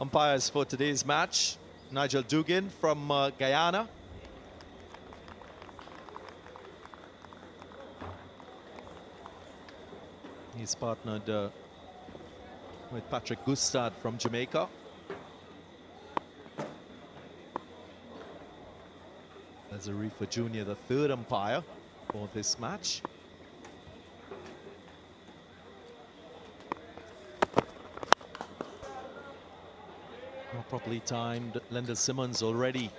Umpires for today's match, Nigel Dugan from Guyana. He's partnered with Patrick Gustad from Jamaica. There's a Reefer Jr., the third umpire for this match. Not properly timed. Lendl Simmons already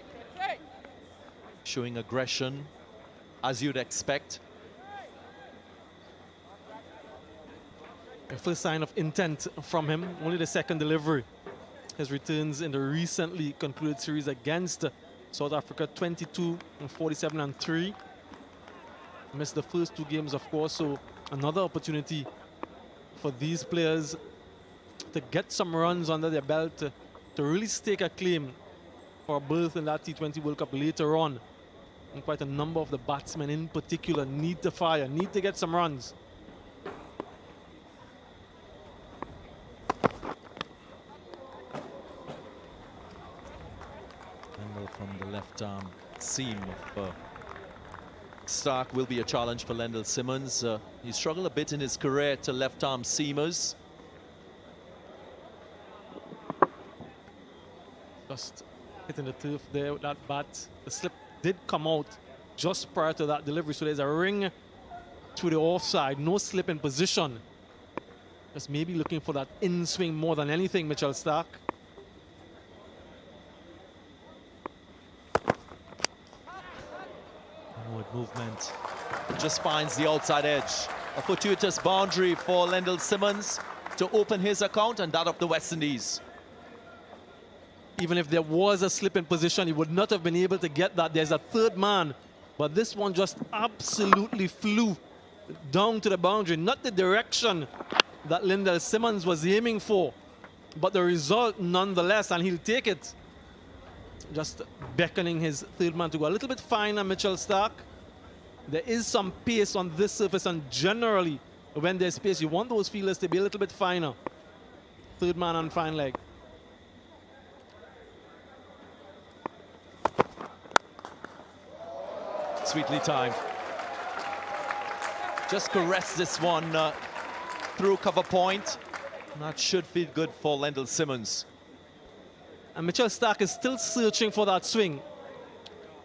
showing aggression, as you'd expect. The first sign of intent from him, only the second delivery. His returns in the recently concluded series against South Africa, 22-47-3. Missed the first two games, of course, so another opportunity for these players to get some runs under their belt, to really stake a claim for a berth in that T20 World Cup later on. And quite a number of the batsmen in particular need to fire, need to get some runs. Angle from the left arm seam of Stark will be a challenge for Lendl Simmons. He struggled a bit in his career to left arm seamers. Just hitting the turf there with that bat. The slip did come out just prior to that delivery, so there's a ring to the offside. No slip in position. Just maybe looking for that in swing more than anything, Mitchell Stark. Onward movement. Just finds the outside edge. A fortuitous boundary for Lendl Simmons to open his account and that of the West Indies. Even if there was a slip in position, he would not have been able to get that. There's a third man, but this one just absolutely flew down to the boundary. Not the direction that Lendl Simmons was aiming for, but the result nonetheless, and he'll take it. Just beckoning his third man to go a little bit finer, Mitchell Stark. There is some pace on this surface, and generally, when there's pace, you want those fielders to be a little bit finer. Third man on fine leg. Sweetly timed. Just caress this one through cover point. That should feel good for Lendl Simmons. And Mitchell Stark is still searching for that swing,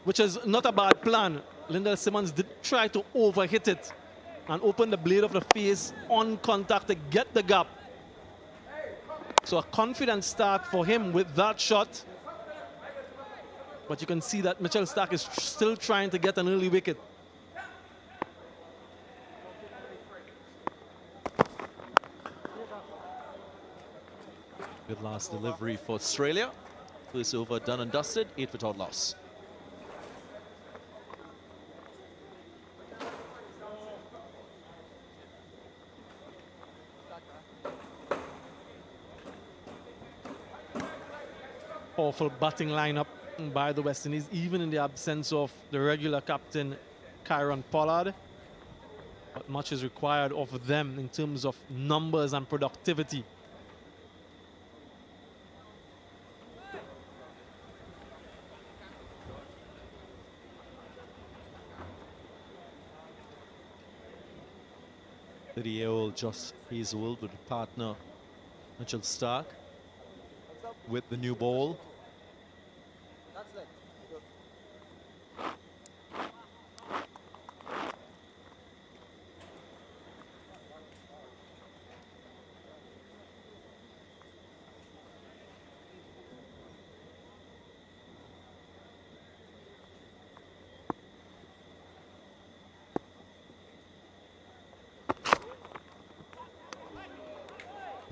which is not a bad plan. Lendl Simmons did try to overhit it and open the blade of the face on contact to get the gap. So a confident start for him with that shot. But you can see that Mitchell Stark is still trying to get an early wicket. Good last delivery for Australia. First over done and dusted, 8 without loss. Powerful batting lineup by the West Indies, even in the absence of the regular captain, Kieron Pollard. But much is required of them in terms of numbers and productivity. The 30-year-old Josh Hazelwood with partner Mitchell Stark with the new ball.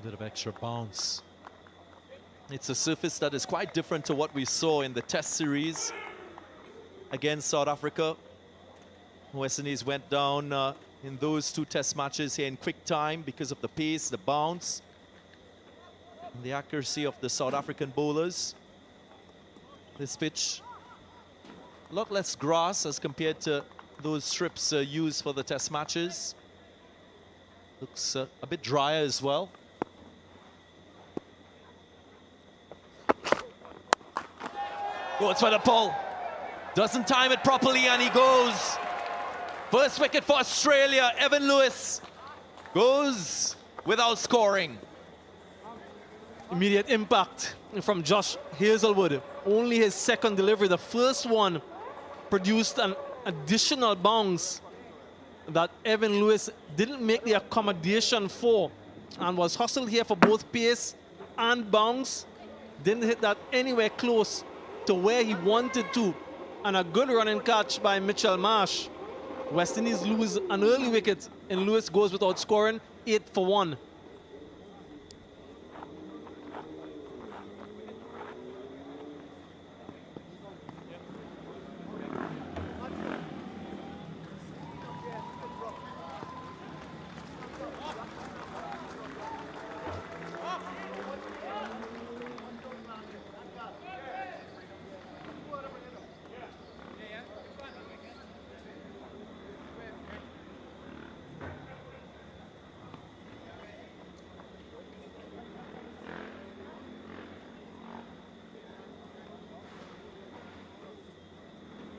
Bit of extra bounce. It's a surface that is quite different to what we saw in the Test series against South Africa. West Indies went down in those two Test matches here in quick time because of the pace, the bounce, and the accuracy of the South African bowlers. This pitch, a lot less grass as compared to those strips used for the Test matches. Looks a bit drier as well. Goes for the pull. Doesn't time it properly, and he goes. First wicket for Australia. Evan Lewis goes without scoring. Immediate impact from Josh Hazelwood. Only his second delivery. The first one produced an additional bounce that Evan Lewis didn't make the accommodation for and was hustled here for both pace and bounce. Didn't hit that anywhere close to where he wanted to. And a good running catch by Mitchell Marsh. West Indies lose an early wicket and Lewis goes without scoring, 8 for 1.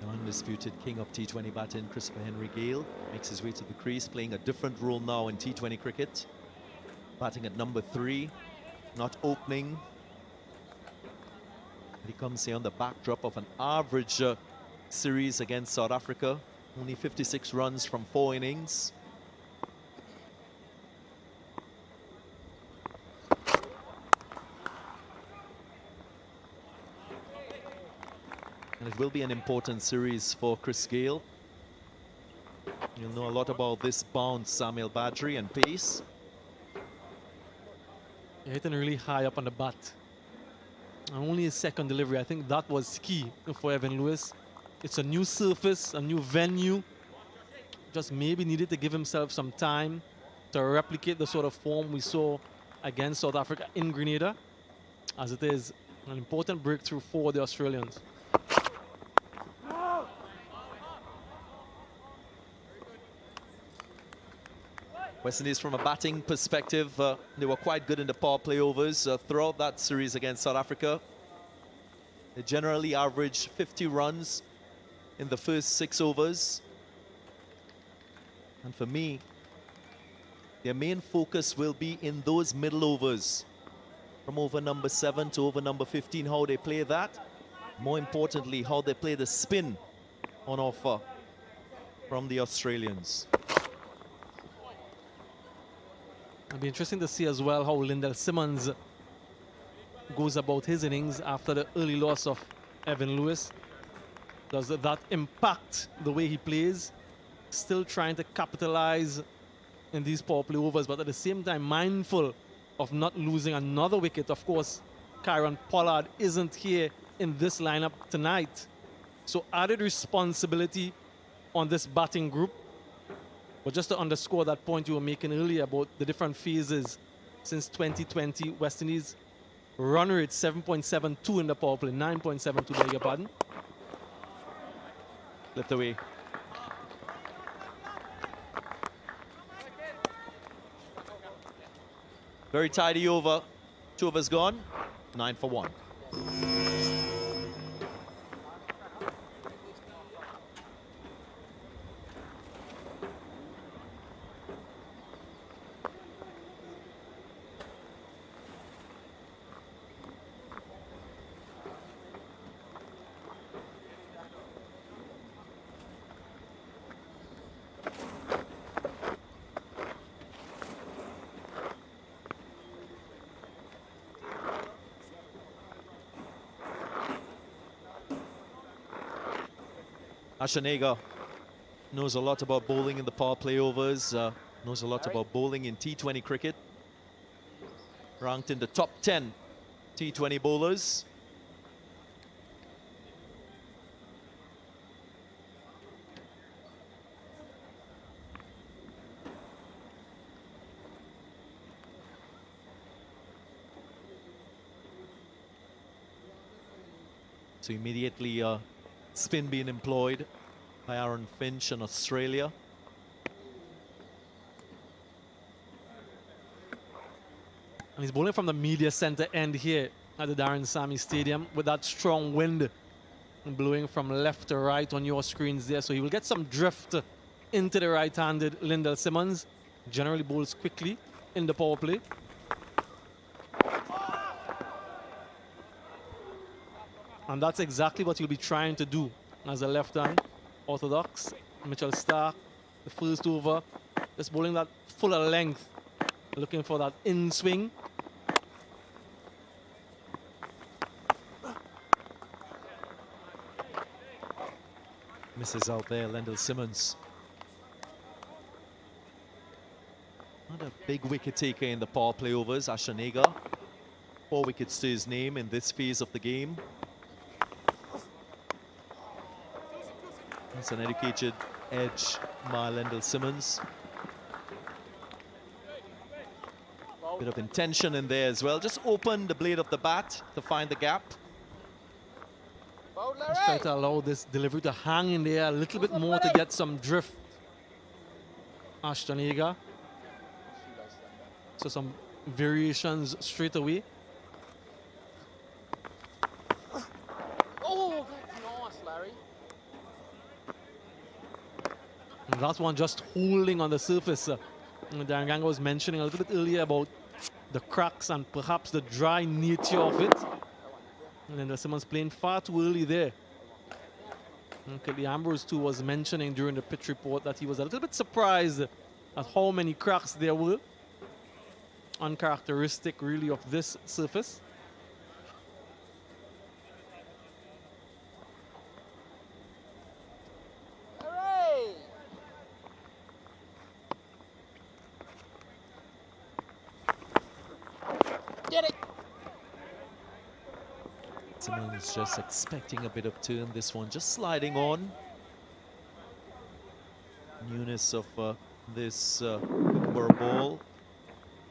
Undisputed king of T20 batting, Christopher Henry Gale, makes his way to the crease, playing a different role now in T20 cricket. Batting at number 3, not opening. But he comes here on the backdrop of an average series against South Africa. Only 56 runs from 4 innings. And it will be an important series for Chris Gale. You'll know a lot about this bounce, Samuel Badri, and pace. Hitting really high up on the bat. And only his second delivery, I think that was key for Evan Lewis. It's a new surface, a new venue. Just maybe needed to give himself some time to replicate the sort of form we saw against South Africa in Grenada, as it is an important breakthrough for the Australians. West Indies, from a batting perspective, they were quite good in the power play overs throughout that series against South Africa. They generally average 50 runs in the first 6 overs. And for me, their main focus will be in those middle overs, from over number 7 to over number 15, how they play that. More importantly, how they play the spin on offer from the Australians. It'll be interesting to see as well how Lindell Simmons goes about his innings after the early loss of Evan Lewis. Does that impact the way he plays? Still trying to capitalize in these power play overs, but at the same time mindful of not losing another wicket. Of course, Kieron Pollard isn't here in this lineup tonight. So added responsibility on this batting group. But just to underscore that point you were making earlier about the different phases since 2020, West Indies run rate 7.72 in the power play, 9.72, beg your pardon. Flipped away. Very tidy over. 2 overs gone. 9 for 1. Ashanega knows a lot about bowling in the power play overs, knows a lot about bowling in T20 cricket. Ranked in the top 10 T20 bowlers. So immediately spin being employed by Aaron Finch in Australia. And he's bowling from the media center end here at the Darren Sammy Stadium with that strong wind blowing from left to right on your screens there. So he will get some drift into the right-handed Lyndall Simmons. Generally bowls quickly in the power play. And that's exactly what he'll be trying to do as a left-hand orthodox. Mitchell Stark, the first over, just bowling that fuller length, looking for that in swing. Misses out there, Lyndall Simmons. Not a big wicket taker in the power play overs, Ashanega. 4 wickets to his name in this phase of the game. It's an educated edge by Lyndall Simmons. Bit of intention in there as well. Just open the blade of the bat to find the gap. Just try to allow this delivery to hang in there a little bit more to get some drift. Ashanega. So some variations straight away. Oh, that's nice, Larry. And that one just holding on the surface. Darren Ganga was mentioning a little bit earlier about the cracks and perhaps the dry nature of it. And then Simmons playing far too early there. And Kelly Ambrose too was mentioning during the pitch report that he was a little bit surprised at how many cracks there were. Uncharacteristic really of this surface. Hooray! Get it! Simmons just expecting a bit of turn. This one just sliding on. Newness of this Kookaburra ball.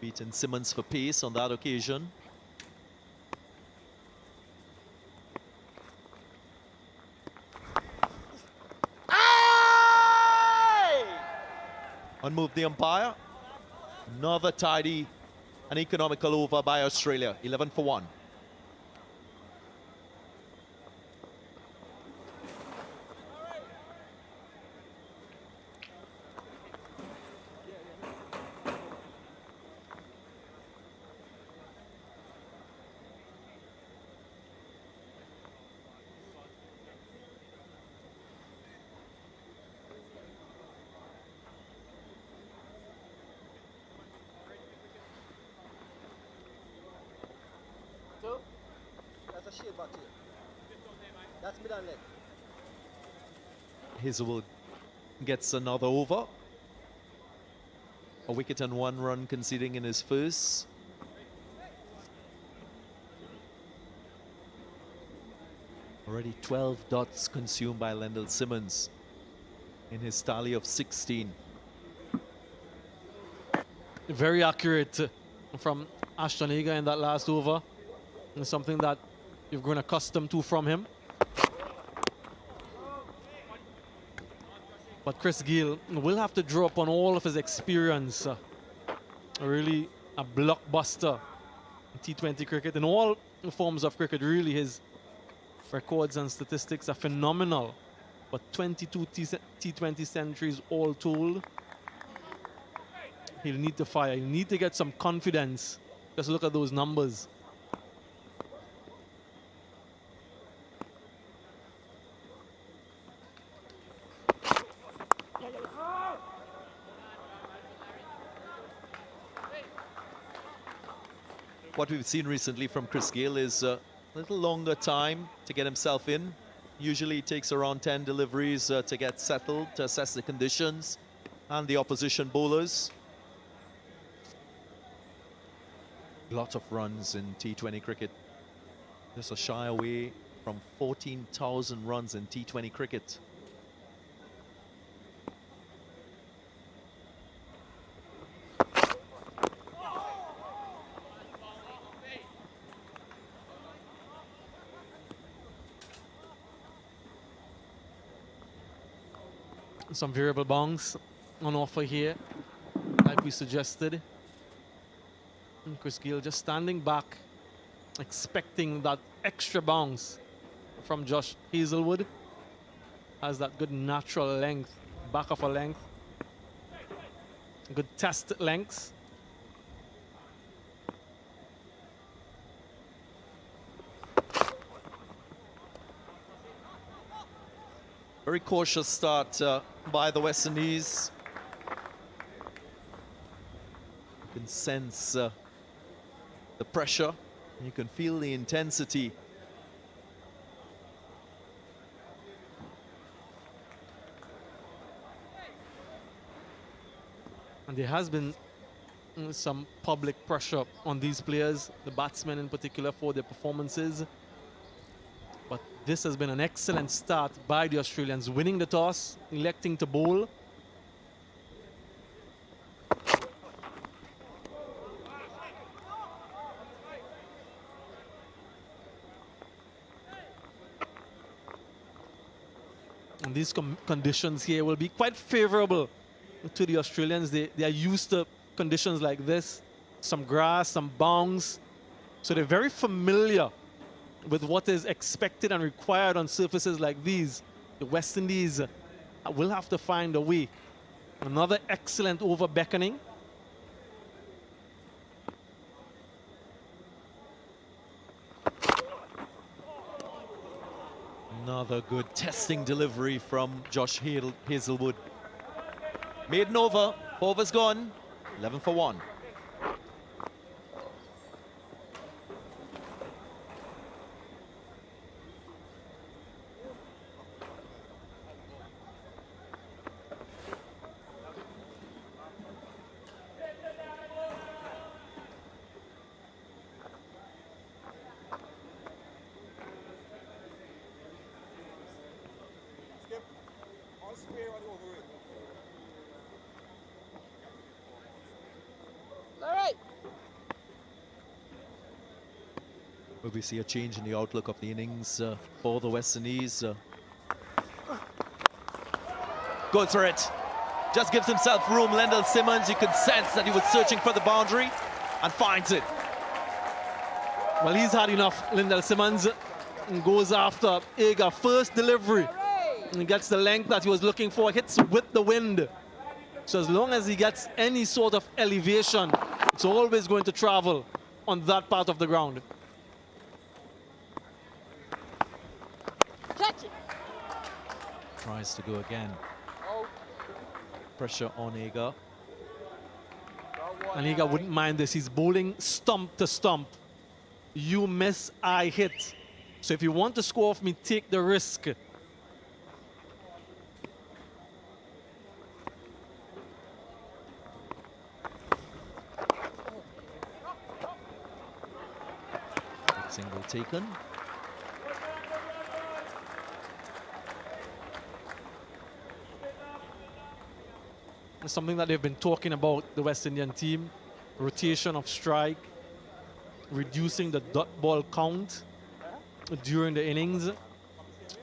Beaten Simmons for pace on that occasion. Aye! Unmoved the umpire. Another tidy and economical over by Australia. 11 for 1. That's a shade back here. That's mid and leg. Hazelwood gets another over. A wicket and 1 run conceding in his first. Already 12 dots consumed by Lyndall Simmons in his tally of 16. Very accurate from Ashanega in that last over. It's something that you've grown accustomed to from him. But Chris Gayle will have to draw upon all of his experience. Really a blockbuster in T20 cricket. In all forms of cricket, really his records and statistics are phenomenal. But 22 T20 centuries all told. He'll need to fire. He'll need to get some confidence. Just look at those numbers. What we've seen recently from Chris Gayle is a little longer time to get himself in. Usually it takes around 10 deliveries to get settled, to assess the conditions and the opposition bowlers. Lot of runs in T20 cricket. Just a shy away from 14,000 runs in T20 cricket. Some variable bounce on offer here, like we suggested. And Chris Gayle just standing back, expecting that extra bounce from Josh Hazelwood. Has that good natural length, back of a length. Good test lengths. Very cautious start by the West Indies. You can sense the pressure. You can feel the intensity. And there has been some public pressure on these players, the batsmen in particular, for their performances. But this has been an excellent start by the Australians, winning the toss, electing to bowl. And these conditions here will be quite favorable to the Australians. They are used to conditions like this, some grass, some bounce. So they're very familiar with what is expected and required on surfaces like these. The West Indies will have to find a way. Another excellent over beckoning. Another good testing delivery from Josh Hazelwood. Maiden over, 4 overs gone, 11 for 1. Will we see a change in the outlook of the innings for the West Indies? Goes for it. Just gives himself room. Lendl Simmons, you can sense that he was searching for the boundary and finds it. Well, he's had enough, Lendl Simmons, and goes after Agar. First delivery, and gets the length that he was looking for, hits with the wind. So as long as he gets any sort of elevation, it's always going to travel on that part of the ground. Tries to go again. Pressure on Agar. And Agar wouldn't mind this. He's bowling stump to stump. You miss, I hit. So if you want to score off me, take the risk. Single taken. Something that they've been talking about, the West Indian team. Rotation of strike, reducing the dot ball count during the innings.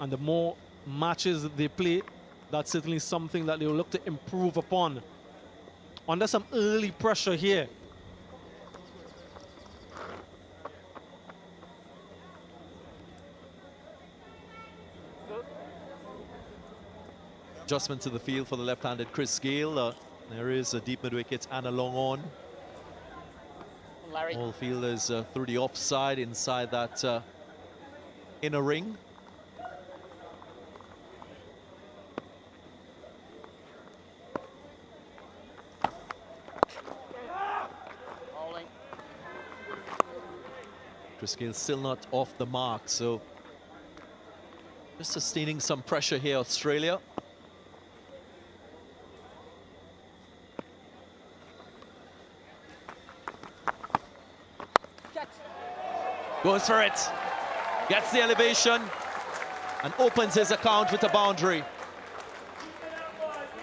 And the more matches they play, that's certainly something that they will look to improve upon. Under some early pressure here. Adjustment to the field for the left-handed Chris Gayle. There is a deep mid-wicket and a long on. Larry. All fielders through the offside inside that inner ring. Bowling. Chris Gayle still not off the mark, so just sustaining some pressure here, Australia. Goes for it, gets the elevation, and opens his account with a boundary.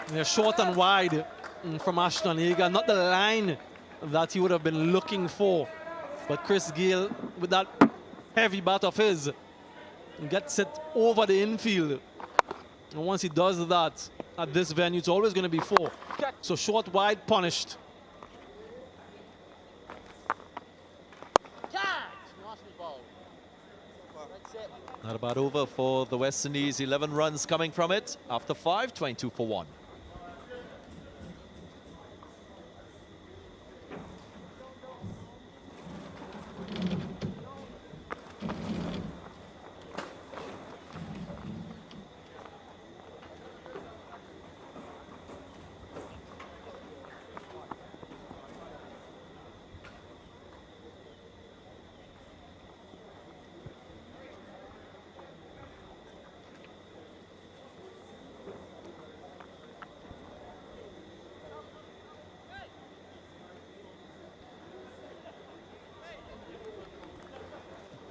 They're short and wide from Ashton Agar, not the line that he would have been looking for. But Chris Gayle, with that heavy bat of his, gets it over the infield. And once he does that at this venue, it's always going to be 4. So short, wide, punished. Not about over for the West Indies. 11 runs coming from it after 5, 22 for 1.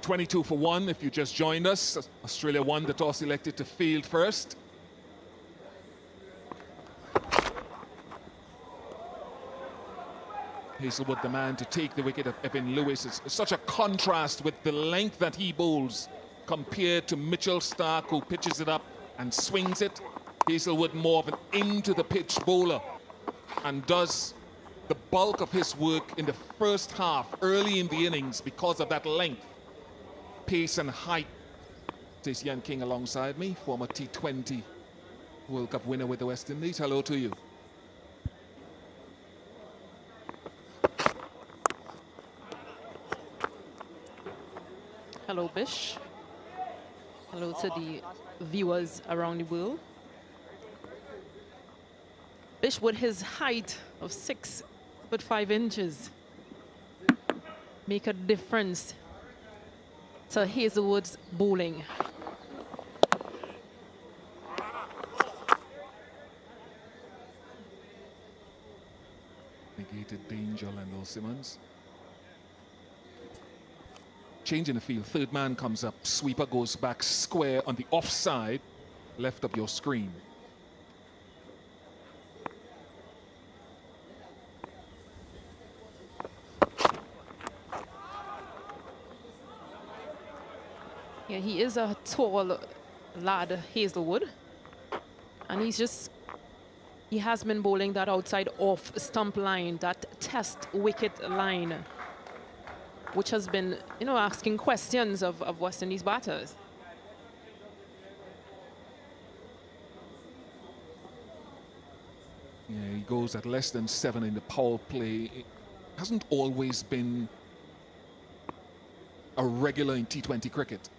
$22 for 1 if you just joined us. Australia won the toss, elected to field first. Hazelwood the man to take the wicket of Evan Lewis. It's such a contrast with the length that he bowls compared to Mitchell Starc, who pitches it up and swings it. Hazelwood more of an into the pitch bowler and does the bulk of his work in the first half, early in the innings, because of that length, pace and height. This Ian King alongside me, former T20 World Cup winner with the West Indies. Hello to you. Hello, Bish. Hello to the viewers around the world. Bish, with his height of 6'5" make a difference to Hazelwood's bowling. Negated danger, Lendl Simmons. Change in the field. Third man comes up. Sweeper goes back square on the offside, left of your screen. Yeah, he is a tall lad, Hazelwood. And he has been bowling that outside off stump line, that test wicket line, which has been, asking questions of West Indies batters. Yeah, he goes at less than 7 in the power play. It hasn't always been a regular in T20 cricket.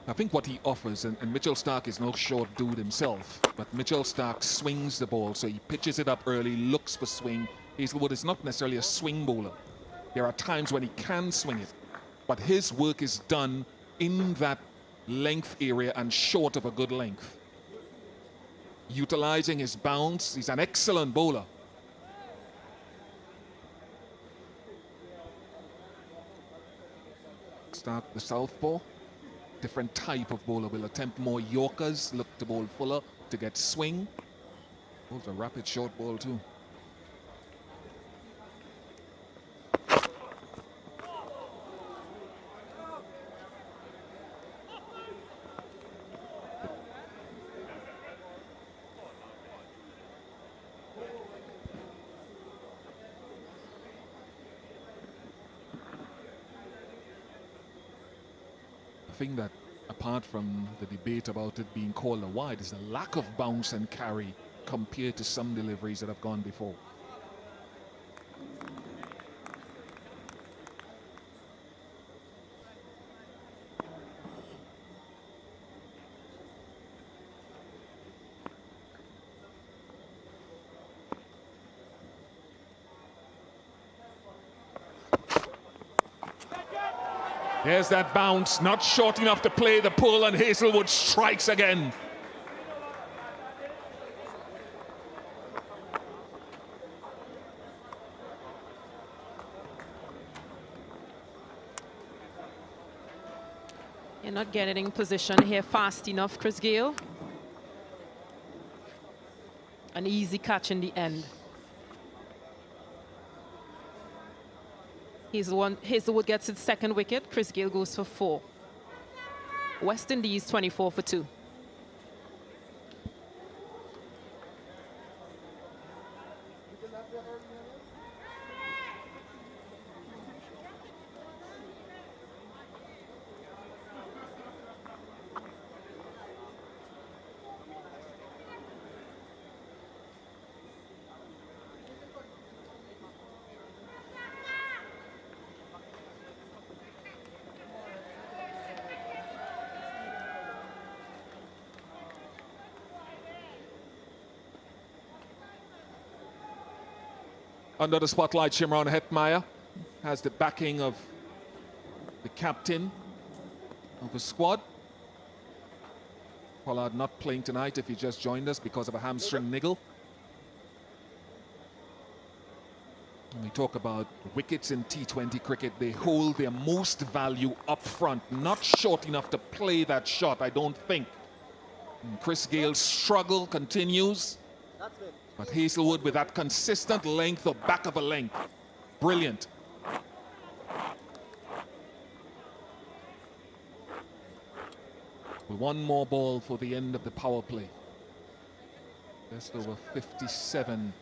I think what he offers, and Mitchell Starc is no short dude himself, but Mitchell Starc swings the ball, so he pitches it up early, looks for swing. Hazelwood is not necessarily a swing bowler. There are times when he can swing it, but his work is done in that length area and short of a good length. Utilizing his bounce, he's an excellent bowler. Starc, the southpaw. Different type of bowler, will attempt more Yorkers, look to bowl fuller to get swing. Bowls a rapid short ball too. The thing that, apart from the debate about it being called a wide, is the lack of bounce and carry compared to some deliveries that have gone before. There's that bounce, not short enough to play the pull, and Hazelwood strikes again. You're not getting in position here fast enough, Chris Gayle. An easy catch in the end. Hazelwood gets its second wicket. Chris Gayle goes for 4. West Indies 24 for 2. Under the spotlight, Shimron Hetmeyer has the backing of the captain of the squad. Pollard not playing tonight if he just joined us because of a hamstring niggle. When we talk about wickets in T20 cricket, they hold their most value up front, not short enough to play that shot, I don't think. And Chris Gale's struggle continues, but Hazelwood with that consistent length or back of a length, brilliant. One more ball for the end of the power play. Just over 57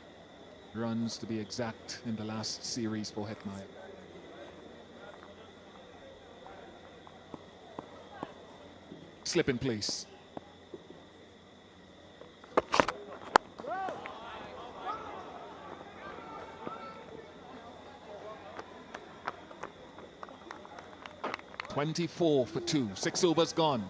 runs to be exact in the last series for Hetmeyer. Slip in place. .24 for 2, 6 overs gone.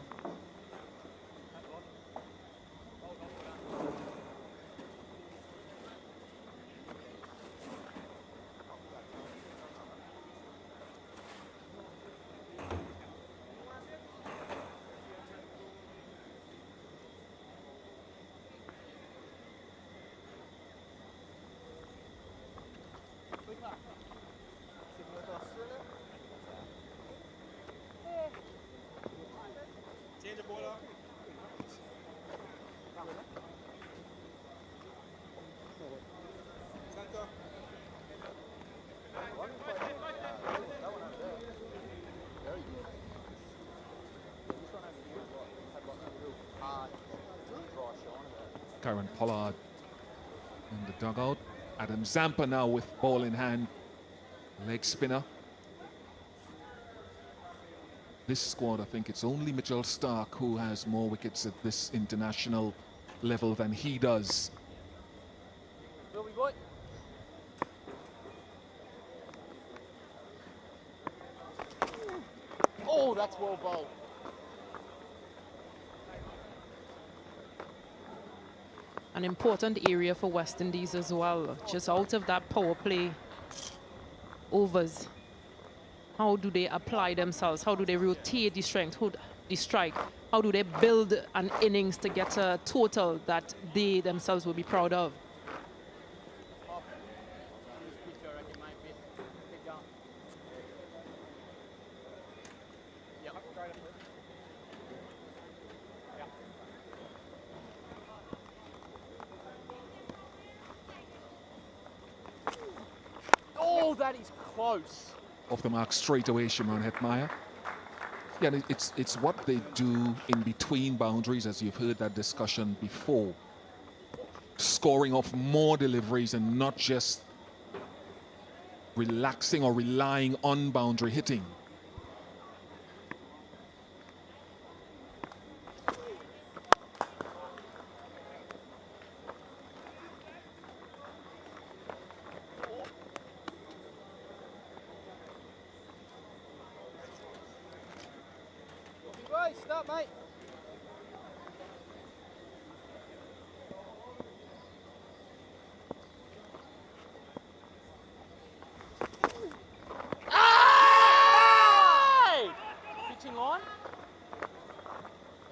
Karen Pollard in the dugout. Adam Zampa now with ball in hand. Leg spinner. This squad, I think it's only Mitchell Starc who has more wickets at this international level than he does. Oh, that's well bowled. An important area for West Indies as well. Just out of that power play overs, how do they apply themselves? How do they rotate the strength, the strike? How do they build an innings to get a total that they themselves will be proud of? Oh, that is close. Off the mark straight away, Shimron Hetmeyer. Yeah, and it's what they do in between boundaries, as you've heard that discussion before. Scoring off more deliveries and not just relaxing or relying on boundary hitting. Stop, mate. Hey! Pitching line.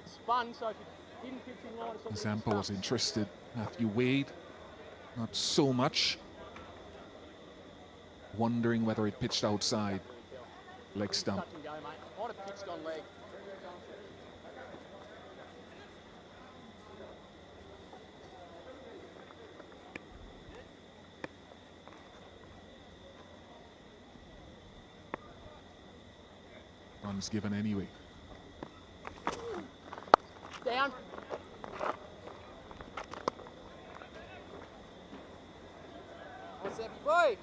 It's spun, so if you didn't pitch in line, it's Zampa was interested. Matthew Wade, not so much. Wondering whether it pitched outside. Leg stump. Touch and go, mate. Might have pitched on leg. Runs given anyway. Down. What's up, boy?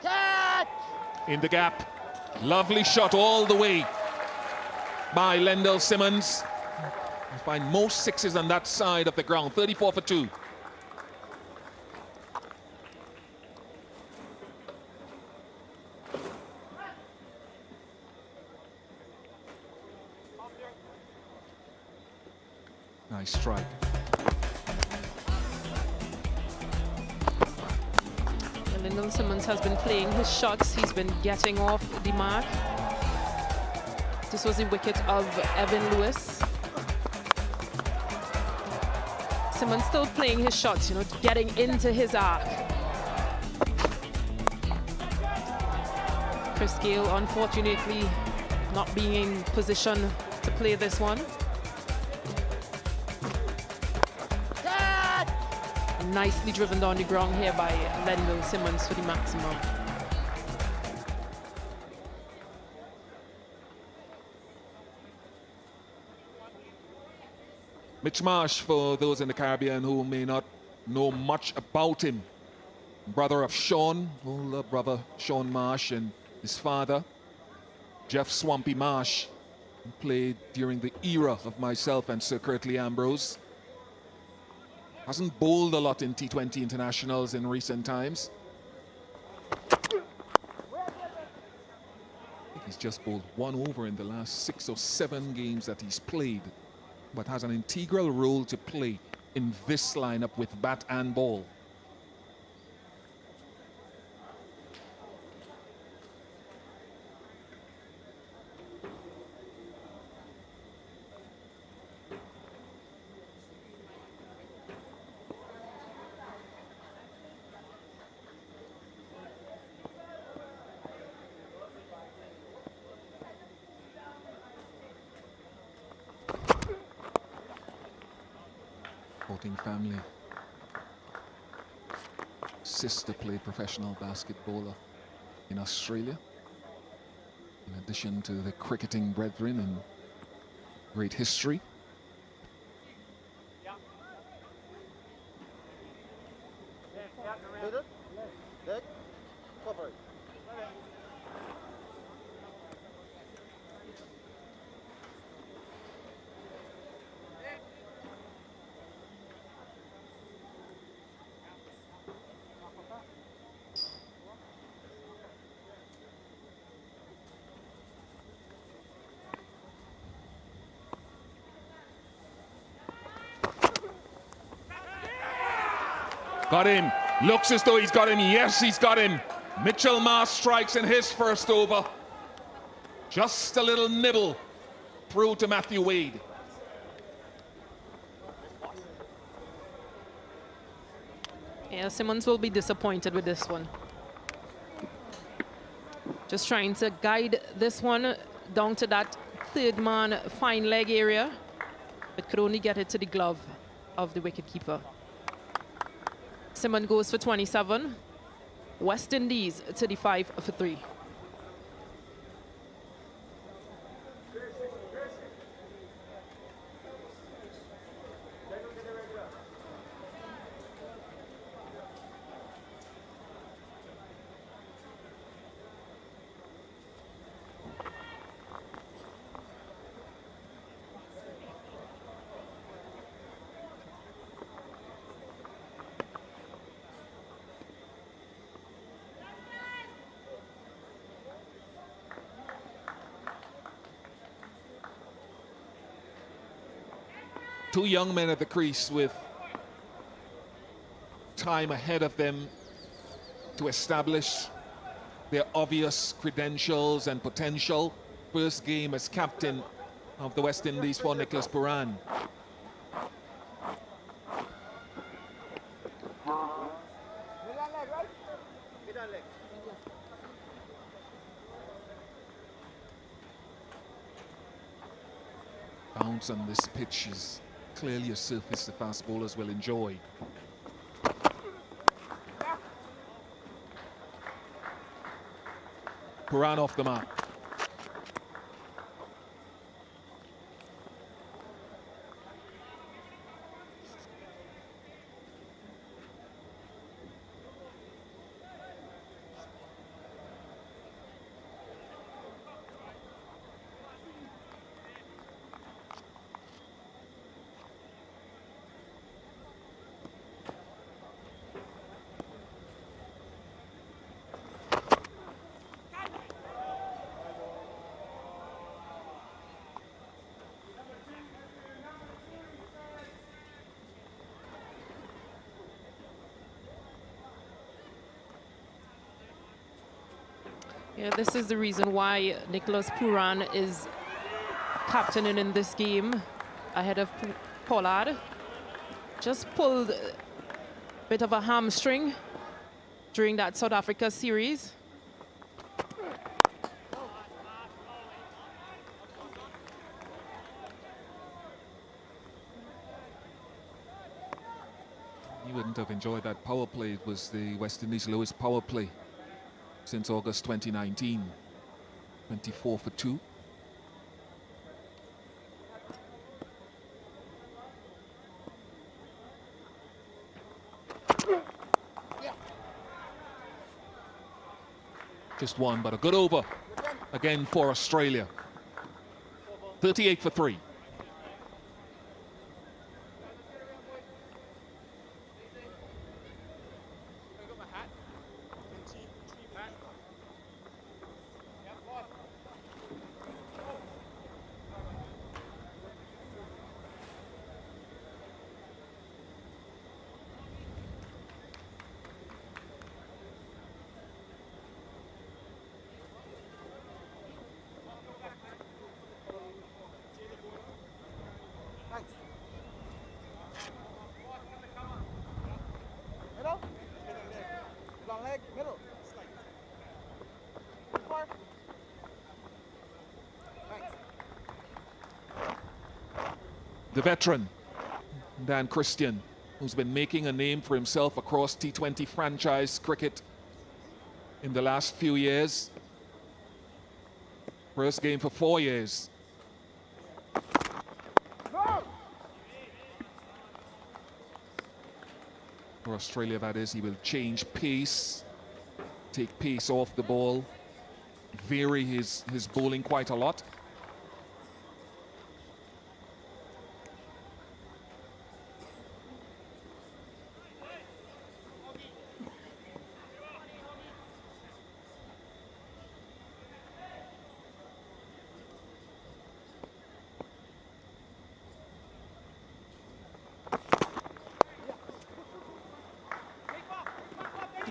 Catch! In the gap. Lovely shot all the way by Lendell Simmons. I find most sixes on that side of the ground. 34 for 2. Nice strike. Lyndon Simmons has been playing his shots. He's been getting off the mark. This was the wicket of Evan Lewis. Simmons still playing his shots, you know, getting into his arc. Chris Gale, unfortunately, not being in position to play this one. Nicely driven down the ground here by Lyndon Simmons for the maximum. Mitch Marsh, for those in the Caribbean who may not know much about him, brother of Sean, older brother Sean Marsh, and his father, Jeff Swampy Marsh, who played during the era of myself and Sir Curtly Ambrose. Hasn't bowled a lot in T20 internationals in recent times. I think he's just bowled 1 over in the last 6 or 7 games that he's played, but has an integral role to play in this lineup with bat and ball. Sporting family. Sister played professional basketballer in Australia. In addition to the cricketing brethren and great history. Middle, leg, cover it. Got him. Looks as though he's got him. Yes, he's got him. Mitchell Marsh strikes in his first over. Just a little nibble through to Matthew Wade. Yeah, Simmons will be disappointed with this one. Just trying to guide this one down to that third man fine leg area, but could only get it to the glove of the wicketkeeper. Simmons goes for 27. West Indies to the 5 for 3. Two young men at the crease with time ahead of them to establish their obvious credentials and potential. First game as captain of the West Indies for Nicholas Puran. Bounce on this pitch is clearly a surface the fast bowlers will enjoy. Puran off the mark. Yeah, this is the reason why Nicholas Puran is captaining in this game ahead of Pollard. Just pulled a bit of a hamstring during that South Africa series. You wouldn't have enjoyed that power play. It was the West Indies' lowest power play since August 2019. 24 for 2. Just one, but a good over again for Australia. 38 for 3. Middle. Long leg. Middle. Far. Thanks. The veteran, Dan Christian, who's been making a name for himself across T20 franchise cricket in the last few years. First game for 4 years. For Australia, that is, he will change pace, take pace off the ball, vary his bowling quite a lot.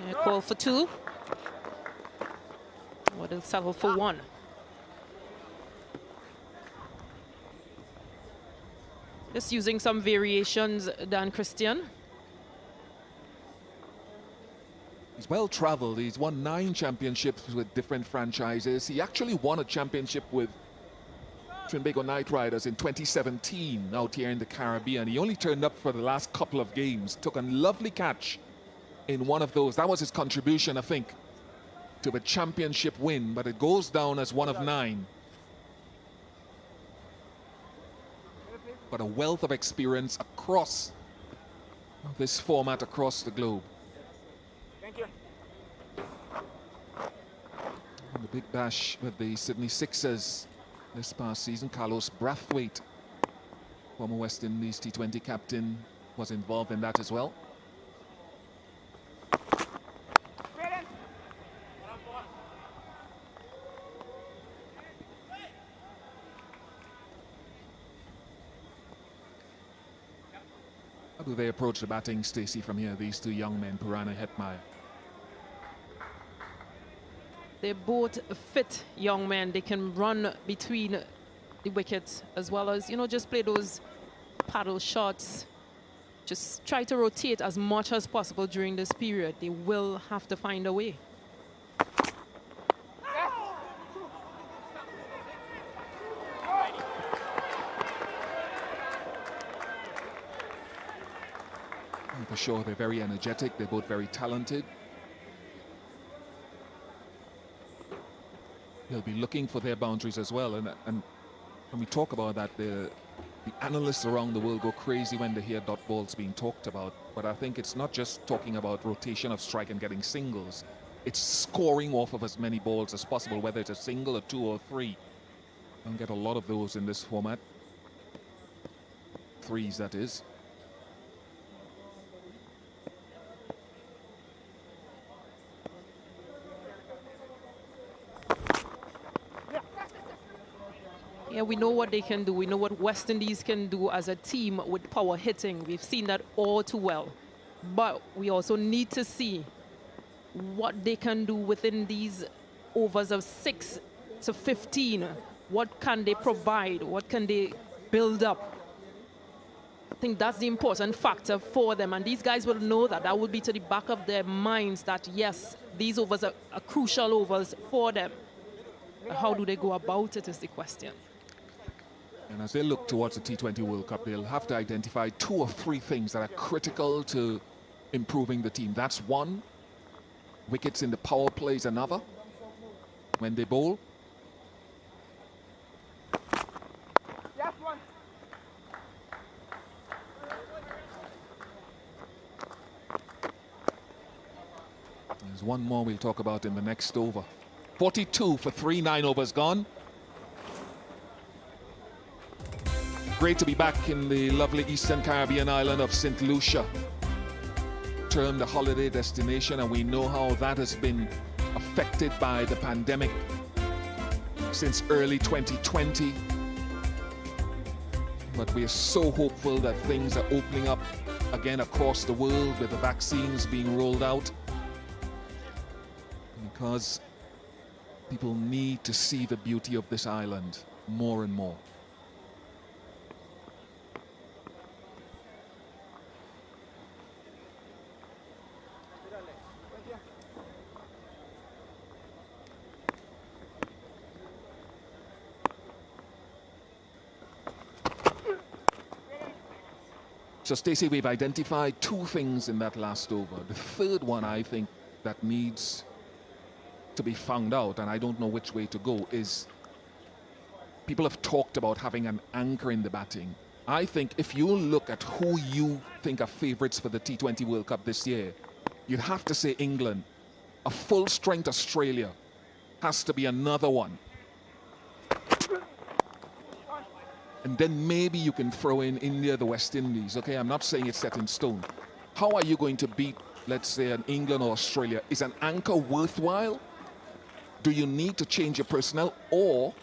Yeah, call for 2. What will settle for 1? Just using some variations, Dan Christian. He's well traveled. He's won 9 championships with different franchises. He actually won a championship with Trinbago Knight Riders in 2017 out here in the Caribbean. He only turned up for the last couple of games. Took a lovely catch in one of those. That was his contribution, I think, to the championship win, but it goes down as one of 9. But a wealth of experience across this format across the globe. Thank you. And the big bash with the Sydney Sixers this past season. Carlos Brathwaite, former West Indies T20 captain, was involved in that as well. How do they approach the batting, Stacey, from here, these 2 young men, Purana and Hetmyer? They're both fit young men. They can run between the wickets as well as, just play those paddle shots. Just try to rotate as much as possible during this period. They will have to find a way. And for sure, they're very energetic. They're both very talented. They'll be looking for their boundaries as well. And when we talk about that, the analysts around the world go crazy when they hear dot balls being talked about. But I think it's not just talking about rotation of strike and getting singles. It's scoring off of as many balls as possible, whether it's a single, a 2 or 3. Don't get a lot of those in this format. 3s, that is. Yeah, we know what they can do. We know what West Indies can do as a team with power hitting. We've seen that all too well. But we also need to see what they can do within these overs of 6 to 15. What can they provide? What can they build up? I think that's the important factor for them. And these guys will know that. That will be to the back of their minds that, yes, these overs are crucial overs for them. But how do they go about it is the question. And as they look towards the T20 World Cup, they'll have to identify 2 or 3 things that are critical to improving the team. That's one. Wickets in the power play is another. When they bowl. There's one more we'll talk about in the next over. 42 for 3, 9 overs gone. Great to be back in the lovely Eastern Caribbean island of St. Lucia, termed a holiday destination, and we know how that has been affected by the pandemic since early 2020. But we are so hopeful that things are opening up again across the world with the vaccines being rolled out, because people need to see the beauty of this island more and more. So, Stacey, we've identified 2 things in that last over. The third one, I think, that needs to be found out, and I don't know which way to go, is people have talked about having an anchor in the batting. I think if you look at who you think are favourites for the T20 World Cup this year, you'd have to say England. A full-strength Australia has to be another one. And then maybe you can throw in India, the West Indies. Okay, I'm not saying it's set in stone. How are you going to beat, let's say, an England or Australia? Is an anchor worthwhile? Do you need to change your personnel, or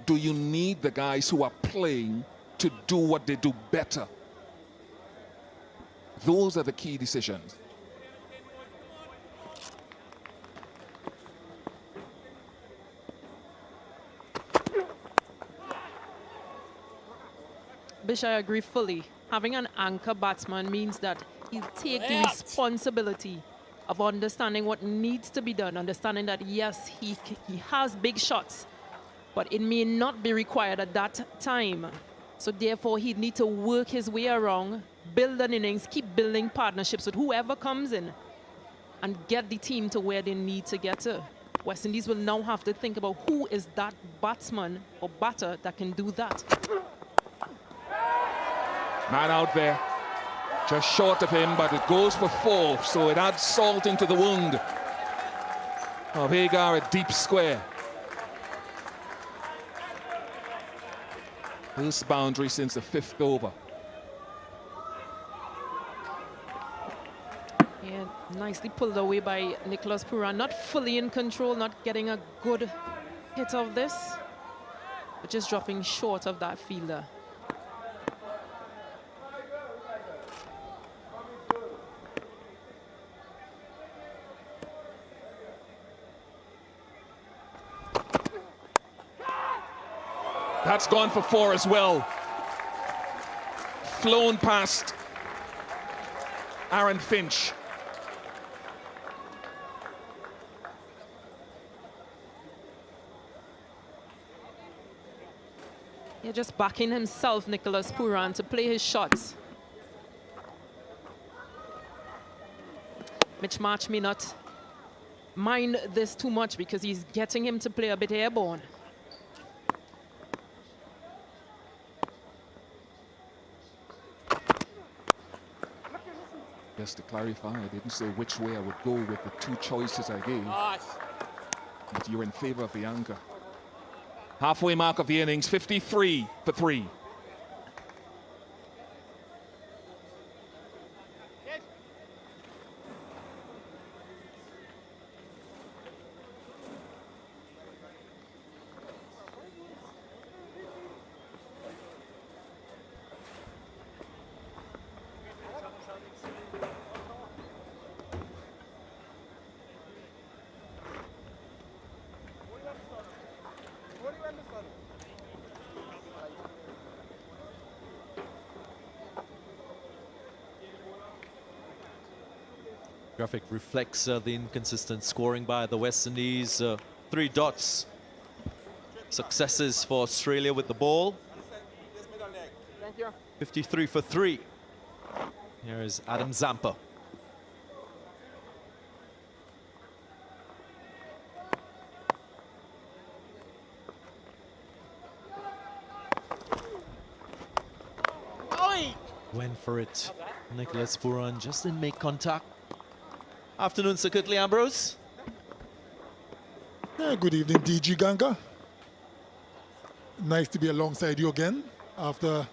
do you need the guys who are playing to do what they do better? Those are the key decisions. Bish, I agree fully. Having an anchor batsman means that he'll take the responsibility of understanding what needs to be done, understanding that, yes, he has big shots, but it may not be required at that time. So therefore, he'd need to work his way around, build an innings, keep building partnerships with whoever comes in, and get the team to where they need to get to. West Indies will now have to think about who is that batsman or batter that can do that. Man out there, just short of him, but it goes for 4, so it adds salt into the wound of Hagar at deep square. First boundary since the 5th over. Yeah, nicely pulled away by Nicholas Pooran. Not fully in control, not getting a good hit of this, but just dropping short of that fielder. That's gone for 4 as well. Flown past Aaron Finch. Yeah, just backing himself, Nicholas Pooran, to play his shots. Mitch Marsh may not mind this too much because he's getting him to play a bit airborne. Just to clarify, I didn't say which way I would go with the 2 choices I gave. But you're in favor of the anchor. Halfway mark of the innings, 53 for 3. Graphic reflects the inconsistent scoring by the West Indies. 3 dots. Successes for Australia with the ball. Thank you. 53 for 3. Here is Adam Zampa. Went for it. Nicholas Puran just didn't make contact. Afternoon, Sir Kirtley Ambrose. Good evening, DG Ganga. Nice to be alongside you again after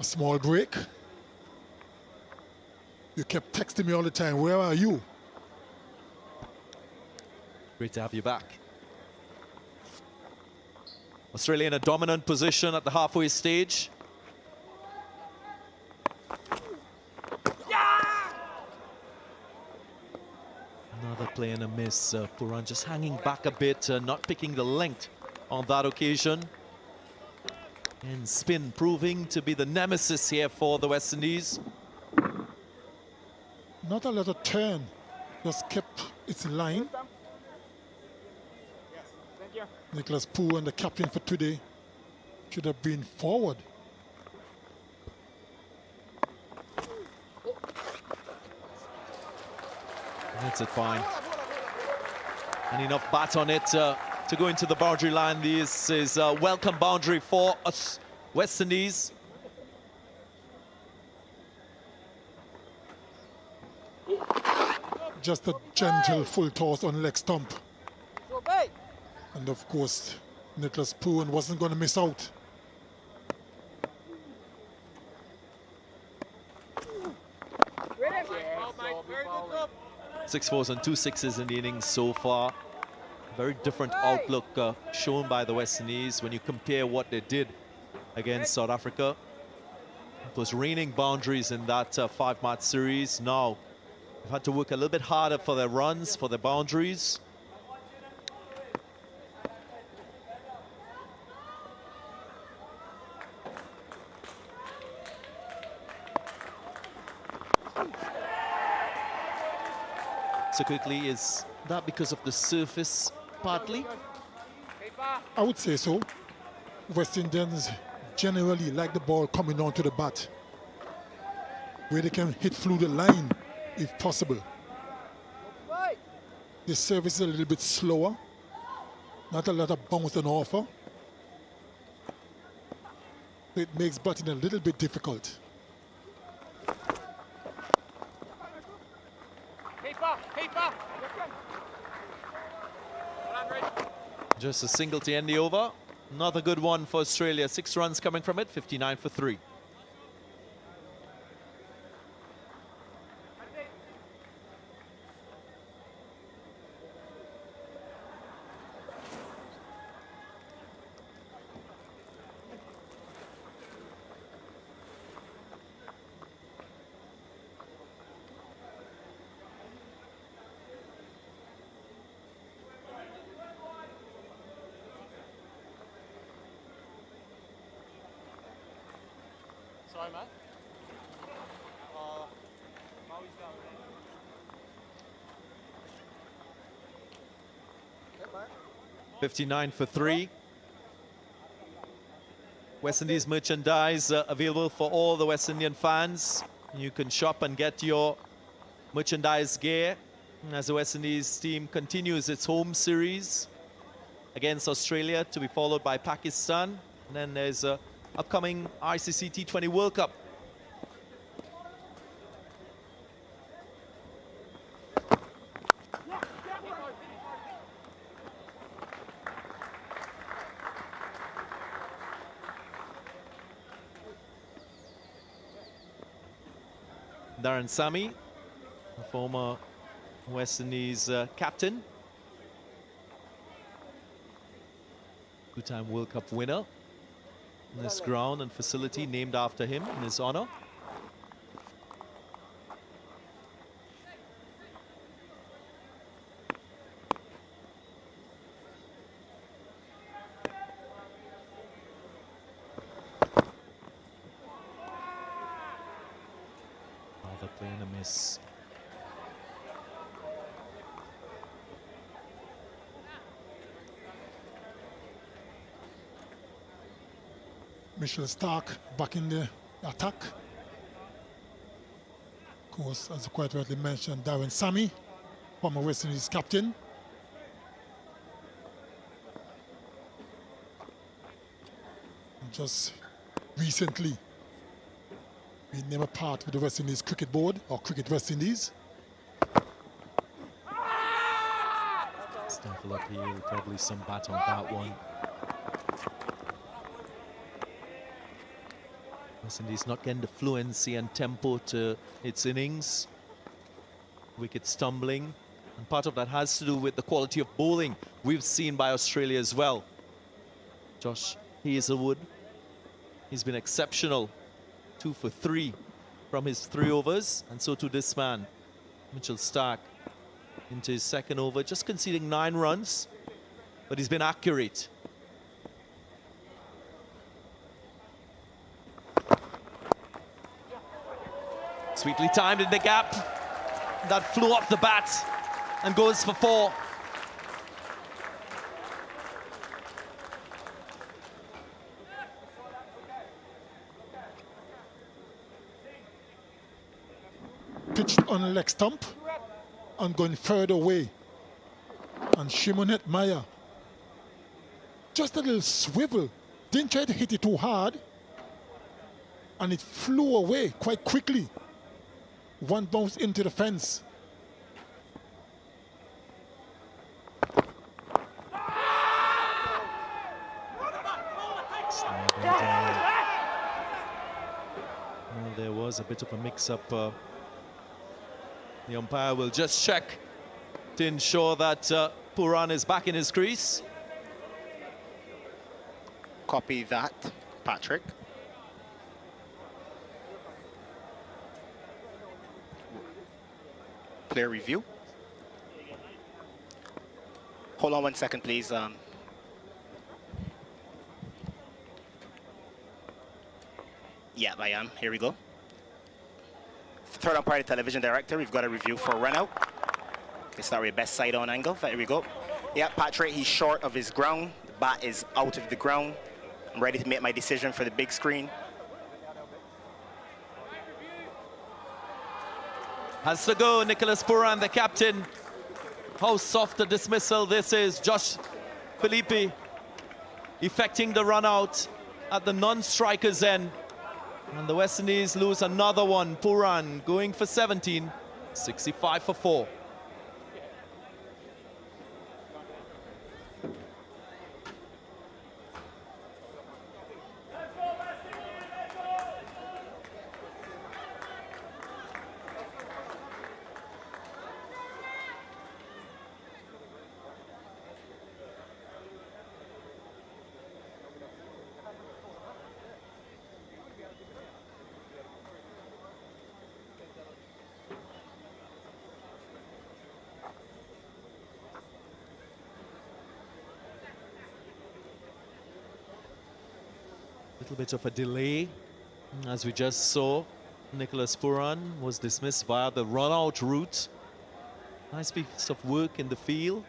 a small break. You kept texting me all the time, where are you? Great to have you back. Australia in a dominant position at the halfway stage. Another play and a miss. Puran just hanging back a bit, not picking the length on that occasion. And spin proving to be the nemesis here for the West Indies. Not a lot of turn, just kept its line. Thank you. Nicholas Puran, the captain for today, should have been forward. That's it fine. And enough bat on it to go into the boundary line. This is a welcome boundary for us, West Indies. Just a gentle full toss on leg stump. So, hey! And of course, Nicholas Puran wasn't going to miss out. Ready? Well, mate. Very good job. 6 fours and 2 sixes in the innings so far. Very different outlook shown by the West Indies when you compare what they did against South Africa. It was raining boundaries in that 5-match series. Now they've had to work a little bit harder for their runs, for their boundaries. So quickly, is that because of the surface partly? I would say so. West Indians generally like the ball coming onto the bat, where they can hit through the line if possible. The service is a little bit slower, not a lot of bounce on offer. It makes batting a little bit difficult. Just a single to end the over. Another good one for Australia. 6 runs coming from it, 59 for 3. Sorry, mate. Maui's down. Okay, mate. 59 for 3. West Indies merchandise available for all the West Indian fans. You can shop and get your merchandise gear as the West Indies team continues its home series against Australia, to be followed by Pakistan. And then there's a upcoming ICC T20 World Cup. Darren Sammy, the former West Indies captain, two-time World Cup winner. This ground and facility named after him in his honor. miss. Mitchell Stark back in the attack. Of course, as quite rightly mentioned, Darren Sammy, former West Indies captain. And just recently, we never part with the West Indies Cricket Board or Cricket West Indies. Stifle uphill, probably some bat on that one. West Indies not getting the fluency and tempo to its innings. Wicket stumbling. And part of that has to do with the quality of bowling we've seen by Australia as well. Josh Hazelwood, he's been exceptional. 2 for 3 from his 3 overs. And so to this man, Mitchell Stark, into his second over, just conceding 9 runs. But he's been accurate. Sweetly timed in the gap. That flew off the bat and goes for 4. Pitched on a leg stump and going further away. And Shimon Hetmeyer, just a little swivel. Didn't try to hit it too hard. And it flew away quite quickly. One bounce into the fence. Well, there was a bit of a mix-up. The umpire will just check to ensure that Pooran is back in his crease. Copy that, Patrick. Player review. Hold on 1 second, please. Yeah, I am. Here we go. Third umpire, television director. We've got a review for a run out. Let's start with best side on angle. There we go. Yeah, Patrick, he's short of his ground. The bat is out of the ground. I'm ready to make my decision for the big screen. Has to go, Nicholas Pooran, the captain. How soft a dismissal this is. Josh Philippe effecting the run out at the non-striker's end. And the West Indies lose another one. Pooran going for 17, 65 for 4. Little bit of a delay, as we just saw. Nicholas Pooran was dismissed via the run-out route. Nice piece of work in the field.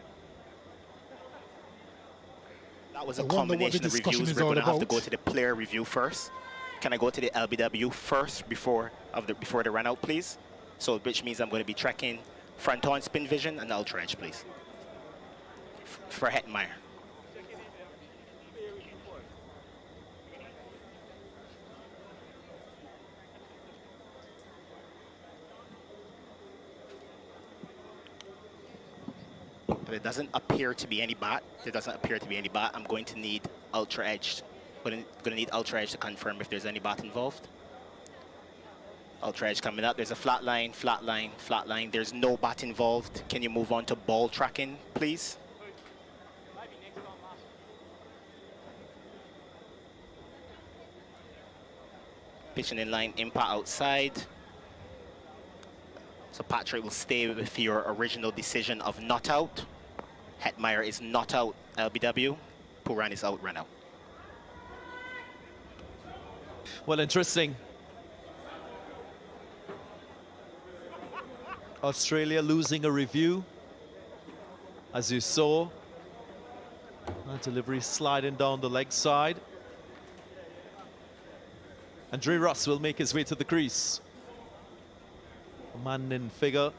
That was a combination of reviews. We're going to have to go to the player review first. Can I go to the LBW first before the run out, please? So, which means I'm going to be tracking front on spin vision and ultra edge, please. For Hetmeyer. But it doesn't appear to be any bat. There doesn't appear to be any bat. I'm going to need ultra edge. Going to need ultra edge to confirm if there's any bat involved. Ultra edge coming up. There's a flat line, flat line, flat line. There's no bat involved. Can you move on to ball tracking, please? Pitching in line, impact outside. So Patrick will stay with your original decision of not out. Hetmeyer is not out, LBW. Pooran is out, run out. Well, interesting. Australia losing a review, as you saw. That delivery sliding down the leg side. And Russ will make his way to the crease. A man in figure,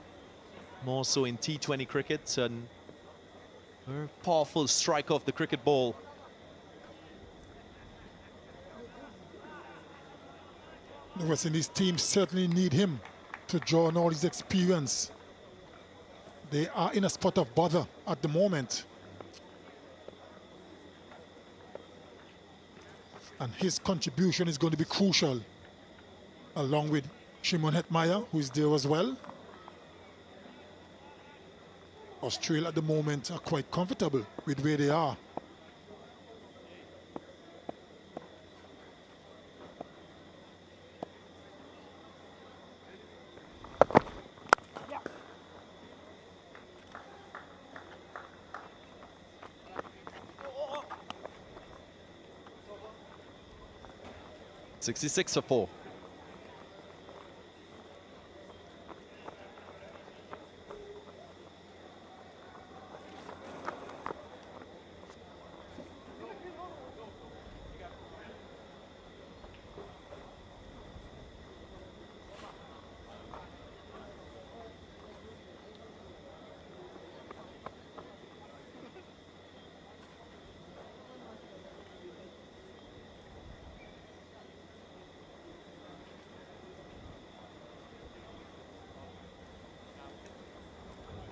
more so in T20 cricket, and a powerful strike off the cricket ball. The West Indies team certainly need him to draw on all his experience. They are in a spot of bother at the moment. And his contribution is going to be crucial, along with Shimon Hetmyer, who is there as well. Australia at the moment are quite comfortable with where they are. .66 for 4.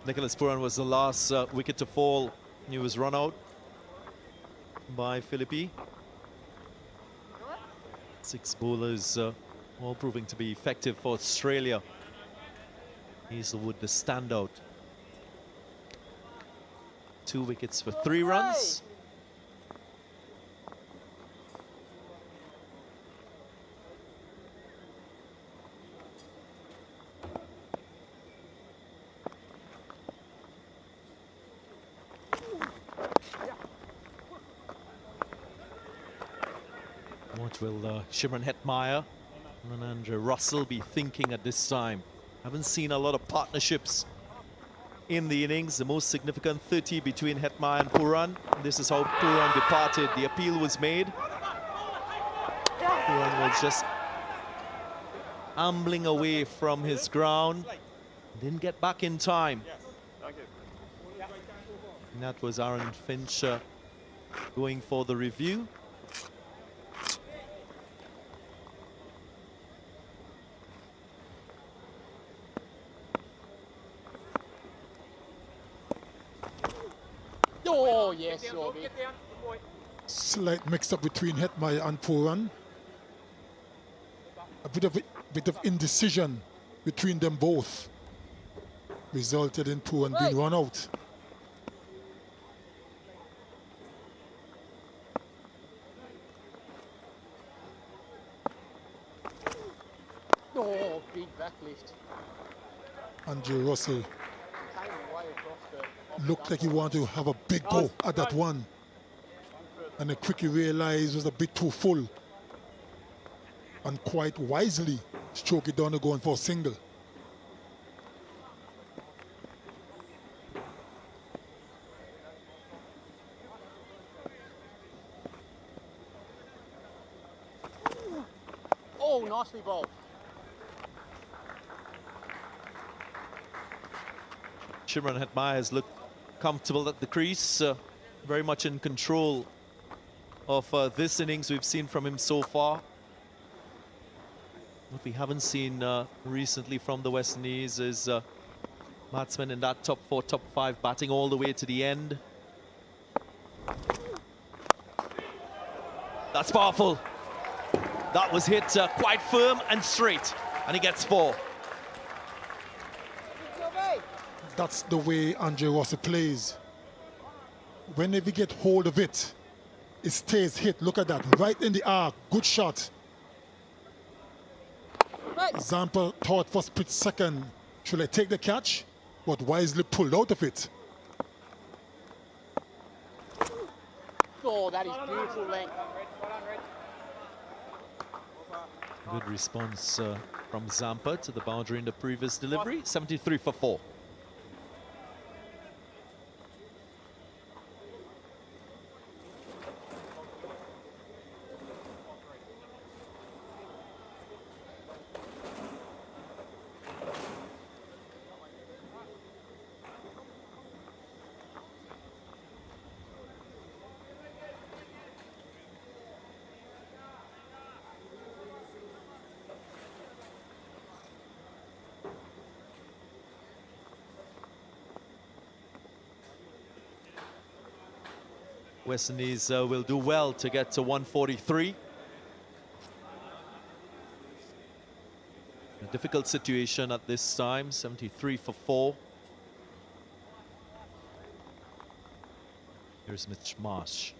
Nicholas Pooran was the last wicket to fall. He was run out by Philippi. 6 bowlers all proving to be effective for Australia. Hazelwood the standout. 2 wickets for 3 runs. What will Shimron Hetmyer and Andrew Russell be thinking at this time? Haven't seen a lot of partnerships in the innings. The most significant 30 between Hetmyer and Pooran. This is how Pooran departed. The appeal was made. Pooran was just ambling away from his ground. Didn't get back in time. And that was Aaron Finch going for the review. Oh, yes, Yogi. Slight mix-up between Hetmyer and Pooran. A bit of indecision between them both resulted in Pooran being run out. Oh, big backlift. Andrew Russell looked like he wanted to have a big go at that one, and then quickly realized it was a bit too full, and quite wisely stroked it down to going for a single. Oh, nicely bowled. Shimron Hetmyer has looked comfortable at the crease, very much in control of this innings we've seen from him so far. What we haven't seen recently from the West Indies is batsmen in that top 4, top 5 batting all the way to the end. That's powerful. That was hit quite firm and straight, and he gets 4. That's the way Andrew Russell plays. Whenever he get hold of it, it stays hit. Look at that, right in the arc. Good shot. Zampa thought for a split second, should I take the catch? But wisely pulled out of it. Oh, that is beautiful length. Good response from Zampa to the boundary in the previous delivery. 73 for 4. West Indies will do well to get to 143. A difficult situation at this time, 73 for 4. Here's Mitch Marsh.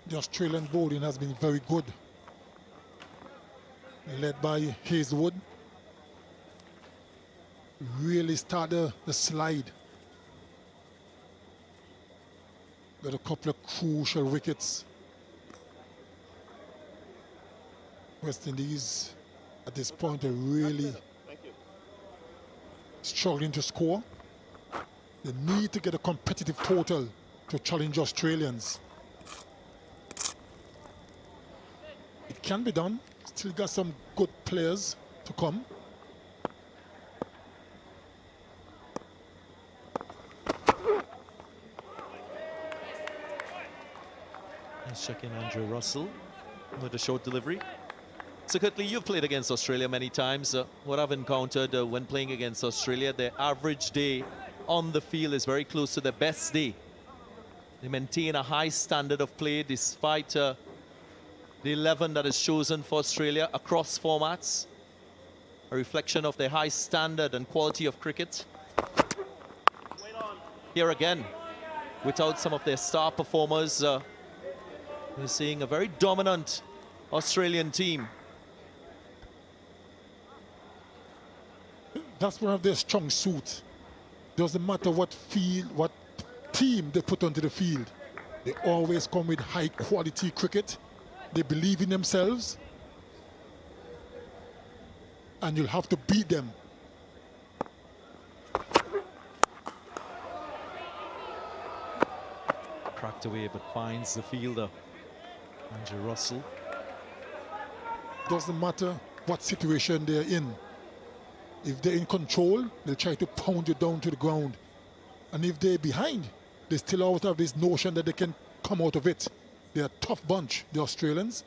The Australian bowling has been very good, led by Hazelwood. Really started the slide. Got a couple of crucial wickets. West Indies at this point are really struggling to score. They need to get a competitive total to challenge Australians. It can be done. Still got some good players to come. Let's check in Andrew Russell with a short delivery. So Kirtley, you've played against Australia many times. What I've encountered when playing against Australia, their average day on the field is very close to their best day. They maintain a high standard of play despite the 11 that is chosen for Australia across formats. A reflection of their high standard and quality of cricket. Here again, without some of their star performers, we're seeing a very dominant Australian team. That's one of their strong suits. Doesn't matter what field, what team they put onto the field. They always come with high quality cricket. They believe in themselves. And you'll have to beat them. Cracked away but finds the fielder, Andrew Russell. Doesn't matter what situation they're in. If they're in control, they'll try to pound you down to the ground. And if they're behind, they still always have this notion that they can come out of it. They're a tough bunch, the Australians.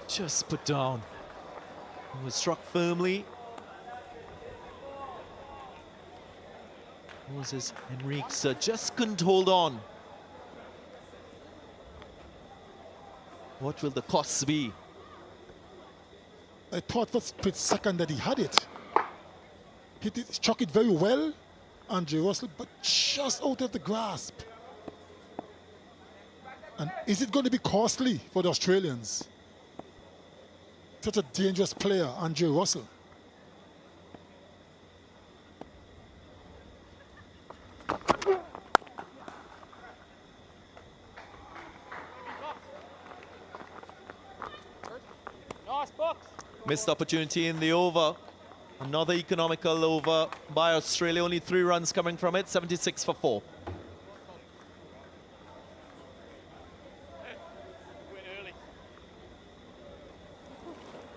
Just put down. He was struck firmly. Moses Henriques just couldn't hold on. What will the costs be? I thought for a split second that he had it. He struck it very well, Andrew Russell, but just out of the grasp. And is it going to be costly for the Australians? Such a dangerous player, Andrew Russell. Missed opportunity in the over. Another economical over by Australia. Only 3 runs coming from it. 76 for 4.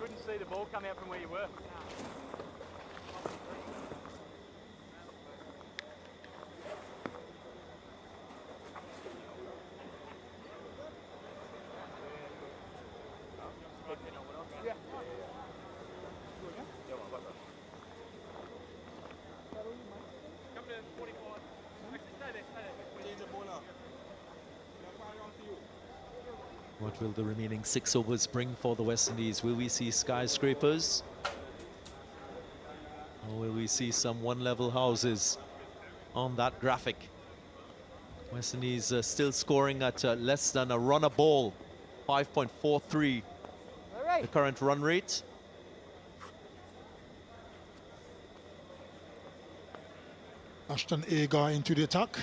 Couldn't see the ball come out from where you were. What will the remaining 6 overs bring for the West Indies? Will we see skyscrapers? Or will we see some one-level houses on that graphic? West Indies still scoring at less than a run a ball 5.43, the current run rate. Ashton Agar into the attack.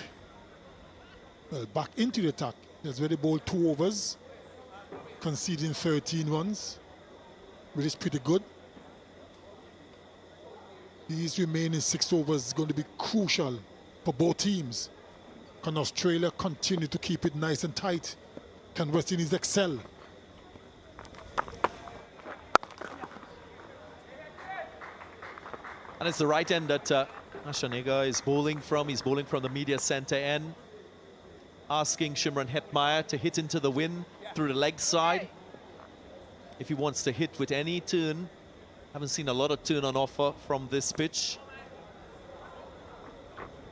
Well, back into the attack. That's where they bowled 2 overs, conceding 13 runs, which is pretty good. These remaining 6 overs is going to be crucial for both teams. Can Australia continue to keep it nice and tight? Can West Indies excel? And it's the right end that Ashton Agar is bowling from. He's bowling from the media center end, asking Shimron Hetmeyer to hit into the wind through the leg side. If he wants to hit with any turn, haven't seen a lot of turn on offer from this pitch.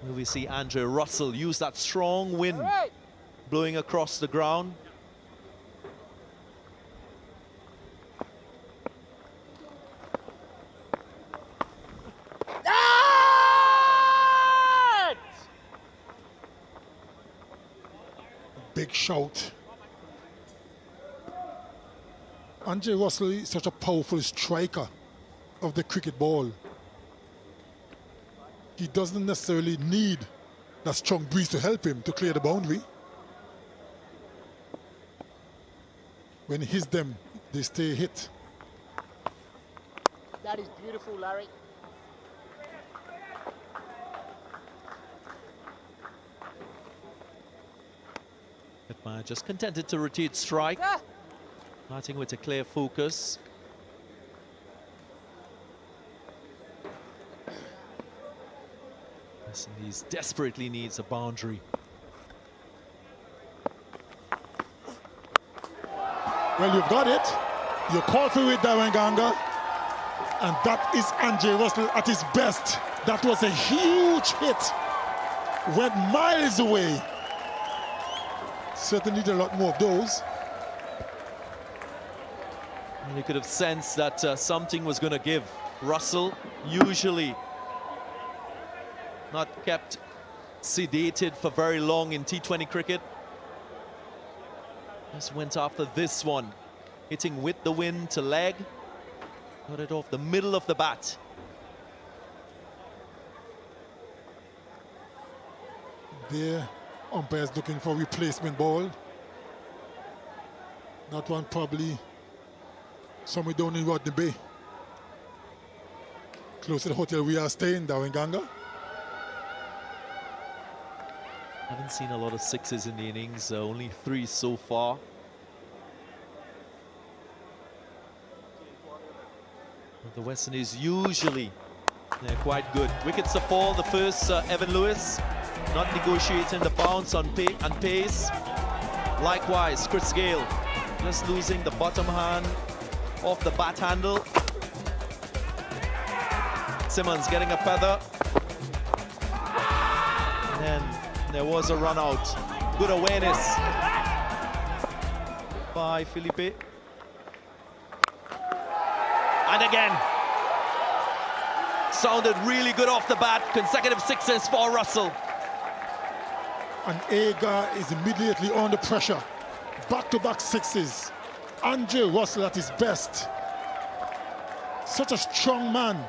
Will we see Andre Russell use that strong wind blowing across the ground? Big shout. Andre Russell is such a powerful striker of the cricket ball. He doesn't necessarily need that strong breeze to help him to clear the boundary. When he hits them, they stay hit. That is beautiful, Larry. Hetmeyer just contented to rotate strike, batting with a clear focus. West Indies desperately needs a boundary. Well, you've got it. You called for it, Darren Ganga. And that is Andre Russell at his best. That was a huge hit. Went miles away. Certainly need a lot more of those. And you could have sensed that something was going to give. Russell, usually not kept sedated for very long in T20 cricket. Just went after this one, hitting with the wind to leg. Got it off the middle of the bat. There, umpires looking for replacement ball. That one probably somewhere down in Rodney Bay. Close to the hotel we are staying, Darren Ganga. Haven't seen a lot of sixes in the innings, only 3 so far. But the West Indies usually, they're quite good. Wickets to fall, the first Evan Lewis, not negotiating the bounce on pace. Likewise, Chris Gale, just losing the bottom hand off the bat handle. Simmons getting a feather. And then there was a run out. Good awareness by Felipe. And again, sounded really good off the bat. Consecutive sixes for Russell. And Agar is immediately under pressure. Back-to-back sixes. Andre Russell at his best. Such a strong man.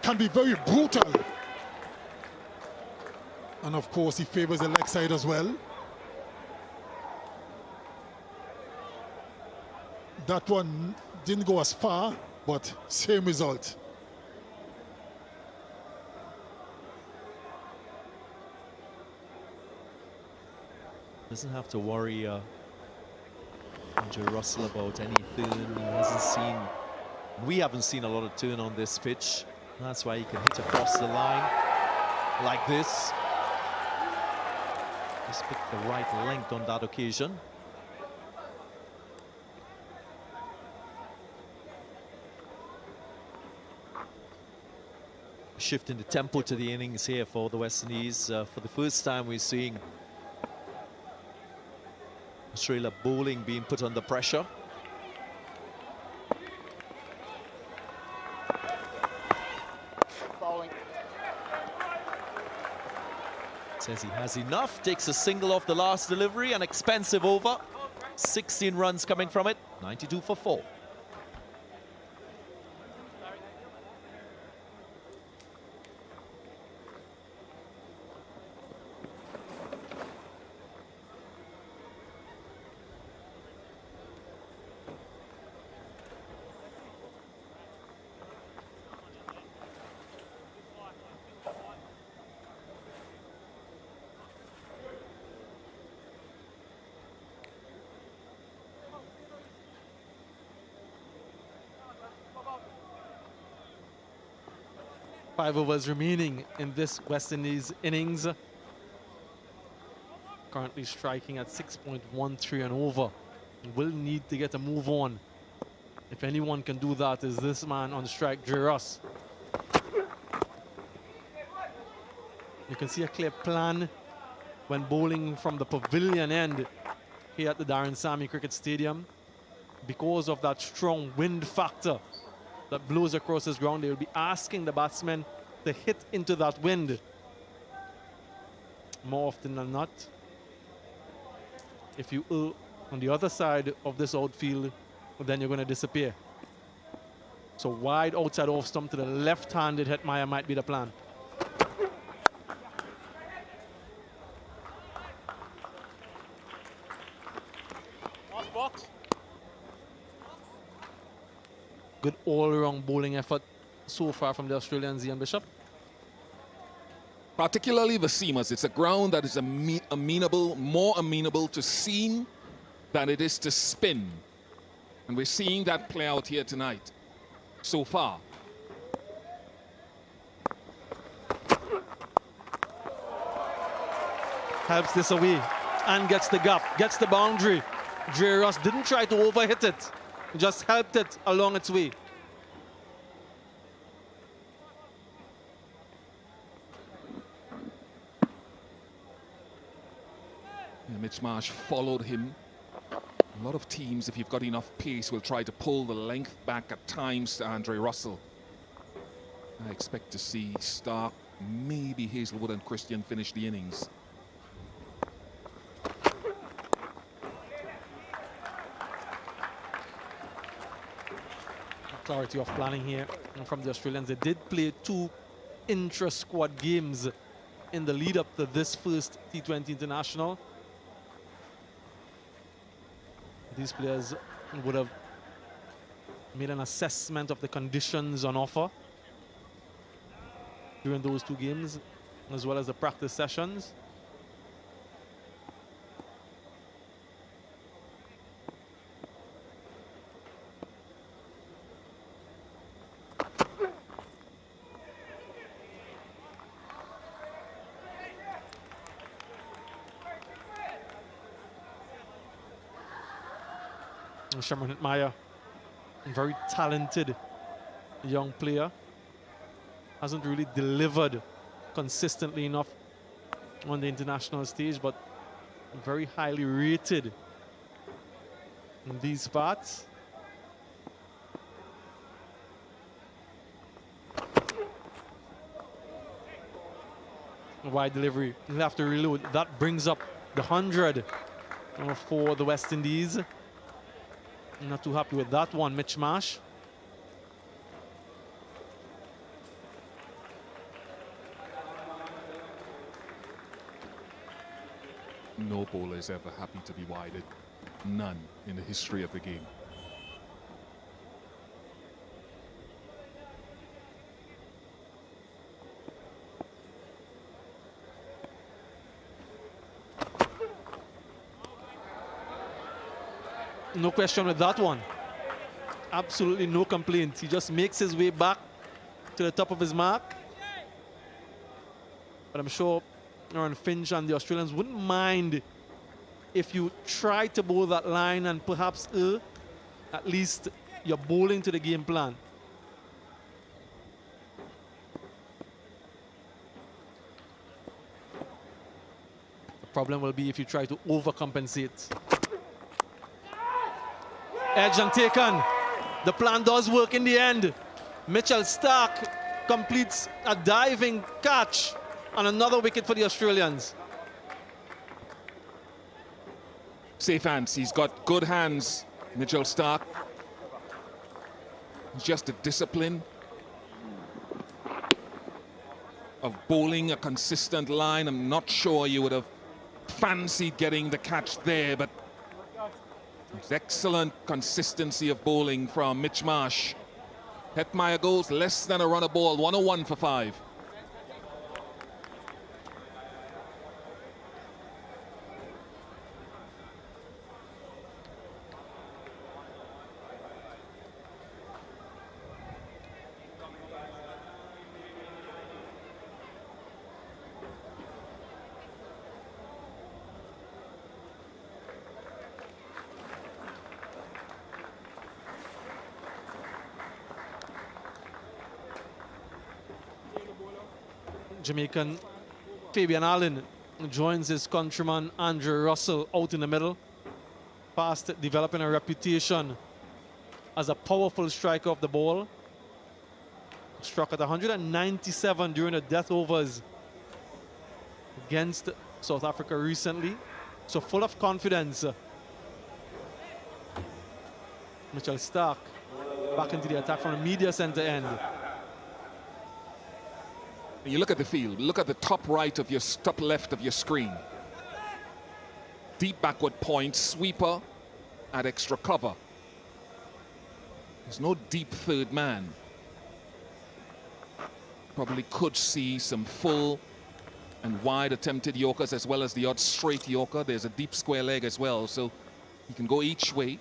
Can be very brutal. And of course, he favors the leg side as well. That one didn't go as far, but same result. Doesn't have to worry Andre Russell about anything. He hasn't seen, we haven't seen a lot of turn on this pitch. That's why he can hit across the line like this. Just picked the right length on that occasion. Shifting the tempo to the innings here for the West Indies. For the first time we're seeing Australia bowling being put under pressure. Bowling. Says he has enough, takes a single off the last delivery, an expensive over. 16 runs coming from it, 92 for 4. Five overs remaining in this West Indies innings. Currently striking at 6.13 and over. Will need to get a move on. If anyone can do that, is this man on strike, Russ. You can see a clear plan when bowling from the pavilion end here at the Darren Sammy Cricket Stadium. Because of that strong wind factor that blows across this ground, they will be asking the batsmen to hit into that wind more often than not. If you on the other side of this outfield, then you're going to disappear. So wide outside off stump to the left-handed Hetmeyer might be the plan. Good all-around bowling effort so far from the Australians, Ian Bishop. Particularly the seamers. It's a ground that is more amenable to seam than it is to spin. And we're seeing that play out here tonight so far. Helps this away and gets the gap, gets the boundary. Russ didn't try to overhit it, just helped it along its way. Yeah, Mitch Marsh followed him. A lot of teams, if you've got enough pace, will try to pull the length back at times to Andre Russell. I expect to see Stark, maybe Hazelwood and Christian finish the innings. Clarity of planning here from the Australians. They did play 2 intra-squad games in the lead up to this first T20 international. These players would have made an assessment of the conditions on offer during those 2 games, as well as the practice sessions. Shamron Hetmeyer, a very talented young player, hasn't really delivered consistently enough on the international stage, but very highly rated in these parts. Wide delivery, he'll have to reload. That brings up the 100 for the West Indies. Not too happy with that one, Mitch Marsh. No bowler is ever happy to be wided. None in the history of the game. No question with that one. Absolutely no complaints. He just makes his way back to the top of his mark. But I'm sure Aaron Finch and the Australians wouldn't mind if you try to bowl that line and perhaps at least you're bowling to the game plan. The problem will be if you try to overcompensate. Edge and taken. The plan does work in the end. Mitchell Stark completes a diving catch on another wicket for the Australians. Safe hands. He's got good hands, Mitchell Stark. It's just the discipline of bowling a consistent line. I'm not sure you would have fancied getting the catch there, but it's excellent consistency of bowling from Mitch Marsh. Hetmeyer goes less than a run a ball, 101 for 5. Jamaican Fabian Allen joins his countryman Andrew Russell out in the middle, fast developing a reputation as a powerful striker of the ball. Struck at 197 during the death overs against South Africa recently. So full of confidence. Mitchell Stark back into the attack from the media center end. You look at the field, look at the top right of your top left of your screen. Deep backward point, sweeper at extra cover. There's no deep third man. Probably could see some full and wide attempted Yorkers as well as the odd straight Yorker. There's a deep square leg as well, so he can go each way.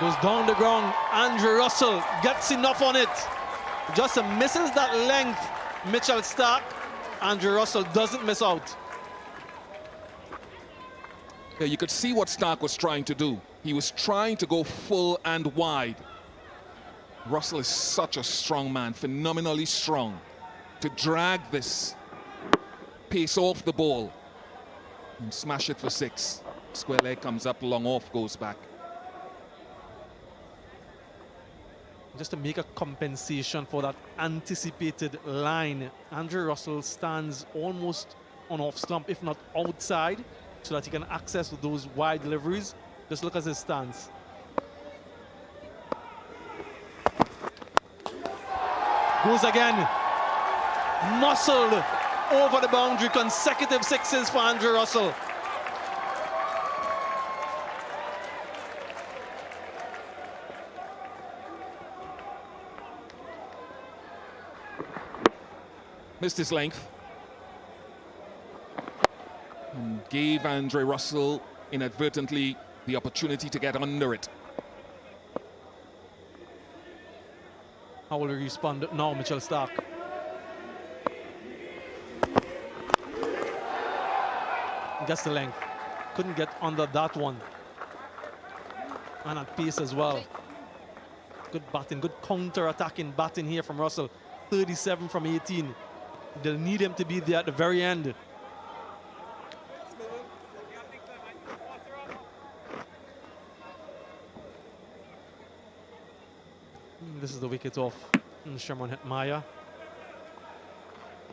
Goes down the ground. Andrew Russell gets enough on it. Just misses that length. Mitchell Stark. Andrew Russell doesn't miss out. Yeah, you could see what Stark was trying to do. He was trying to go full and wide. Russell is such a strong man, phenomenally strong. To drag this pace off the ball and smash it for 6. Square leg comes up, long off, goes back. Just to make a compensation for that anticipated line, Andrew Russell stands almost on off stump, if not outside, so that he can access those wide deliveries. Just look at his stance. Goes again. Muscled over the boundary. Consecutive 6s for Andrew Russell. Missed his length and gave Andre Russell inadvertently the opportunity to get under it. How will he respond now, Mitchell Stark? Gets the length. Couldn't get under that one. And at pace as well. Good batting, good counter-attacking batting here from Russell. 37 from 18. They'll need him to be there at the very end. This is the wicket of Sherman Hetmeyer.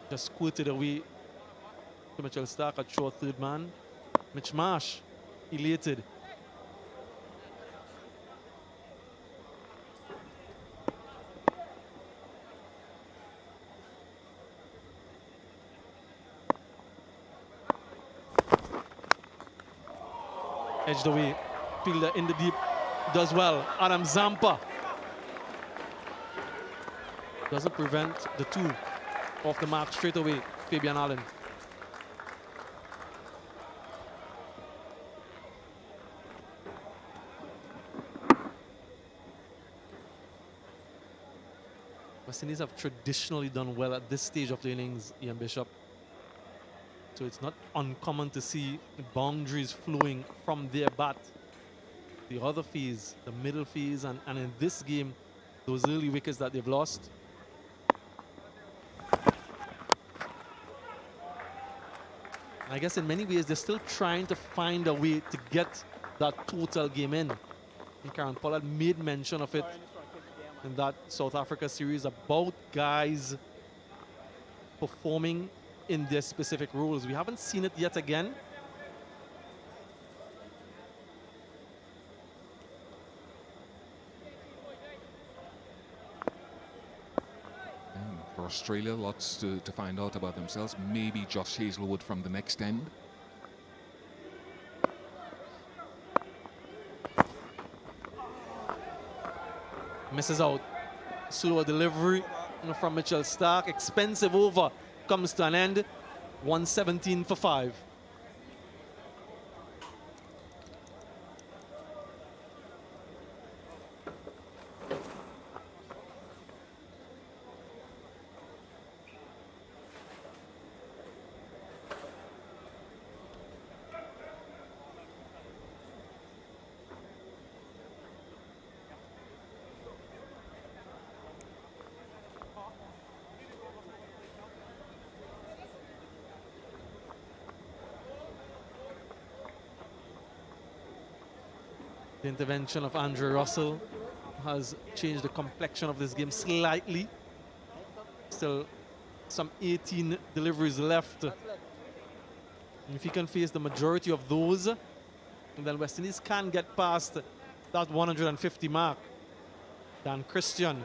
Just squirted away to Mitchell Stark at short third man. Mitch Marsh, elated. Edged away, fielder in the deep, does well. Adam Zampa doesn't prevent the 2 off the mark straight away. Fabian Allen. West Indies have traditionally done well at this stage of the innings, Ian Bishop. So it's not uncommon to see boundaries flowing from their bat. The other phase, the middle phase, and in this game, those early wickets that they've lost. I guess in many ways, they're still trying to find a way to get that total game in. And Karen Pollard made mention of it in that South Africa series about guys performing in their specific roles. We haven't seen it yet again. And for Australia, lots to find out about themselves. Maybe Josh Hazelwood from the next end. Misses out. Slower delivery from Mitchell Stark. Expensive over. Comes to an end. 117 for 5. The intervention of Andrew Russell has changed the complexion of this game slightly. Still some 18 deliveries left. And if he can face the majority of those, then West Indies can get past that 150 mark. Dan Christian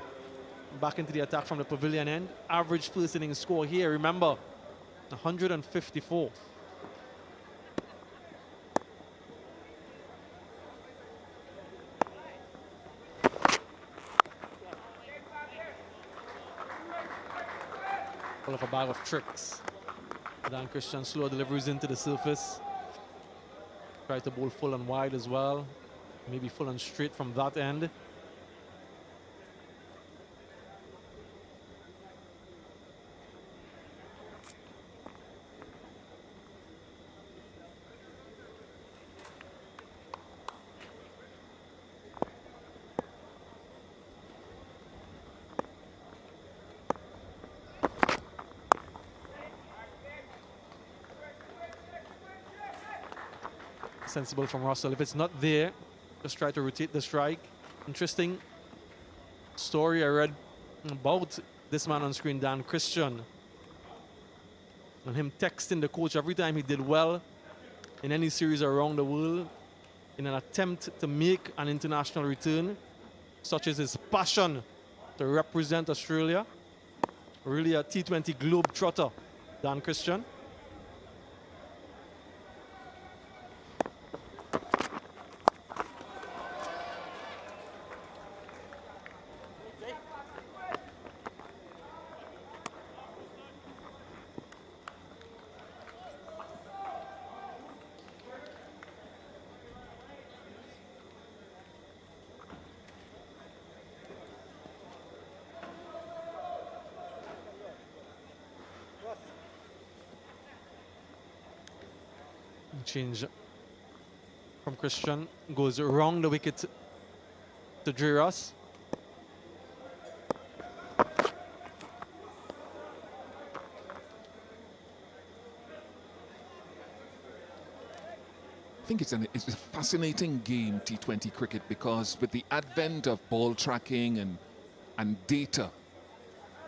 back into the attack from the pavilion end. Average first inning score here, remember, 154. Full of a bag of tricks. Dan Christian slow deliveries into the surface. Try to bowl full and wide as well. Maybe full and straight from that end. Sensible from Russell. If it's not there, just try to rotate the strike. Interesting story I read about this man on screen, Dan Christian, and him texting the coach every time he did well in any series around the world in an attempt to make an international return, such as his passion to represent Australia. Really a T20 globe trotter, Dan Christian. Change from Christian goes around the wicket to Russ. I think it's a fascinating game, T20 cricket, because with the advent of ball tracking and data,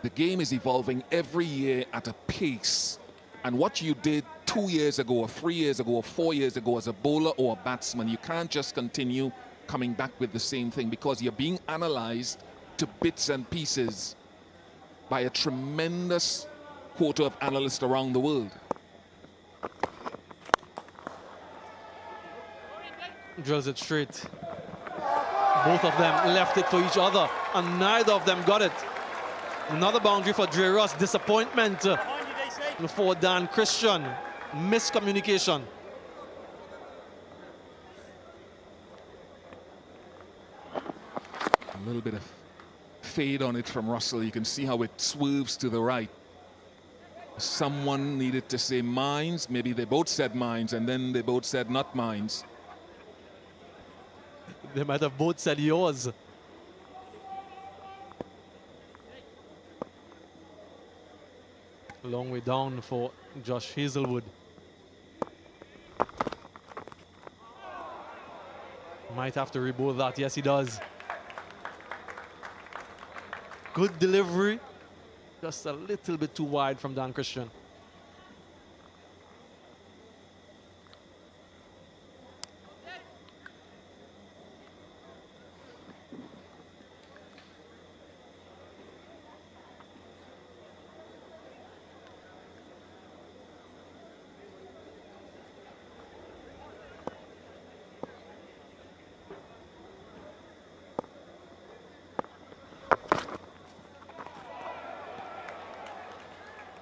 the game is evolving every year at a pace. And what you did 2 years ago or 3 years ago or 4 years ago as a bowler or a batsman, you can't just continue coming back with the same thing, because you're being analyzed to bits and pieces by a tremendous quota of analysts around the world. Drills it straight. Both of them left it for each other, and neither of them got it. Another boundary for Dre Russ. Disappointment for Dan Christian. Miscommunication. A little bit of fade on it from Russell. You can see how it swerves to the right. Someone needed to say mines. Maybe they both said mines, and then they both said not mines. They might have both said yours. A long way down for Josh Hazelwood. Might have to rebowl that. Yes, he does. Good delivery Just a little bit too wide from Dan Christian.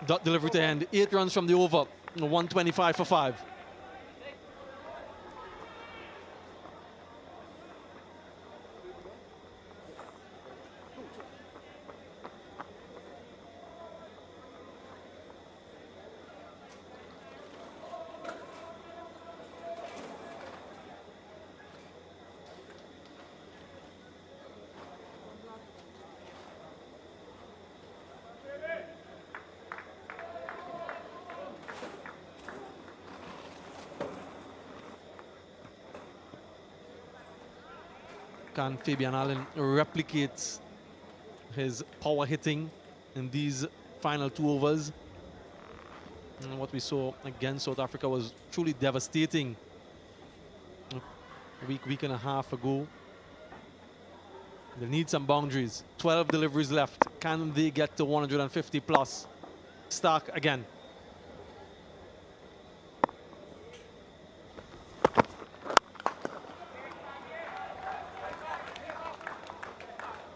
Dot delivery to end. 8 runs from the over. 125 for 5. Can Fabian Allen replicate his power hitting in these final 2 overs? And what we saw against South Africa was truly devastating a week and a half ago. They need some boundaries. 12 deliveries left. Can they get to 150 plus? Stark again.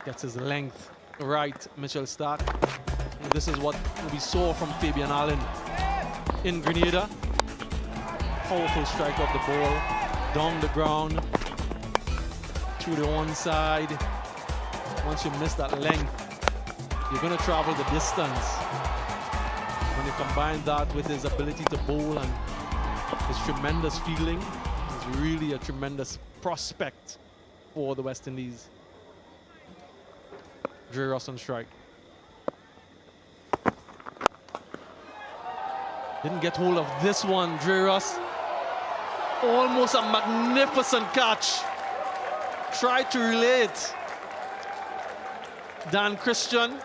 Gets his length right, Mitchell Stark. And this is what we saw from Fabian Allen in Grenada. Powerful strike of the ball, down the ground, through the one side. Once you miss that length, you're going to travel the distance. When you combine that with his ability to bowl and his tremendous fielding, he's really a tremendous prospect for the West Indies. Dre Russ on strike. Didn't get hold of this one, Dre Russ. Almost a magnificent catch. Tried to relay it. Dan Christian,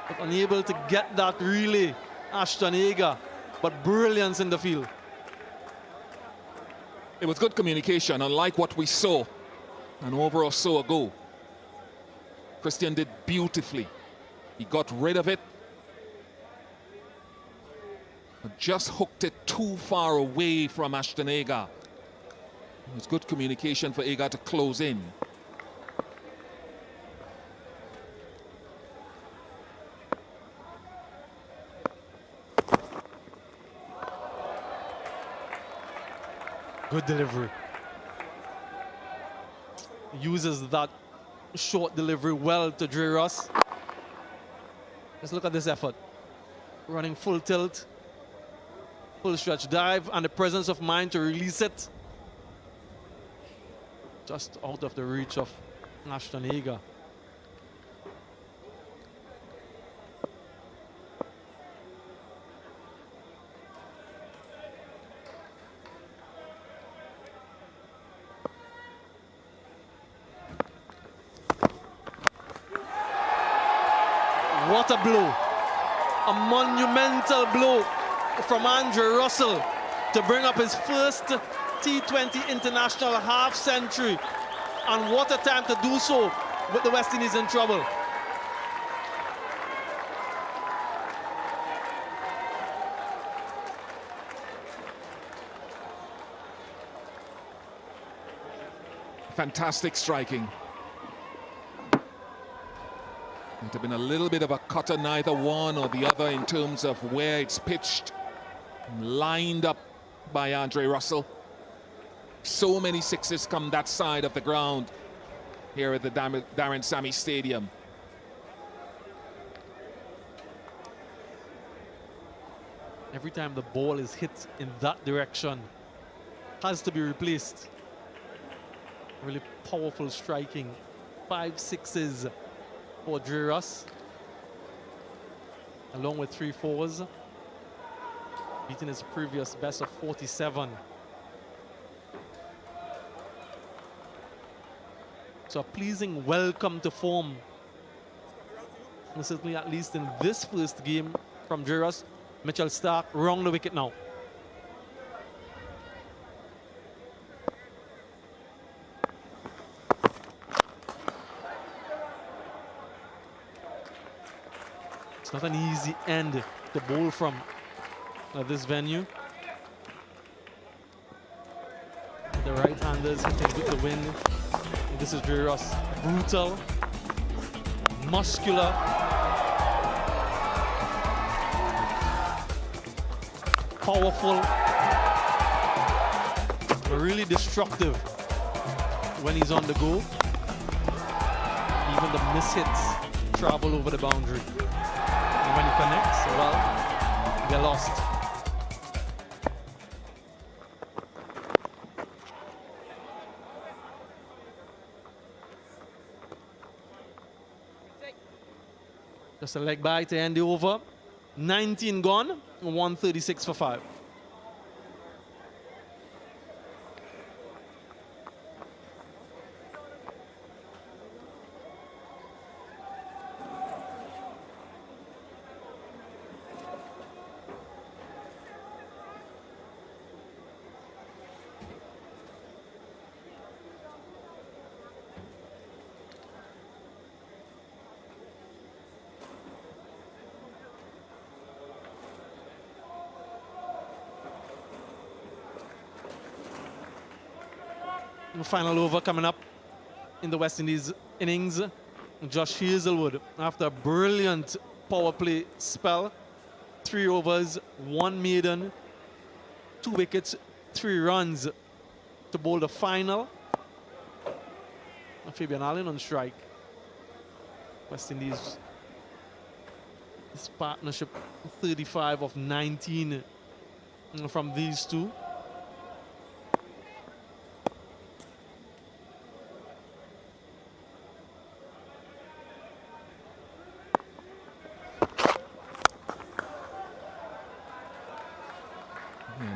but unable to get that relay. Ashton Agar, but brilliance in the field. It was good communication, unlike what we saw an over or so ago. Christian did beautifully. He got rid of it, but just hooked it too far away from Ashton Agar. It was good communication for Agar to close in. Good delivery. Uses that short delivery well to Dre Russ. Let's look at this effort. Running full tilt, full stretch dive, and the presence of mind to release it. Just out of the reach of Ashton Agar. What a blow. A monumental blow from Andre Russell to bring up his first T20 international half century. And what a time to do so with the West Indies in trouble. Fantastic striking. Might have been a little bit of a cutter, neither one or the other, in terms of where it's pitched, lined up by Andre Russell. So many sixes come that side of the ground here at the Darren Sammy Stadium. Every time the ball is hit in that direction, has to be replaced. Really powerful striking. 5 sixes for Dre Russ, along with 3 fours, beating his previous best of 47. So a pleasing welcome to form certainly at least in this first game from Russ. Mitchell Stark wrong the wicket now. It's not an easy end to bowl from this venue. The right-handers hitting with the wind. And this is Russ. Brutal, muscular, powerful, really destructive when he's on the go. Even the mishits travel over the boundary. And when he connects, well, they're lost. Just a leg by to end the over. 19 gone, 136 for 5. Final over coming up in the West Indies innings. Josh Hazelwood, after a brilliant power play spell, 3 overs, 1 maiden, 2 wickets, 3 runs to bowl the final. Fabian Allen on strike. West Indies, this partnership, 35 of 19 from these two.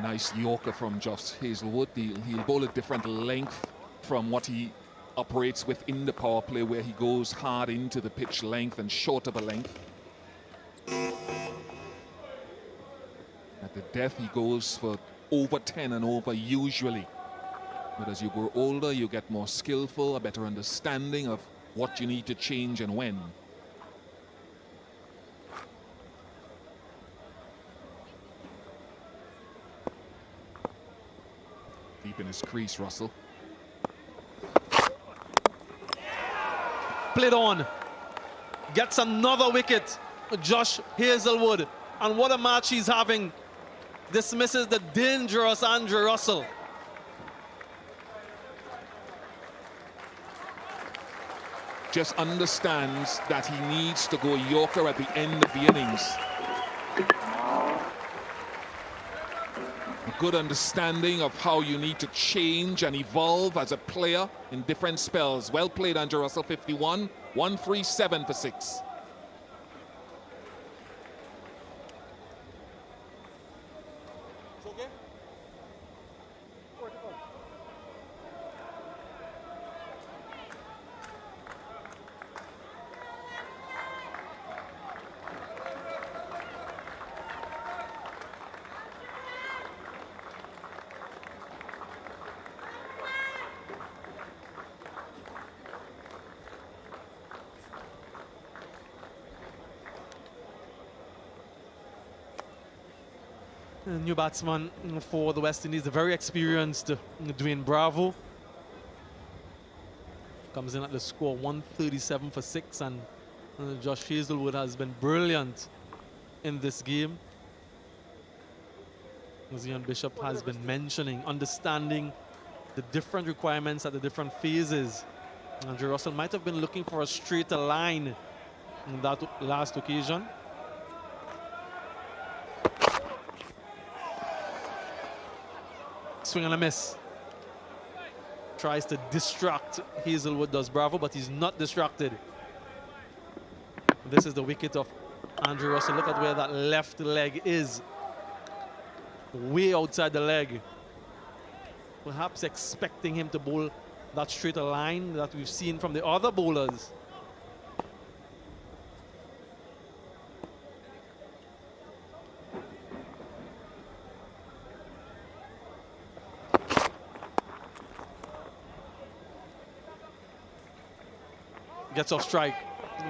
Nice Yorker from Josh Hazelwood. He'll bowl a different length from what he operates with in the power play, where he goes hard into the pitch length and short of a length. At the death, he goes for over 10 and over usually. But as you grow older, you get more skillful, a better understanding of what you need to change and when. Deep in his crease, Russell. Played on. Gets another wicket. Josh Hazelwood. And what a match he's having. Dismisses the dangerous Andrew Russell. Just understands that he needs to go Yorker at the end of the innings. A good understanding of how you need to change and evolve as a player in different spells. Well played, Andrew Russell, 51. 137 for 6. New batsman for the West Indies, the very experienced Dwayne Bravo. Comes in at the score 137 for 6, and Josh Hazelwood has been brilliant in this game. As Ian Bishop has been mentioning, understanding the different requirements at the different phases. Andrew Russell might have been looking for a straighter line in that last occasion. Swing and a miss. Tries to distract Hazelwood, does Bravo, but he's not distracted. This is the wicket of Andrew Russell. Look at where that left leg is. Way outside the leg. Perhaps expecting him to bowl that straighter line that we've seen from the other bowlers. gets off strike.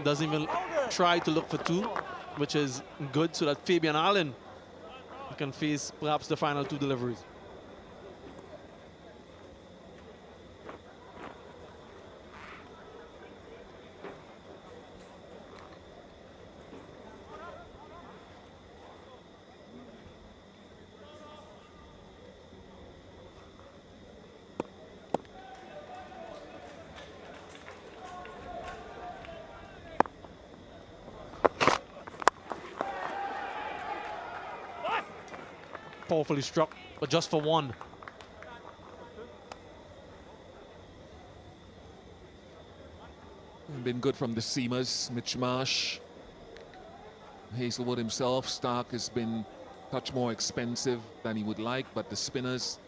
Doesn't even try to look for two, which is good so that Fabian Allen can face perhaps the final two deliveries. Powerfully struck, but just for one. Been good from the seamers, Mitch Marsh. Hazelwood himself, Stark has been a touch more expensive than he would like, but the spinners,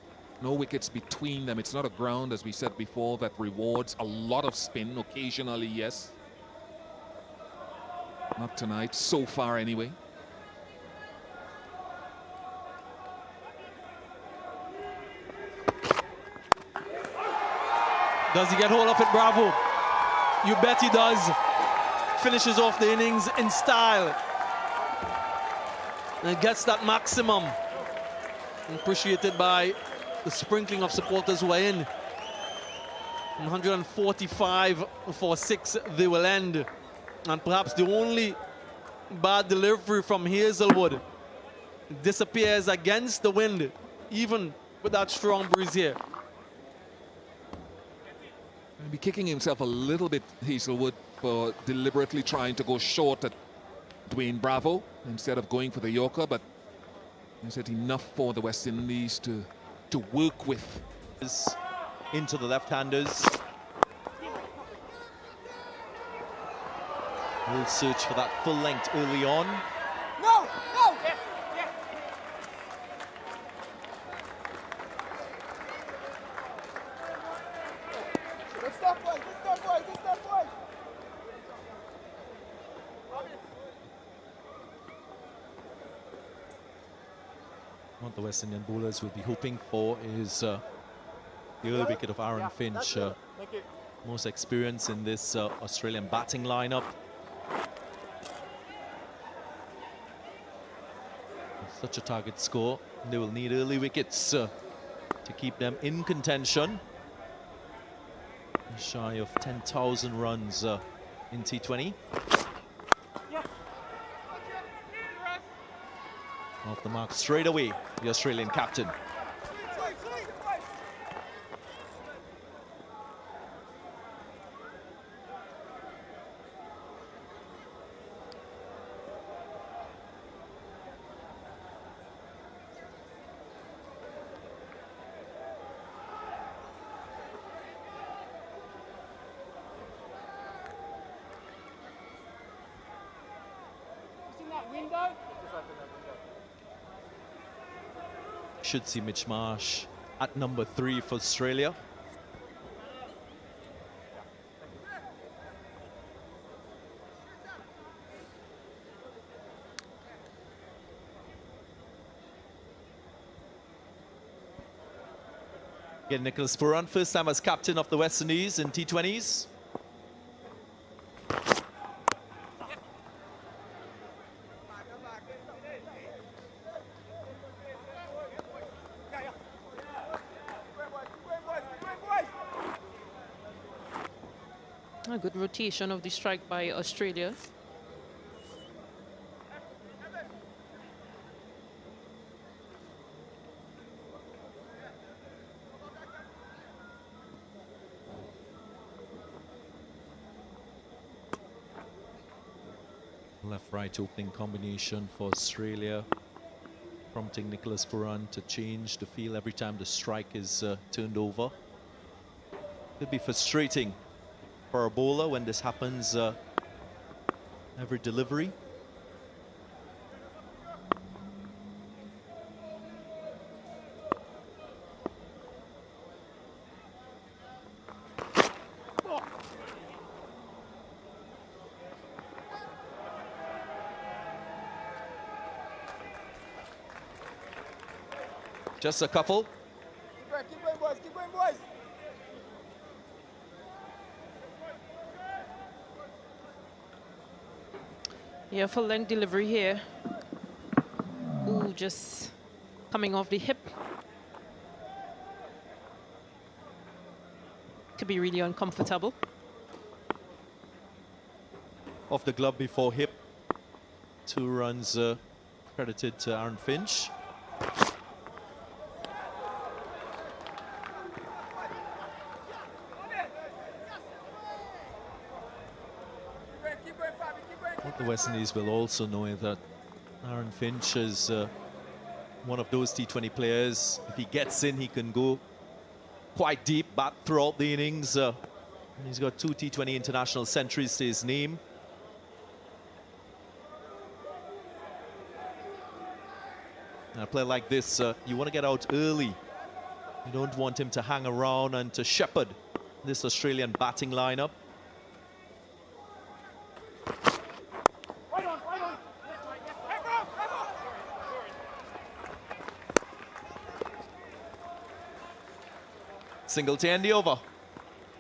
no wickets between them. It's not a ground, as we said before, that rewards a lot of spin. Occasionally, yes. Not tonight, so far anyway. Does he get hold of it? Bravo. You bet he does. Finishes off the innings in style. And gets that maximum. Appreciated by the sprinkling of supporters who are in. 145 for 6 they will end. And perhaps the only bad delivery from Hazelwood disappears against the wind, even with that strong breeze here. Maybe kicking himself a little bit, Hazelwood, for deliberately trying to go short at Dwayne Bravo instead of going for the Yorker, but he said enough for the West Indies to work with. Into the left-handers. We'll search for that full length early on. No! No! Good stuff, boys. Good stuff, boys. Good stuff, boys. What the West Indian bowlers will be hoping for is the early wicket of Aaron Finch. Most experience in this Australian batting lineup. Such a target score, they will need early wickets to keep them in contention. Shy of 10,000 runs in T20. Off the mark straight away, the Australian captain. Should see Mitch Marsh at number 3 for Australia. Again, Nicholas Purran, first time as captain of the West Indies in T20s. A good rotation of the strike by Australia. Left-right opening combination for Australia, prompting Nicholas Purran to change the field every time the strike is turned over. Could be frustrating for a bowler when this happens every delivery. Just a couple. Keep going, boys. Keep going, boys. Yeah, full length delivery here. Ooh, just coming off the hip. Could be really uncomfortable. Off the glove before hip. 2 runs credited to Aaron Finch. What the West Indies will also know is that Aaron Finch is one of those T20 players. If he gets in, he can go quite deep back throughout the innings. And he's got 2 T20 international centuries to his name. And a player like this, you want to get out early. You don't want him to hang around and to shepherd this Australian batting lineup. Single to end the over.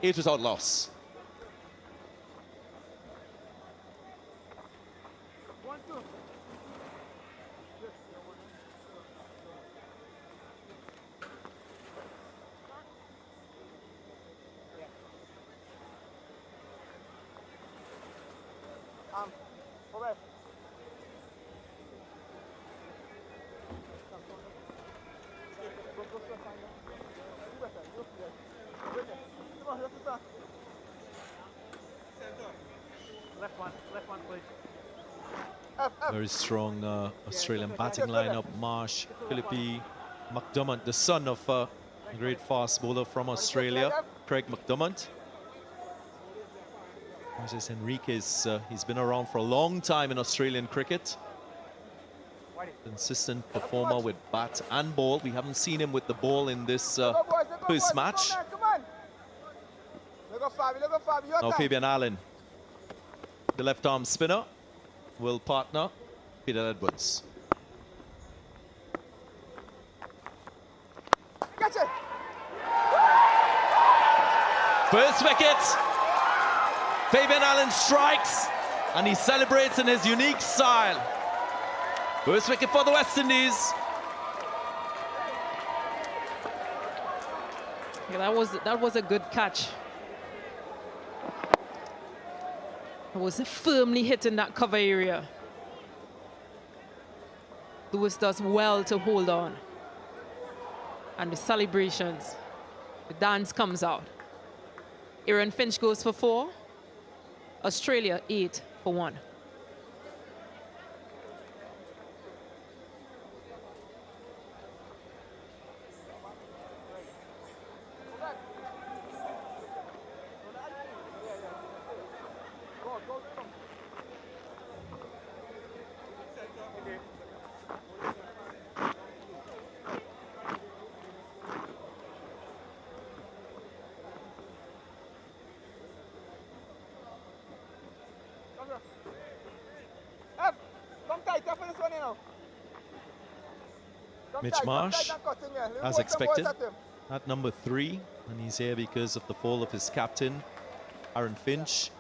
8 without loss. Very strong Australian batting lineup. Marsh, Philippi, McDermott, the son of a great fast bowler from Australia, Craig McDermott. Moses Henriquez, he's been around for a long time in Australian cricket. Consistent performer with bat and ball. We haven't seen him with the ball in this first match. Now Fabian Allen, the left-arm spinner, will partner Peter Edwards. First wicket. Fabian Allen strikes and he celebrates in his unique style. First wicket for the West Indies. Yeah, that was a good catch. It was firmly hitting that cover area. Lewis does well to hold on. And the celebrations, the dance comes out. Aaron Finch goes for 4. Australia 8 for 1. Mitch Marsh, as expected, at number 3, and he's here because of the fall of his captain, Aaron Finch.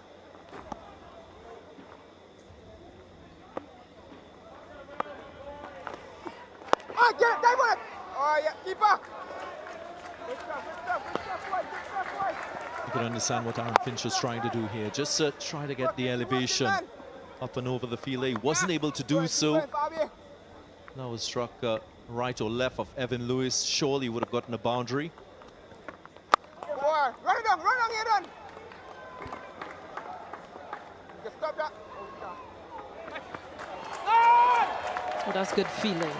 You can understand what Aaron Finch was trying to do here, just try to get the elevation up and over the field. He wasn't able to do so. That was struck right or left of Evan Lewis. Surely would have gotten a boundary. Run it down, here, done. Just stop that. Oh, that's good feeling.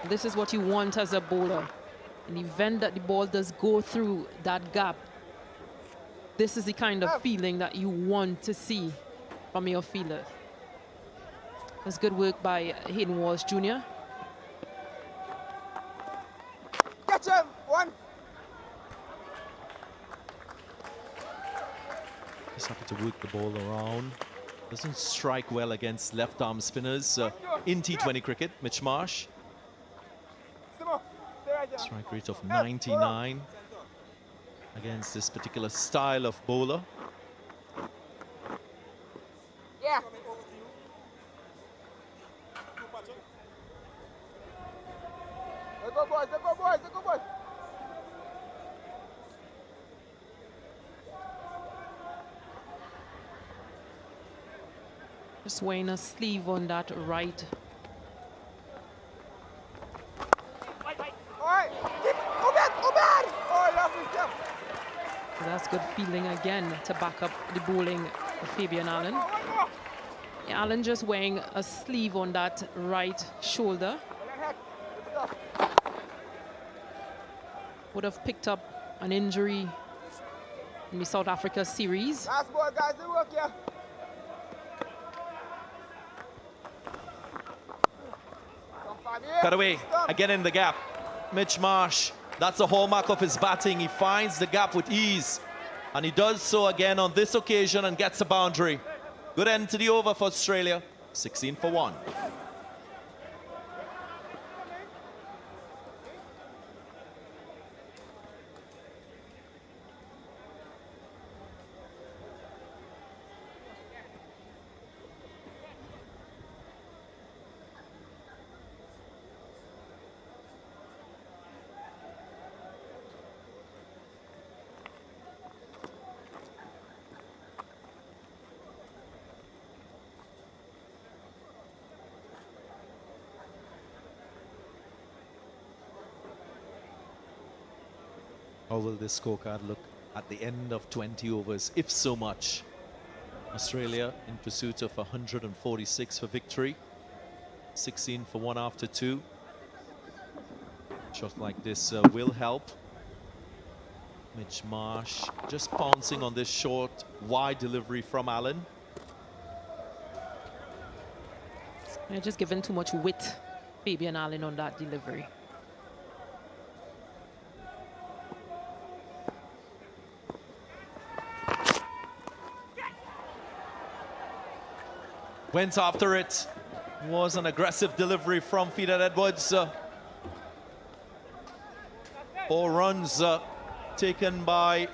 This is what you want as a bowler. In the event that the ball does go through that gap, this is the kind of feeling that you want to see from your fielder. That's good work by Hayden Walsh Jr. Catch him! 1. Just happy to work the ball around. Doesn't strike well against left-arm spinners in T20 cricket. Mitch Marsh. Strike rate of 99 against this particular style of bowler. Yeah. Let's go, boys. Let's go, boys. Let's go, boys. Just weighing a sleeve on that right. All right. Go back. Go back. Oh, lovely stuff. So that's good feeling again to back up the bowling of Fabian Allen. Yeah, Allen just wearing a sleeve on that right shoulder. Would have picked up an injury in the South Africa series. Last ball, guys. Good work, yeah. Cut away, again in the gap. Mitch Marsh, that's the hallmark of his batting. He finds the gap with ease. And he does so again on this occasion and gets a boundary. Good end to the over for Australia, 16 for 1. How will this scorecard look at the end of 20 overs, if so much? Australia in pursuit of 146 for victory, 16 for 1 after 2. Shot like this will help. Mitch Marsh just pouncing on this short, wide delivery from Allen. They're just giving too much width, Fabian Allen, on that delivery. Went after it. Was an aggressive delivery from Fidel Edwards. 4 runs taken by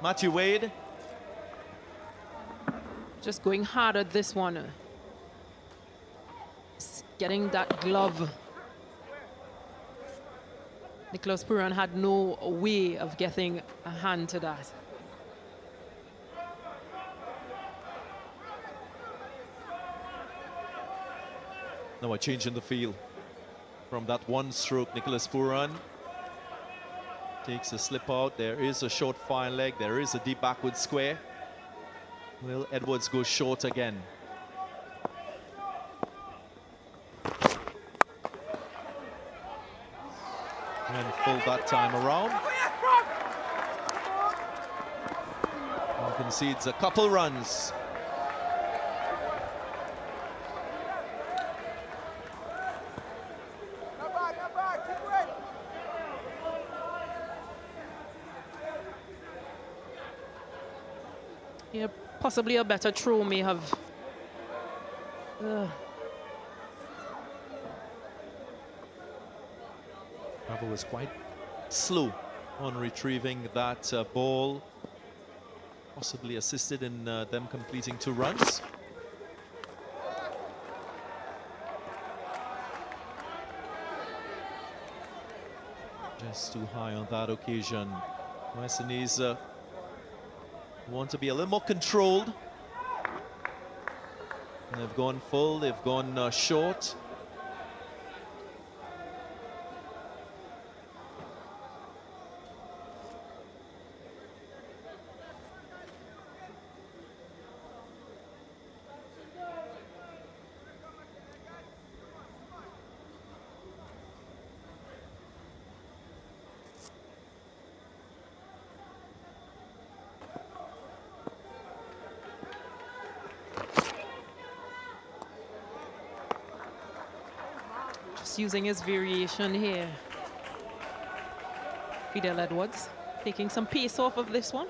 Matthew Wade. Just going hard at this one. Getting that glove. Nicholas Pooran had no way of getting a hand to that. Now a change in the field. From that one stroke, Nicholas Pooran takes a slip out. There is a short fine leg. There is a deep backward square. Will Edwards go short again? And full that time around. And concedes a couple runs. Yeah, possibly a better throw may have. Bravo was quite slow on retrieving that ball. Possibly assisted in them completing 2 runs. Just too high on that occasion. West Indies want to be a little more controlled. And they've gone full, they've gone short. Using his variation here. Fidel Edwards taking some pace off of this one.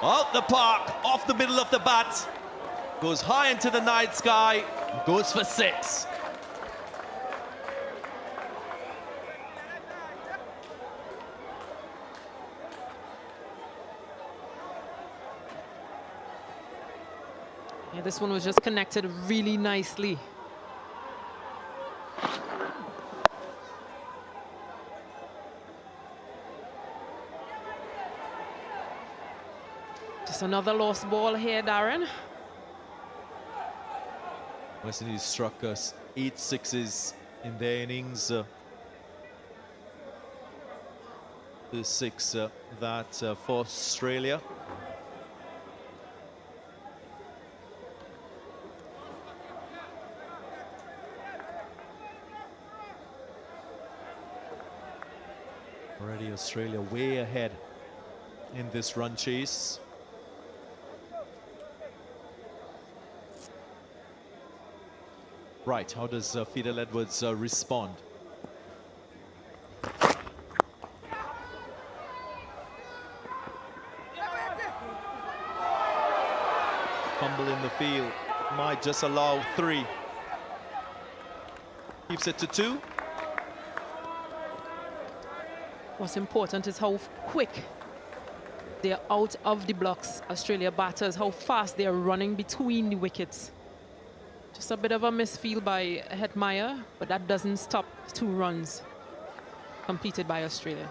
Out the park, off the middle of the bat. Goes high into the night sky, goes for 6. Yeah, this one was just connected really nicely. Just another lost ball here, Darren. West Indies struck us 8 sixes in their innings. The 6 that for Australia. Already Australia way ahead in this run chase. Right, how does Fidel Edwards respond? Fumble in the field, might just allow 3. Keeps it to 2. What's important is how quick they're out of the blocks, Australia batters, how fast they're running between the wickets. Just a bit of a misfield by Hetmeyer, but that doesn't stop 2 runs completed by Australia.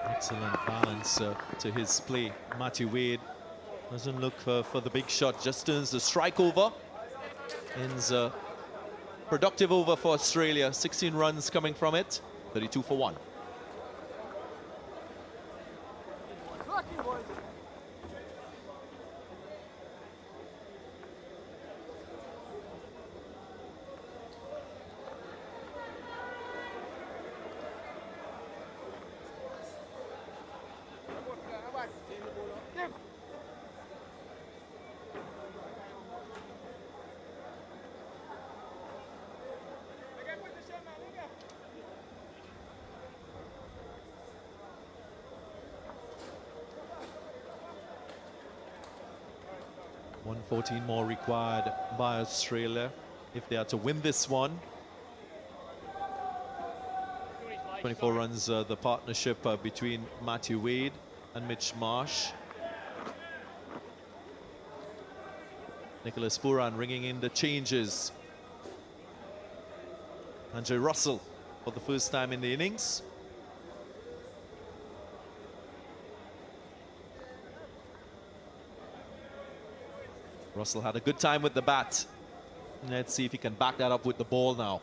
Excellent balance to his play. Matthew Wade doesn't look for the big shot, just turns the strike over. Ends a productive over for Australia. 16 runs coming from it, 32 for 1. Give. 114 more required by Australia if they are to win this one. 24 runs, the partnership between Matthew Wade and Mitch Marsh. Nicholas Pooran ringing in the changes. Andre Russell for the first time in the innings. Russell had a good time with the bat. Let's see if he can back that up with the ball now.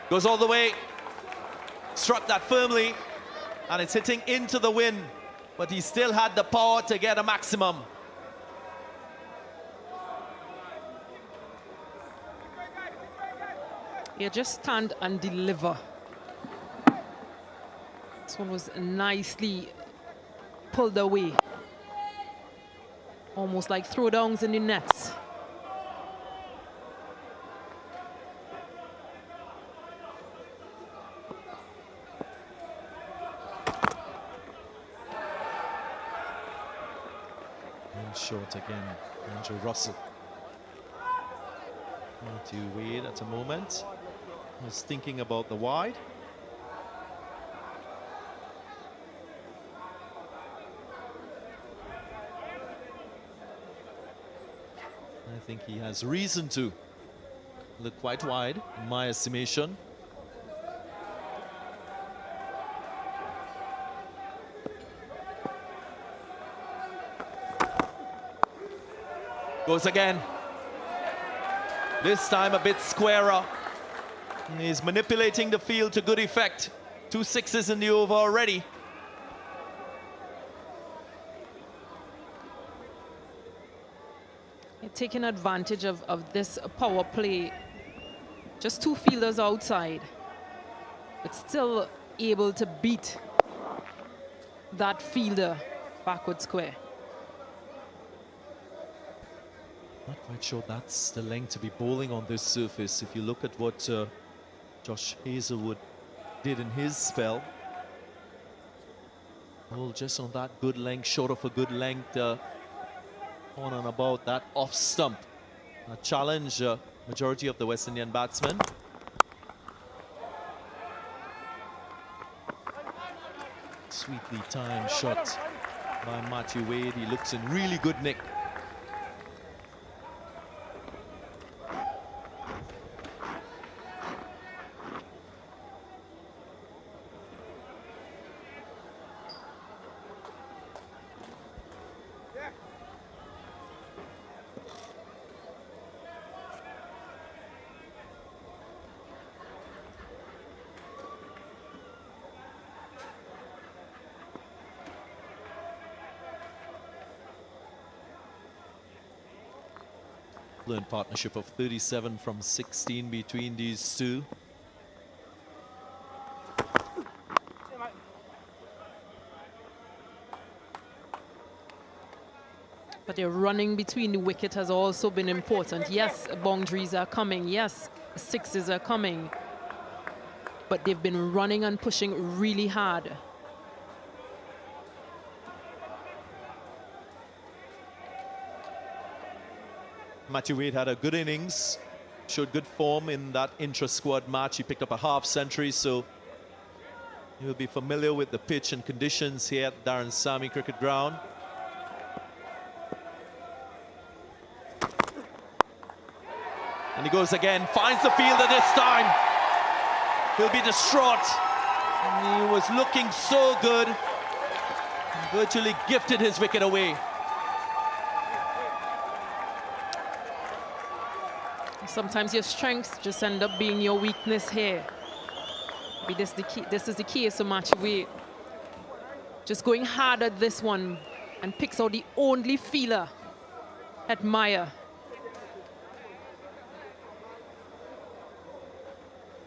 Goes all the way. Struck that firmly. And it's hitting into the wind. But he still had the power to get a maximum. Yeah, just stand and deliver. This one was nicely pulled away. Almost like throwdowns in the nets. And short again, Andrew Russell. Matthew Wade at a moment was thinking about the wide. I think he has reason to look quite wide, in my estimation. Goes again. This time a bit squarer. He's manipulating the field to good effect. 2 sixes in the over already. Taking advantage of this power play. Just 2 fielders outside. but still able to beat that fielder backward square. Not quite sure that's the length to be bowling on this surface. If you look at what Josh Hazelwood did in his spell, well, just on that good length, short of a good length, on and about that off stump. A challenge majority of the West Indian batsmen. Sweetly timed shot by Matthew Wade. He looks in really good nick. Partnership of 37 from 16 between these two. But their running between the wicket has also been important. Yes, boundaries are coming. Yes, sixes are coming. But they've been running and pushing really hard. Matthew Wade had a good innings, showed good form in that intra-squad match. He picked up a half-century, so he'll be familiar with the pitch and conditions here at Darren Sammy Cricket Ground. And he goes again, finds the fielder this time. He'll be distraught. And he was looking so good. Virtually gifted his wicket away. Sometimes your strengths just end up being your weakness here. Maybe this is the case of Matthew Wade. Just going hard at this one and picks out the only feeler at Maya.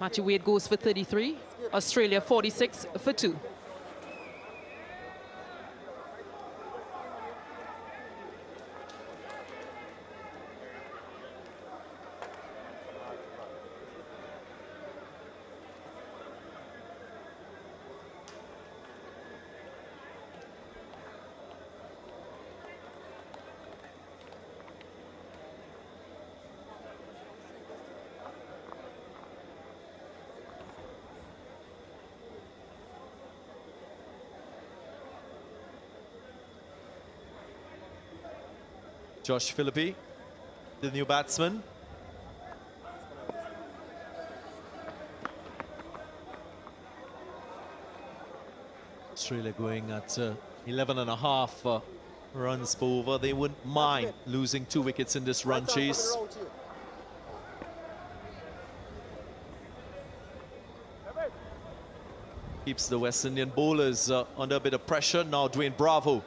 Matthew Wade goes for 33. Australia 46 for 2. Josh Philippi, the new batsman. Australia going at 11.5 runs per over. They wouldn't mind losing 2 wickets in this run chase. Keeps the West Indian bowlers under a bit of pressure. Now Dwayne Bravo.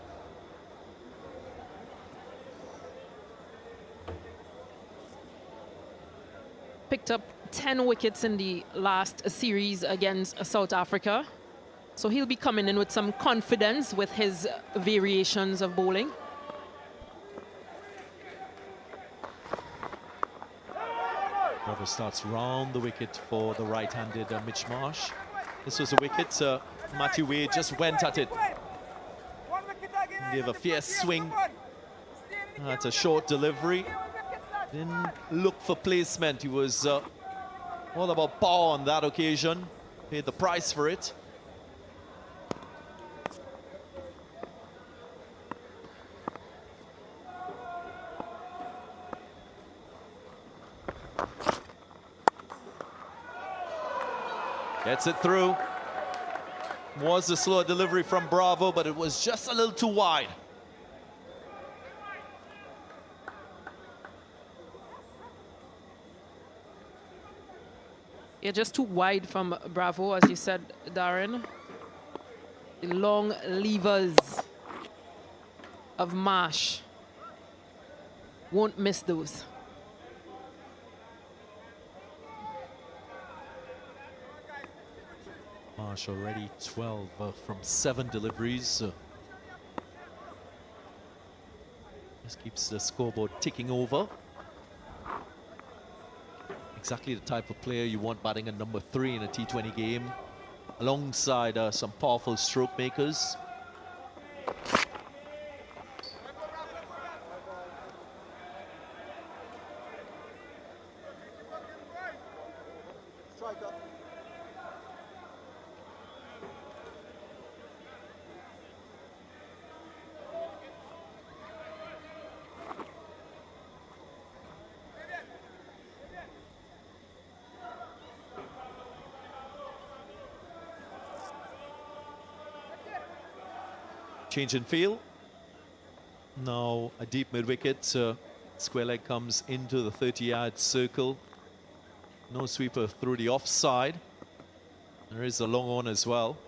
Picked up 10 wickets in the last series against South Africa. So he'll be coming in with some confidence with his variations of bowling. Bravo starts round the wicket for the right-handed Mitch Marsh. This was a wicket. Matthew Wade just went at it. Gave a fierce swing. That's a short delivery. Didn't look for placement. He was all about power on that occasion. Paid the price for it. Gets it through. Was a slow delivery from Bravo, but it was just a little too wide. Yeah, just too wide from Bravo, as you said, Darren. The long levers of Marsh. Won't miss those. Marsh already 12 from 7 deliveries. Just keeps the scoreboard ticking over. Exactly the type of player you want batting at number 3 in a T20 game, alongside some powerful stroke makers. Striker. Change in field. Now a deep mid-wicket. Square leg comes into the 30-yard circle. No sweeper through the offside. There is a long on as well.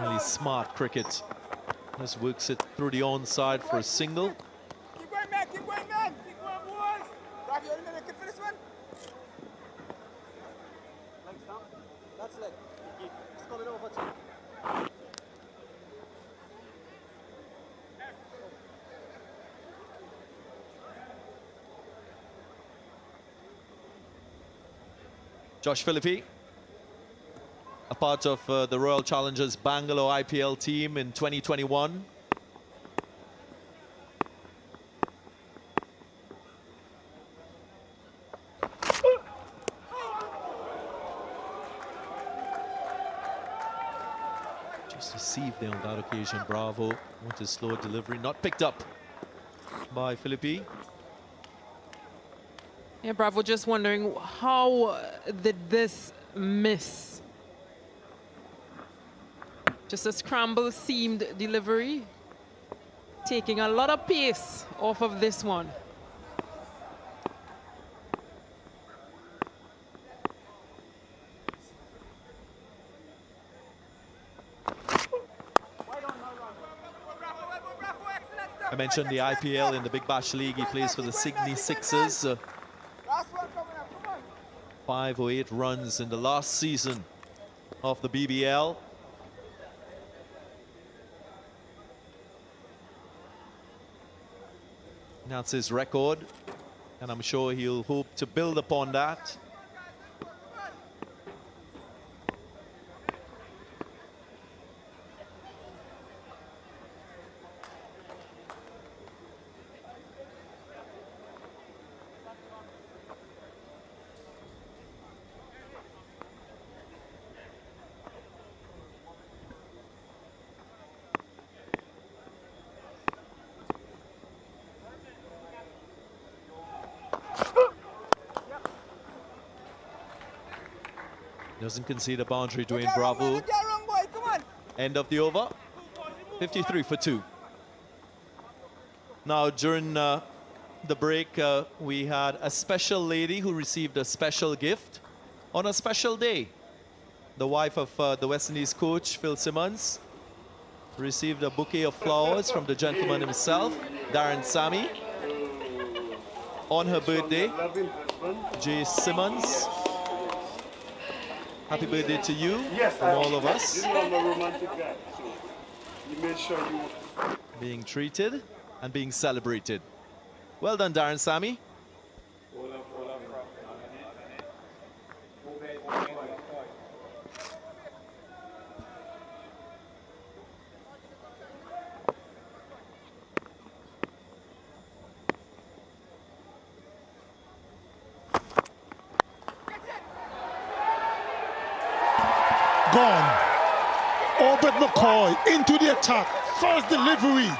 Really smart cricket. Just works it through the onside for a single. Keep going, man. Keep going, man. Keep going, boys. Drive your limit for this one. Leg stamp. That's leg. It's coming over to you. Josh Philippi, a part of the Royal Challengers Bangalore IPL team in 2021. Just deceived there on that occasion. Bravo. What a slow delivery. Not picked up by Philippi. Yeah, Bravo just wondering how did this miss? Just a scramble seamed delivery, taking a lot of pace off of this one. I mentioned the IPL in the Big Bash League. He plays for the Sydney Sixers. Last one coming up. Come on. 5 or 8 runs in the last season of the BBL. That's his record, and I'm sure he'll hope to build upon that. Doesn't concede a boundary, Dwayne Bravo. Look at wrong, boy. Come on. End of the over. 53 for 2. Now, during the break, we had a special lady who received a special gift on a special day. The wife of the West Indies coach, Phil Simmons, received a bouquet of flowers from the gentleman himself, Darren Sammy, on her birthday. Jay Simmons. Happy birthday to you, yes, from all of us. You know I'm a romantic guy, so you made sure you... Being treated and being celebrated. Well done, Darren Sammy. Gone. Obed McCoy into the attack. First delivery.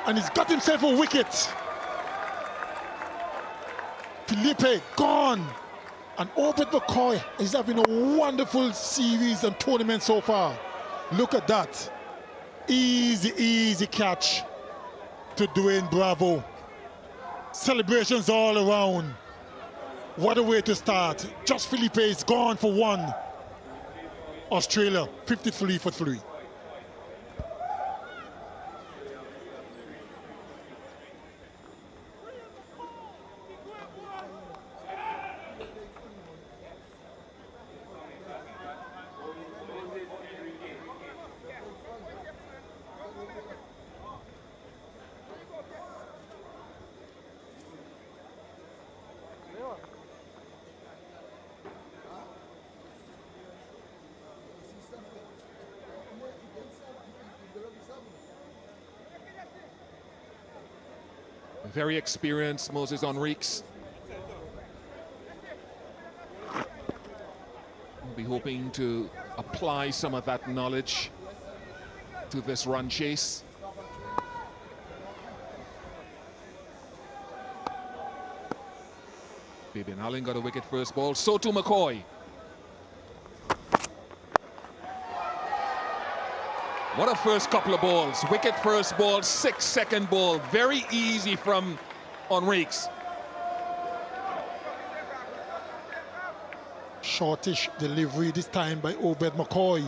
And he's got himself a wicket. Felipe gone. And Obed McCoy is having a wonderful series and tournament so far. Look at that. Easy, easy catch to Dwayne Bravo. Celebrations all around. What a way to start. Just Felipe is gone for 1. Australia, 53 for 3. very experienced Moses Enriques. We'll be hoping to apply some of that knowledge to this run chase. Fabian Allen got a wicket first ball. So to McCoy. What a first couple of balls. Wicket first ball, 6-second ball. Very easy from Enriques. Shortish delivery this time by Obed McCoy.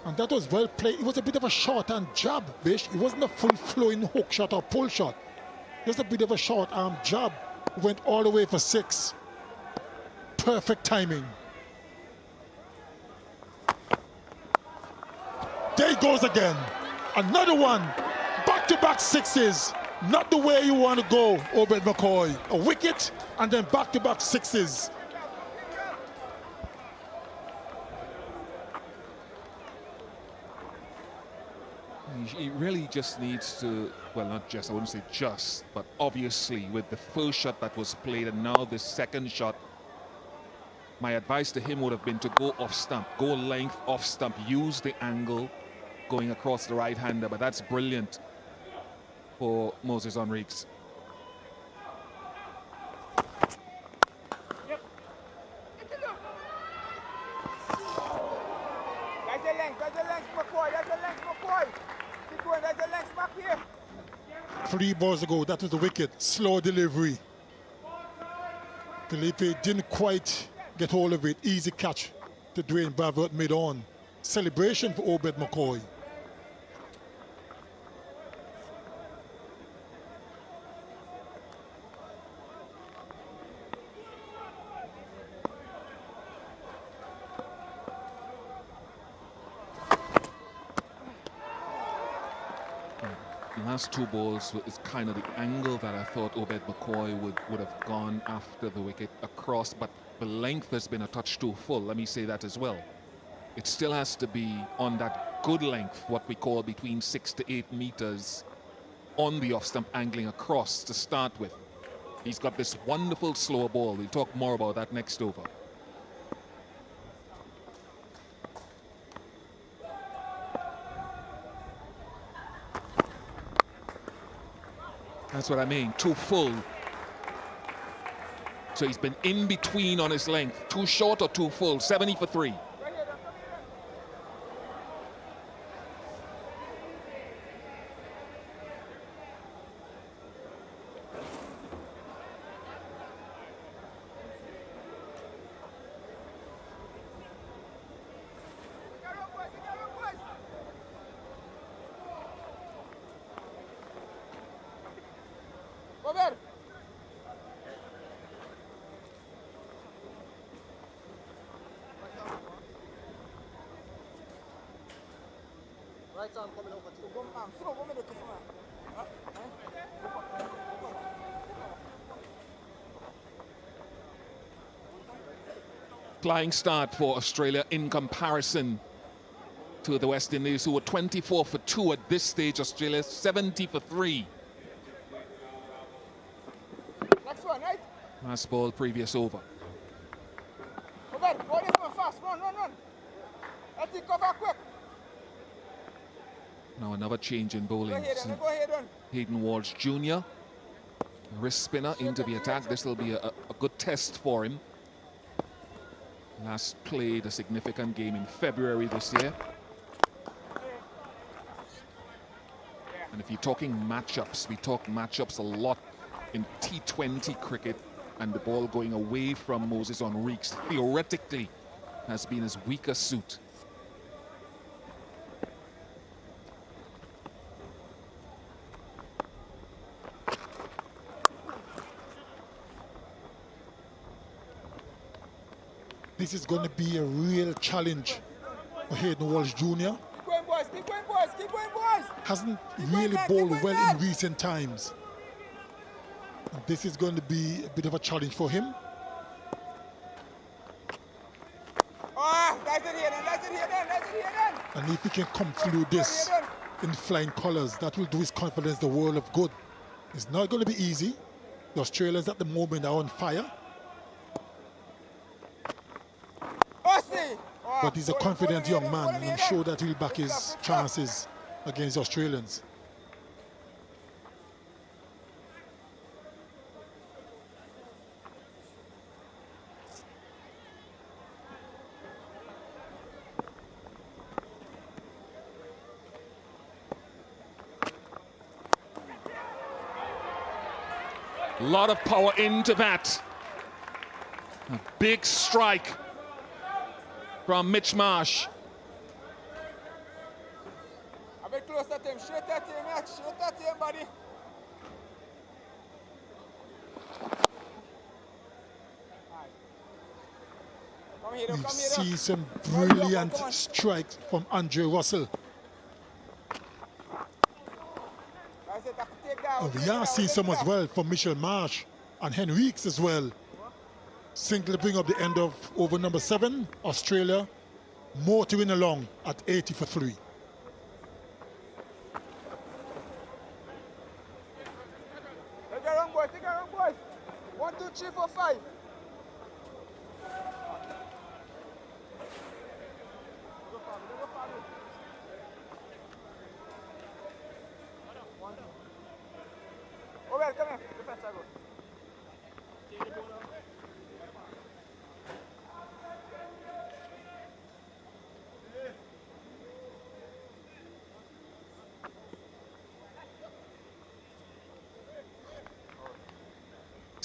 And that was well played. It was a bit of a short arm jab, Bish. It wasn't a full flowing hook shot or pull shot. Just a bit of a short arm jab. Went all the way for 6. Perfect timing. There he goes again. Another one. Back-to-back 6s. Not the way you want to go, Obed McCoy. A wicket and then back-to-back 6s. He really just needs to, well, not just, I wouldn't say just, but obviously with the first shot that was played and now the second shot, my advice to him would have been to go off stump, go length off stump, use the angle going across the right-hander, but that's brilliant for Moses Enriques. There's a length, McCoy. There's a length, McCoy. Keep going, there's a length back here. 3 balls ago, that was the wicket. Slow delivery. Felipe didn't quite get hold of it. Easy catch to Dwayne Bravo mid-on. Celebration for Obed McCoy. Last 2 balls is kind of the angle that I thought Obed McCoy would have gone after the wicket across, but the length has been a touch too full. Let me say that as well. It still has to be on that good length, what we call between 6 to 8 meters on the off-stump angling across to start with. He's got this wonderful slower ball. We'll talk more about that next over. That's what I mean, too full. So he's been in between on his length. Too short or too full, 70 for 3. Right arm coming over to Flying start for Australia in comparison to the West Indies, who were 24 for 2 at this stage. Australia 70 for 3. Next one, right? Last ball, previous over. Obed, go this one fast. Run. Let's take cover quick. Now another change in bowling. Go ahead, run. Hayden Walsh Jr., wrist spinner into the attack. This will be a good test for him. Last played a significant game in February this year. And if you're talking matchups, we talk matchups a lot in T20 cricket, and the ball going away from Moses Enriques theoretically has been his weaker suit. This is going to be a real challenge for Hayden Walsh Jr. Keep going, boys. Keep going, boys. Hasn't really bowled well in recent times. And this is going to be a bit of a challenge for him. That's it here then. And if he can come through this in flying colours. That will do his confidence the world of good. It's not going to be easy. The Australians at the moment are on fire. But he's a confident young man, and I'm sure that he'll back his chances against the Australians. A lot of power into that. A big strike from Mitch Marsh. A bit close at him. Straight at him, Mitch. Straight at him, buddy. We've seen some brilliant strikes from Andre Russell. And we are seeing some as well from Mitchell Marsh and Henriques as well. Simply bring up the end of over number 7, Australia, motoring along at 80 for 3. Take a run, boy. Take a run, boy. 1, 2, 3, 4, 5. Oh, well, come here. Defense, I go.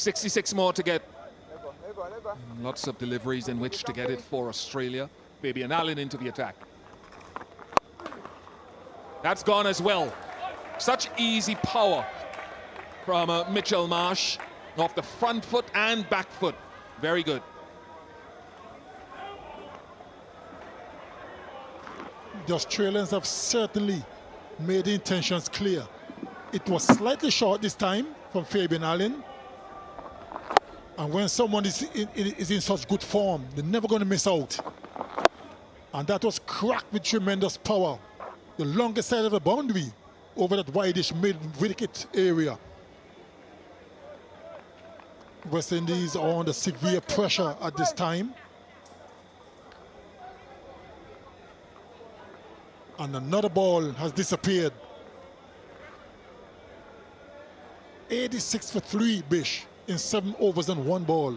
66 more to get. Let go, let go, let go. Lots of deliveries in which to get it for Australia. Fabian Allen into the attack. That's gone as well. Such easy power from Mitchell Marsh off the front foot and back foot. Very good. The Australians have certainly made the intentions clear. It was slightly short this time from Fabian Allen. And when someone is in such good form, they're never going to miss out. And that was cracked with tremendous power. The longest side of the boundary over that wideish mid-wicket area. West Indies are under severe pressure at this time. And another ball has disappeared. 86 for 3, Bish, in 7 overs and 1 ball.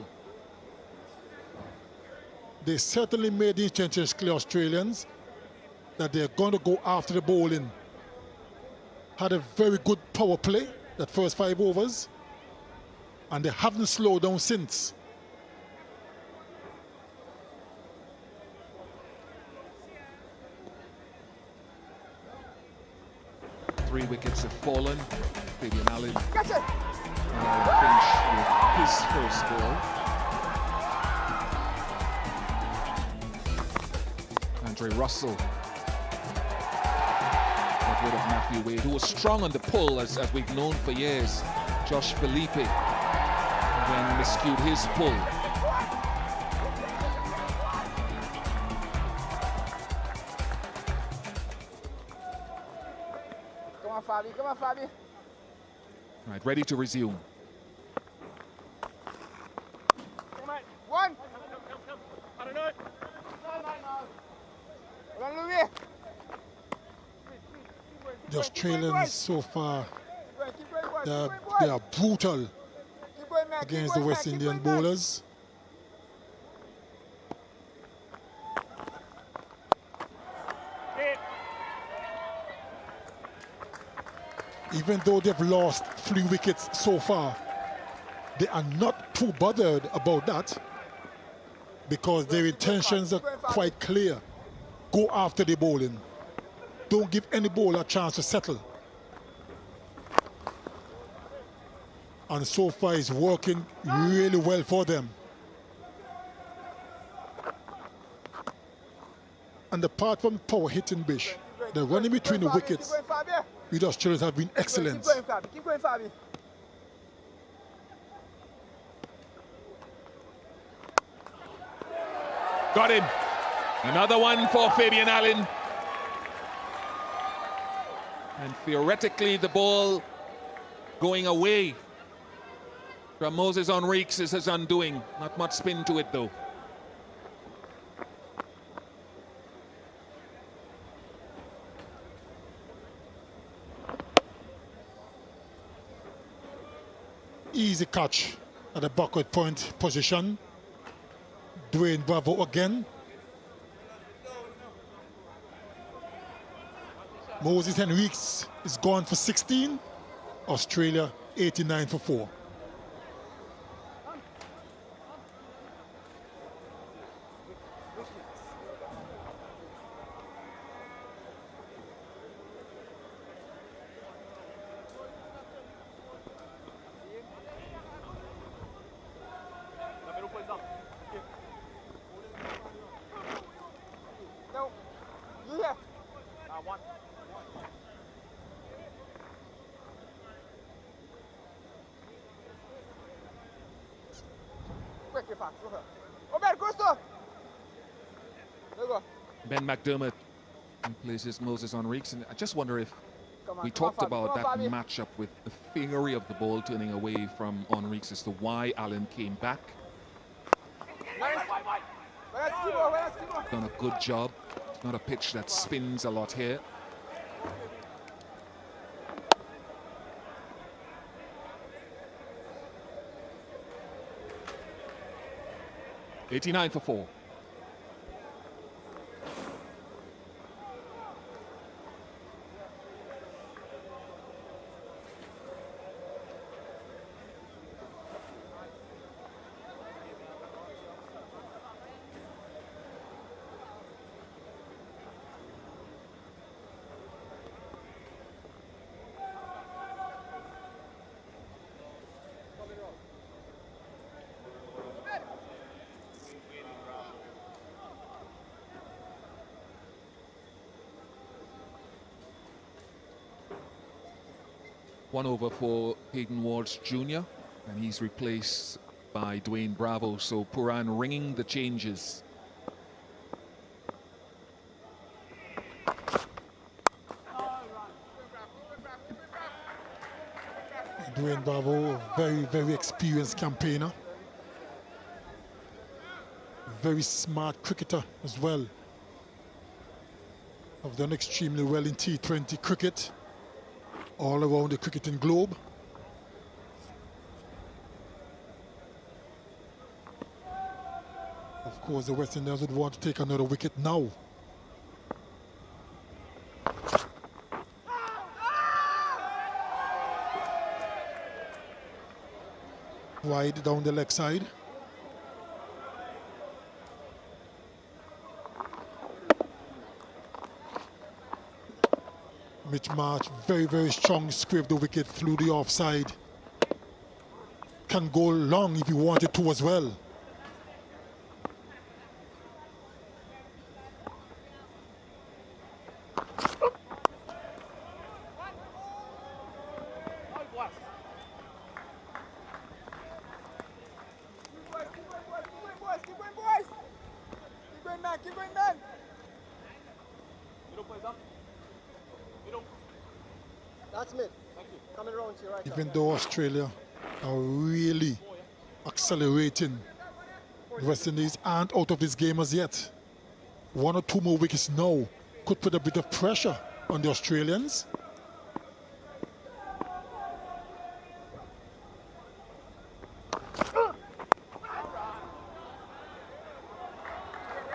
They certainly made the intentions clear, Australians, that they're going to go after the bowling. Had a very good power play, that first 5 overs, and they haven't slowed down since. Three wickets have fallen. Fabian Allen Catch it! finished with his first ball. Andre Russell got rid of Matthew Wade, who was strong on the pull as we've known for years. Josh Felipe then miscued his pull. Come on, Fabi. Come on, Fabi. Right, ready to resume. Come on. 1. I don't know. Run, Louis. The Australians so far, Keep going, boy. they are brutal Keep going, man. against the West Indian bowlers. Even though they've lost 3 wickets so far, they are not too bothered about that because their intentions are quite clear. Go after the bowling. Don't give any bowler a chance to settle. And so far it's working really well for them. And apart from power hitting, Bish, the running between the wickets with the Australians have been excellent. Keep going, Fabi. Keep going, Fabi. Got him. Another one for Fabian Allen. And theoretically, the ball going away from Moses Enriques is his undoing. Not much spin to it, though. Easy catch at the backward point position. Dwayne Bravo again. Moses Henriques is gone for 16. Australia 89 for 4. No. You here? One. Quick, you're fast. Go ahead. Obed, Gusto! There you go. Ben McDermott places Moses Enriques. And I just wonder if Come on, we come on, talked Fabi. about Come on, that Fabi. matchup with the theory of the ball turning away from Enriques as to why Allen came back. Nice. Let's keep on, let's keep on. Done a good job. It's not a pitch that spins a lot here. $89 for 4. One over for Hayden Walsh Jr. and he's replaced by Dwayne Bravo. So Puran ringing the changes. Dwayne Bravo, very experienced campaigner. Very smart cricketer as well. Have done extremely well in T20 cricket all around the cricketing globe. Of course, the West Indians would want to take another wicket now. Wide down the leg side. Mitch Marsh, very strong, scraped the wicket through the offside. Can go long if he wanted to as well. Keep going, man. That's mid. Thank you. Coming around to your right. Even though Australia are really accelerating, the West Indies aren't out of this game as yet. 1 or 2 more wickets now could put a bit of pressure on the Australians.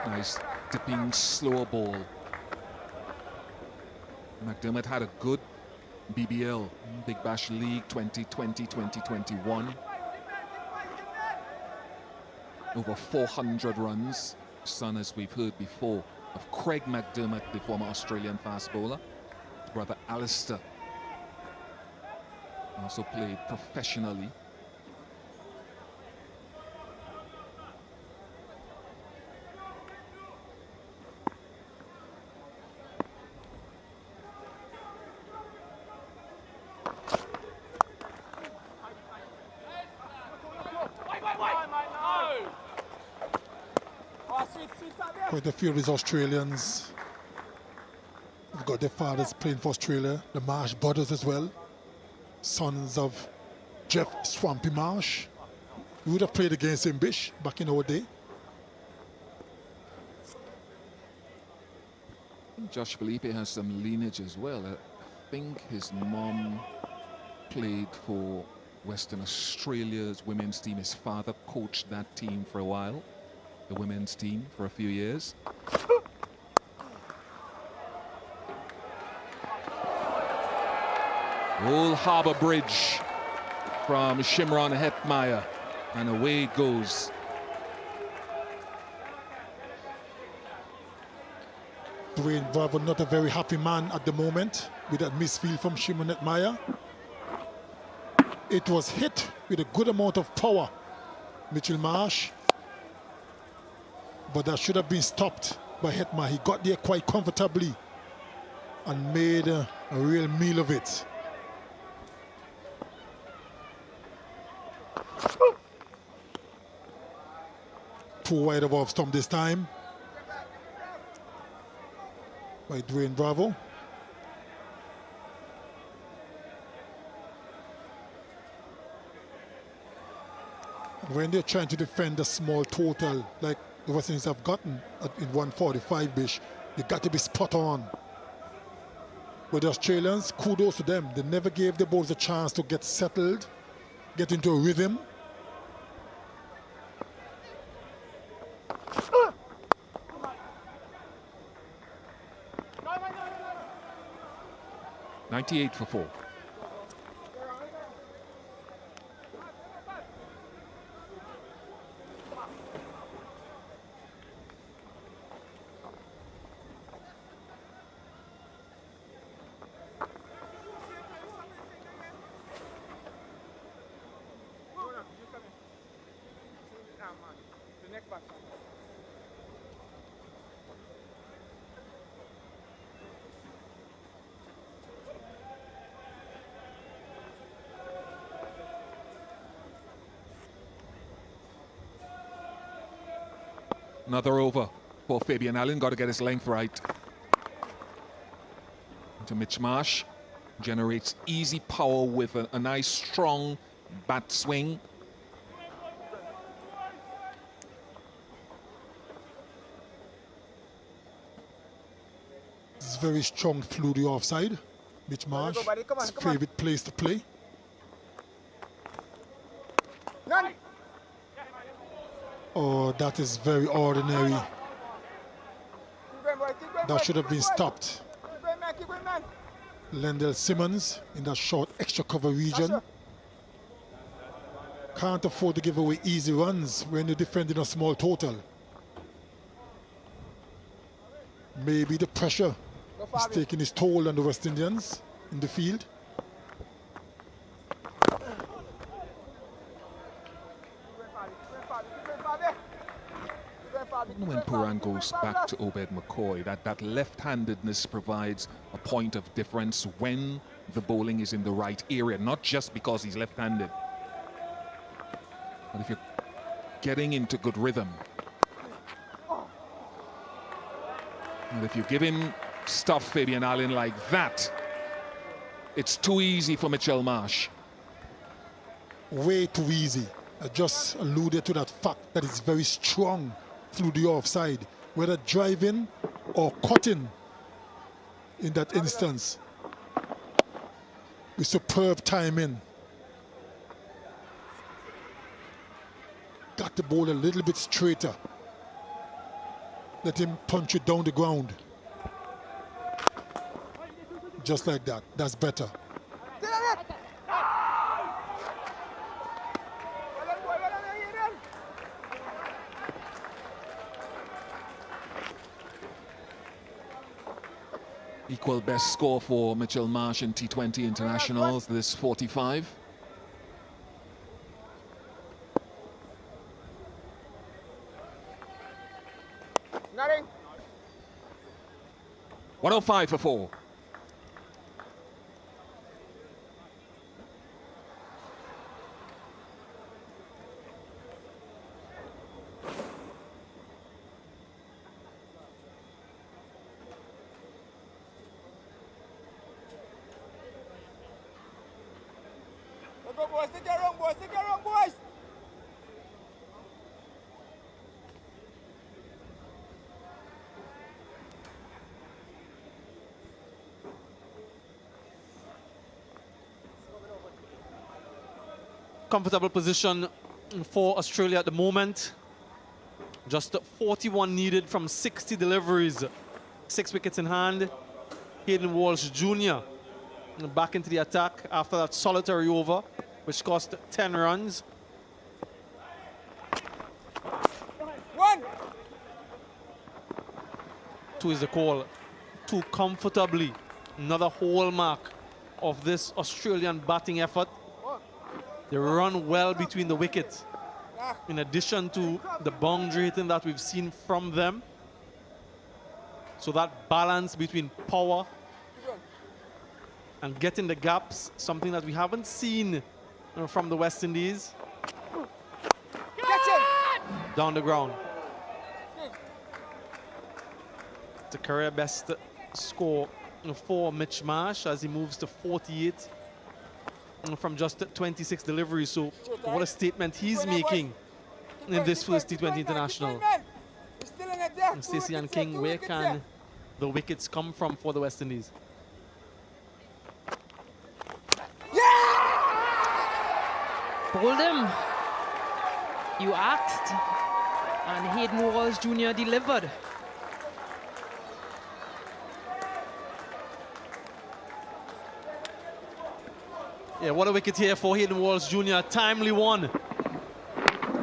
Nice dipping slow ball. McDermott had a good BBL, Big Bash League 2020-2021. Over 400 runs. Son, as we've heard before, of Craig McDermott, the former Australian fast bowler. His brother Alistair also played professionally. Quite a few of these Australians have got their fathers playing for Australia, the Marsh brothers as well, sons of Jeff Swampy Marsh. We would have played against him, Bish, back in our day. Josh Felipe has some lineage as well. I think his mom played for Western Australia's women's team. His father coached that team for a while, the women's team, for a few years. Old Harbour Bridge from Shimron Hetmeyer, and away it goes. Dwayne Bravo not a very happy man at the moment with that misfield from Shimon Hetmeyer. It was hit with a good amount of power, Mitchell Marsh, but that should have been stopped by Hetmeyer. He got there quite comfortably and made a real meal of it. Poor wide of off stump this time by Dwayne Bravo. When they're trying to defend a small total like the West Indies have gotten in 145 Bish, you got to be spot on. But the Australians, kudos to them. They never gave the bowlers a chance to get settled, get into a rhythm. .98 for 4. The next batsman. Another over for Fabian Allen. Got to get his length right. To Mitch Marsh. Generates easy power with a nice strong bat swing. It's very strong through the offside. Mitch Marsh, his favorite place to play. None. Oh, that is very ordinary. That should have been stopped. Lendell Simmons in that short extra cover region. Can't afford to give away easy runs when you're defending a small total. Maybe the pressure is taking its toll on the West Indians in the field. When Puran goes back to Obed McCoy, that left-handedness provides a point of difference when the bowling is in the right area, not just because he's left-handed. But if you're getting into good rhythm, and if you give him stuff, Fabian Allen, like that, it's too easy for Mitchell Marsh. Way too easy. I just alluded to that fact that it's very strong through the offside, whether driving or cutting in that instance. With superb timing. Got the ball a little bit straighter. Let him punch it down the ground. Just like that. That's better. Equal best score for Mitchell Marsh in T20 internationals, this 45. Nothing. 105 for 4. go, boys. Take your run, boys. Take your run, boys. Comfortable position for Australia at the moment. Just 41 needed from 60 deliveries. 6 wickets in hand. Hayden Walsh Jr. back into the attack after that solitary over, which cost 10 runs. One. 2 is the call. 2 comfortably. Another hallmark of this Australian batting effort. They run well between the wickets. In addition to the boundary hitting that we've seen from them. So that balance between power and getting the gaps, something that we haven't seen from the West Indies. Down the ground. It's a career best score for Mitch Marsh as he moves to 48 from just 26 deliveries. So what a statement he's making in this first T20 International. And Stacey and King, where can the wickets come from for the West Indies? Hold him. You asked, and Hayden Walsh Jr. delivered. Yeah, what a wicket here for Hayden Walsh Jr. Timely one.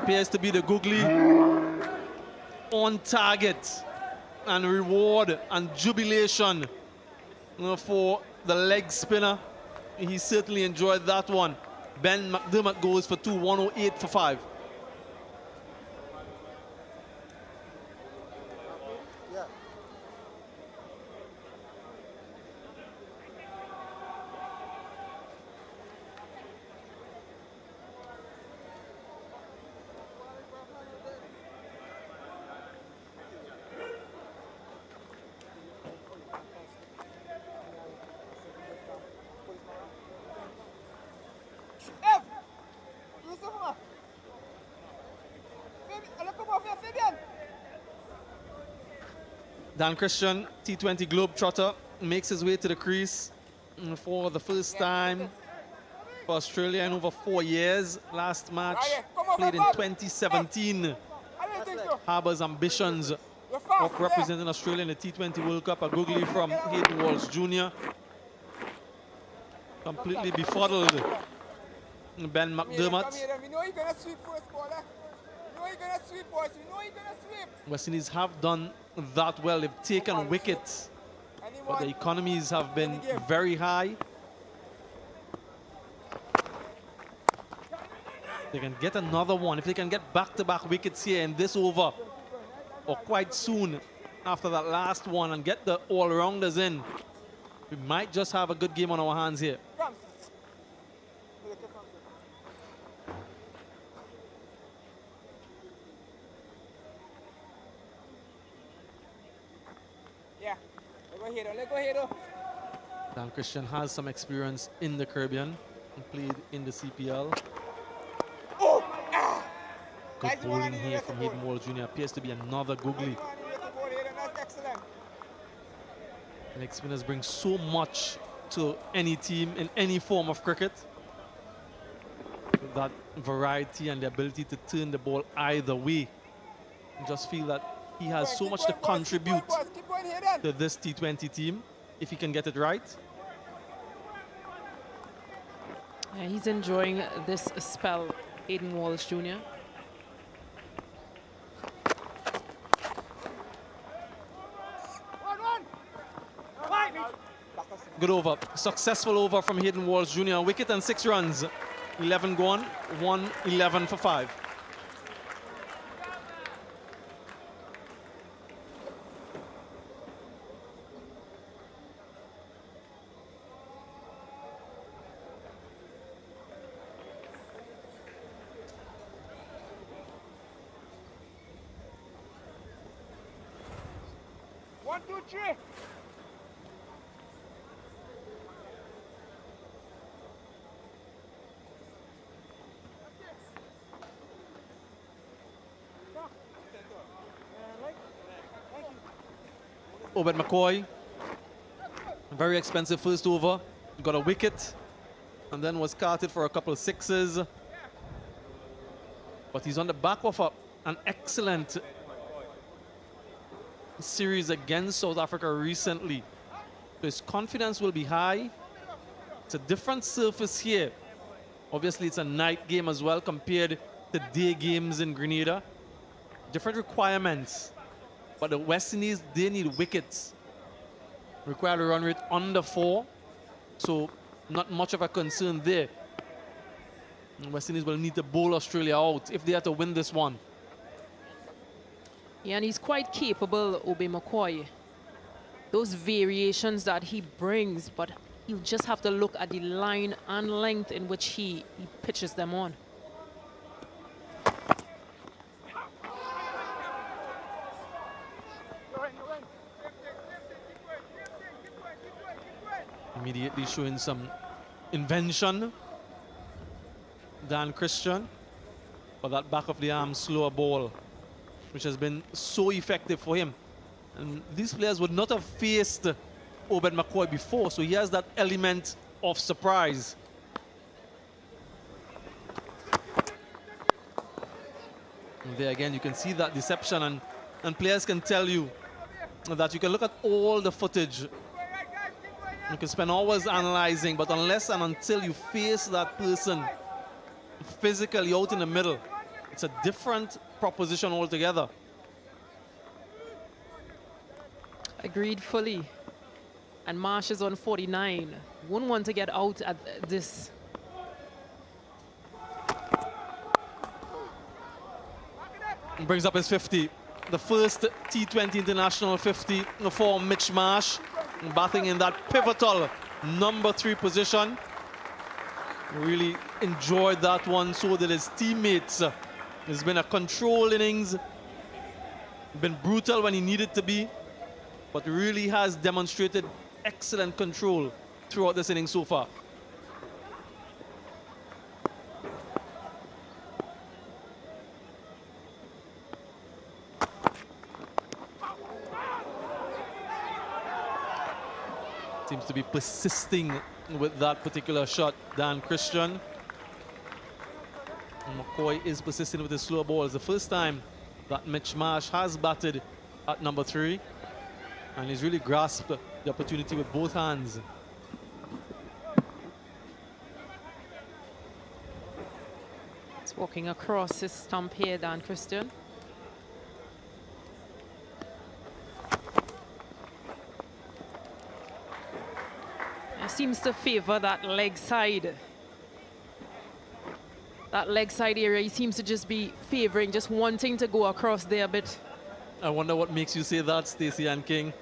Appears to be the googly. On target. And reward and jubilation for the leg spinner. He certainly enjoyed that one. Ben McDermott goes for 2, 108 for 5. Dan Christian, T20 Globetrotter, makes his way to the crease for the first time for Australia in over 4 years. Last match played in 2017. Harbour's ambitions of representing Australia in the T20 World Cup. A googly from Hayden Walsh Jr. Completely befuddled Ben McDermott. West Indies have done that well. They've taken wickets, but the economies have been very high. They can get another one. If they can get back-to-back wickets here in this over, or quite soon after that last one, and get the all-rounders in, we might just have a good game on our hands here. Dan Christian has some experience in the Caribbean and played in the CPL. Good bowling here from Hayden Walsh Jr. Appears to be another googly. Leg spinners bring so much to any team in any form of cricket. That variety and the ability to turn the ball either way. I just feel that he has so much to contribute to this T20 team if he can get it right. Yeah, he's enjoying this spell, Hayden Walsh Jr. Good over. Successful over from Hayden Walsh Jr. Wicket and 6 runs. 11 gone, 111 for 5. One, two, three. Obed McCoy. A very expensive first over. Got a wicket and then was carted for a couple of sixes. But he's on the back of an excellent series against South Africa recently. So his confidence will be high. It's a different surface here. Obviously, it's a night game as well compared to day games in Grenada. Different requirements. But the West Indies, they need wickets. Required a run rate under 4. So not much of a concern there. And West Indies will need to bowl Australia out if they are to win this one. Yeah, and he's quite capable, Obed McCoy. Those variations that he brings, but you just have to look at the line and length in which he pitches them on. Immediately showing some invention. Dan Christian for that back of the arm slower ball, which has been so effective for him. And these players would not have faced Obed McCoy before, so he has that element of surprise. And there again, you can see that deception, and players can tell you that you can look at all the footage. You can spend hours analyzing, but unless and until you face that person physically out in the middle, it's a different proposition altogether. Agreed fully. And Marsh is on 49. Wouldn't want to get out at this. He brings up his 50. The first T20 international 50 for Mitch Marsh, batting in that pivotal number 3 position. Really enjoyed that one, so did his teammates. It's been a control innings. Been brutal when he needed to be, but really has demonstrated excellent control throughout this inning so far. Seems to be persisting with that particular shot, Dan Christian. And McCoy is persisting with his slow ball. It's the first time that Mitch Marsh has batted at number 3. And he's really grasped the opportunity with both hands. It's walking across his stump here, Dan Christian. It seems to favor that leg side. That leg side area, he seems to just be favoring, just wanting to go across there a bit. I wonder what makes you say that, Stacey and King.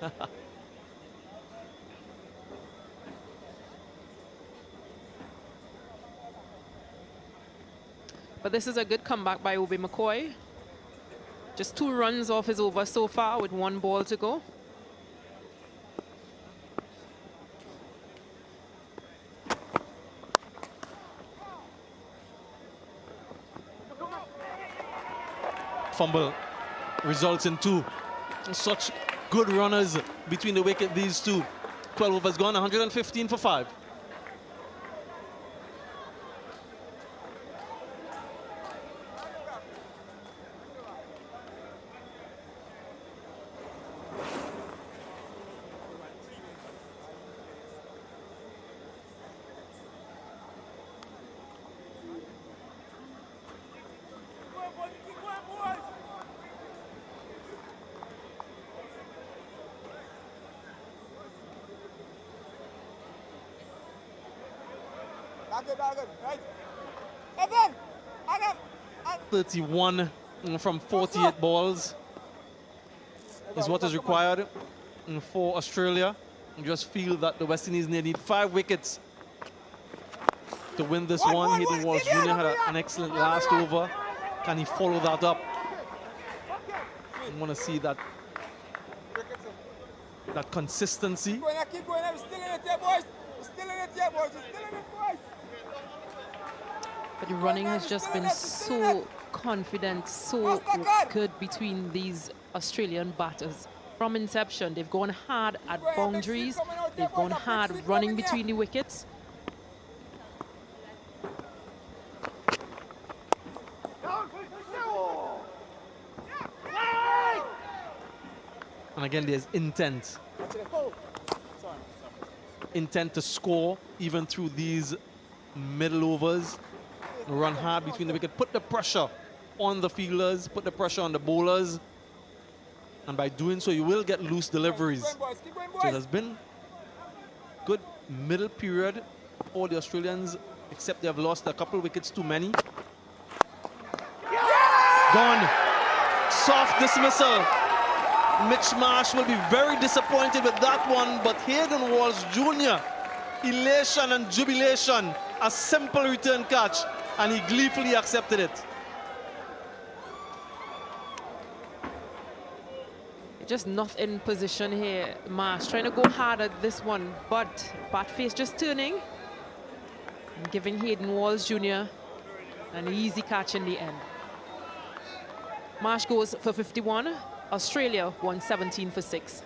But this is a good comeback by Obed McCoy. Just 2 runs off his over so far with 1 ball to go. Fumble results in 2. Such good runners between the wicket, these two. 12 overs gone, 115 for 5. Right. Evan! 31 from 48 balls is what is required for Australia. You just feel that the West Indies need 5 wickets to win this one. Hayden Walsh Jr. had an excellent last over. Can he follow that up? I want to see that consistency. Keep going, I'm still in it here, boys. Still in it here, boys. Still in it, boys. But the running has just been so confident, so good between these Australian batters. from inception. They've gone hard at boundaries. They've gone hard running between the wickets. And again, there's intent. Intent to score even through these middle overs. Run hard between the wicket. Put the pressure on the fielders. Put the pressure on the bowlers. And by doing so, you will get loose deliveries. So it has been good middle period for the Australians, except they have lost a couple wickets too many. Gone. Soft dismissal. Mitch Marsh will be very disappointed with that one, but Hayden Walsh Jr., elation and jubilation, a simple return catch, and he gleefully accepted it. Just not in position here. Marsh trying to go hard at this one, but bat face just turning and giving Hayden Walsh Jr. an easy catch in the end. Marsh goes for 51. Australia won 17 for 6.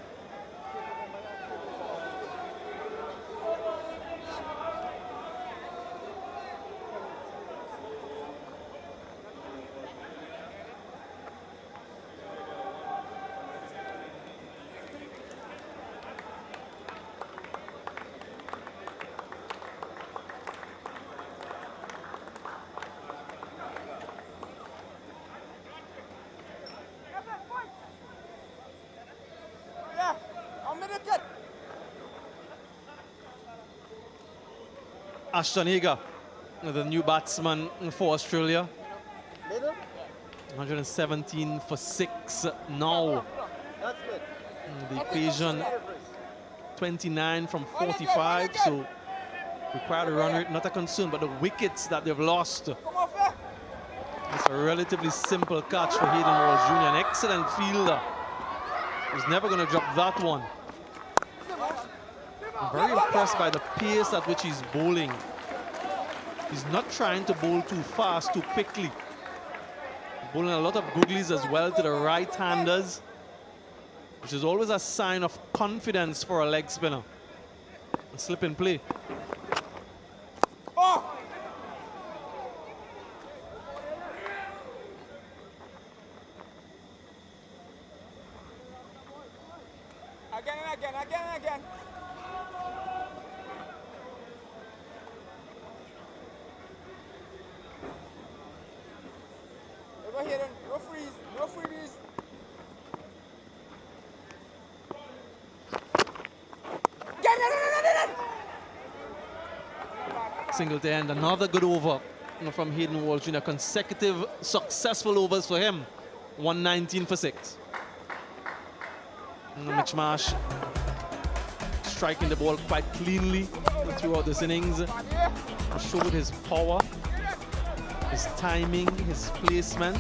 Ashton Agar, the new batsman for Australia. 117 for 6 now. The equation 29 from 45, so required a run rate, not a concern, but the wickets that they've lost. It's a relatively simple catch for Hayden Walsh Jr., an excellent fielder. He's never going to drop that one. I'm very impressed by the pace at which he's bowling. He's not trying to bowl too fast, too quickly. Bowling a lot of googlies as well to the right-handers, which is always a sign of confidence for a leg spinner. A slip in play. Oh! Again and again, again and again. Over here then, no freeze, no freebies. Single to end, another good over from Hayden Walsh Jr. Consecutive successful overs for him. 119 for 6. Mitch Marsh striking the ball quite cleanly throughout this innings. Showed his power, his timing, his placement.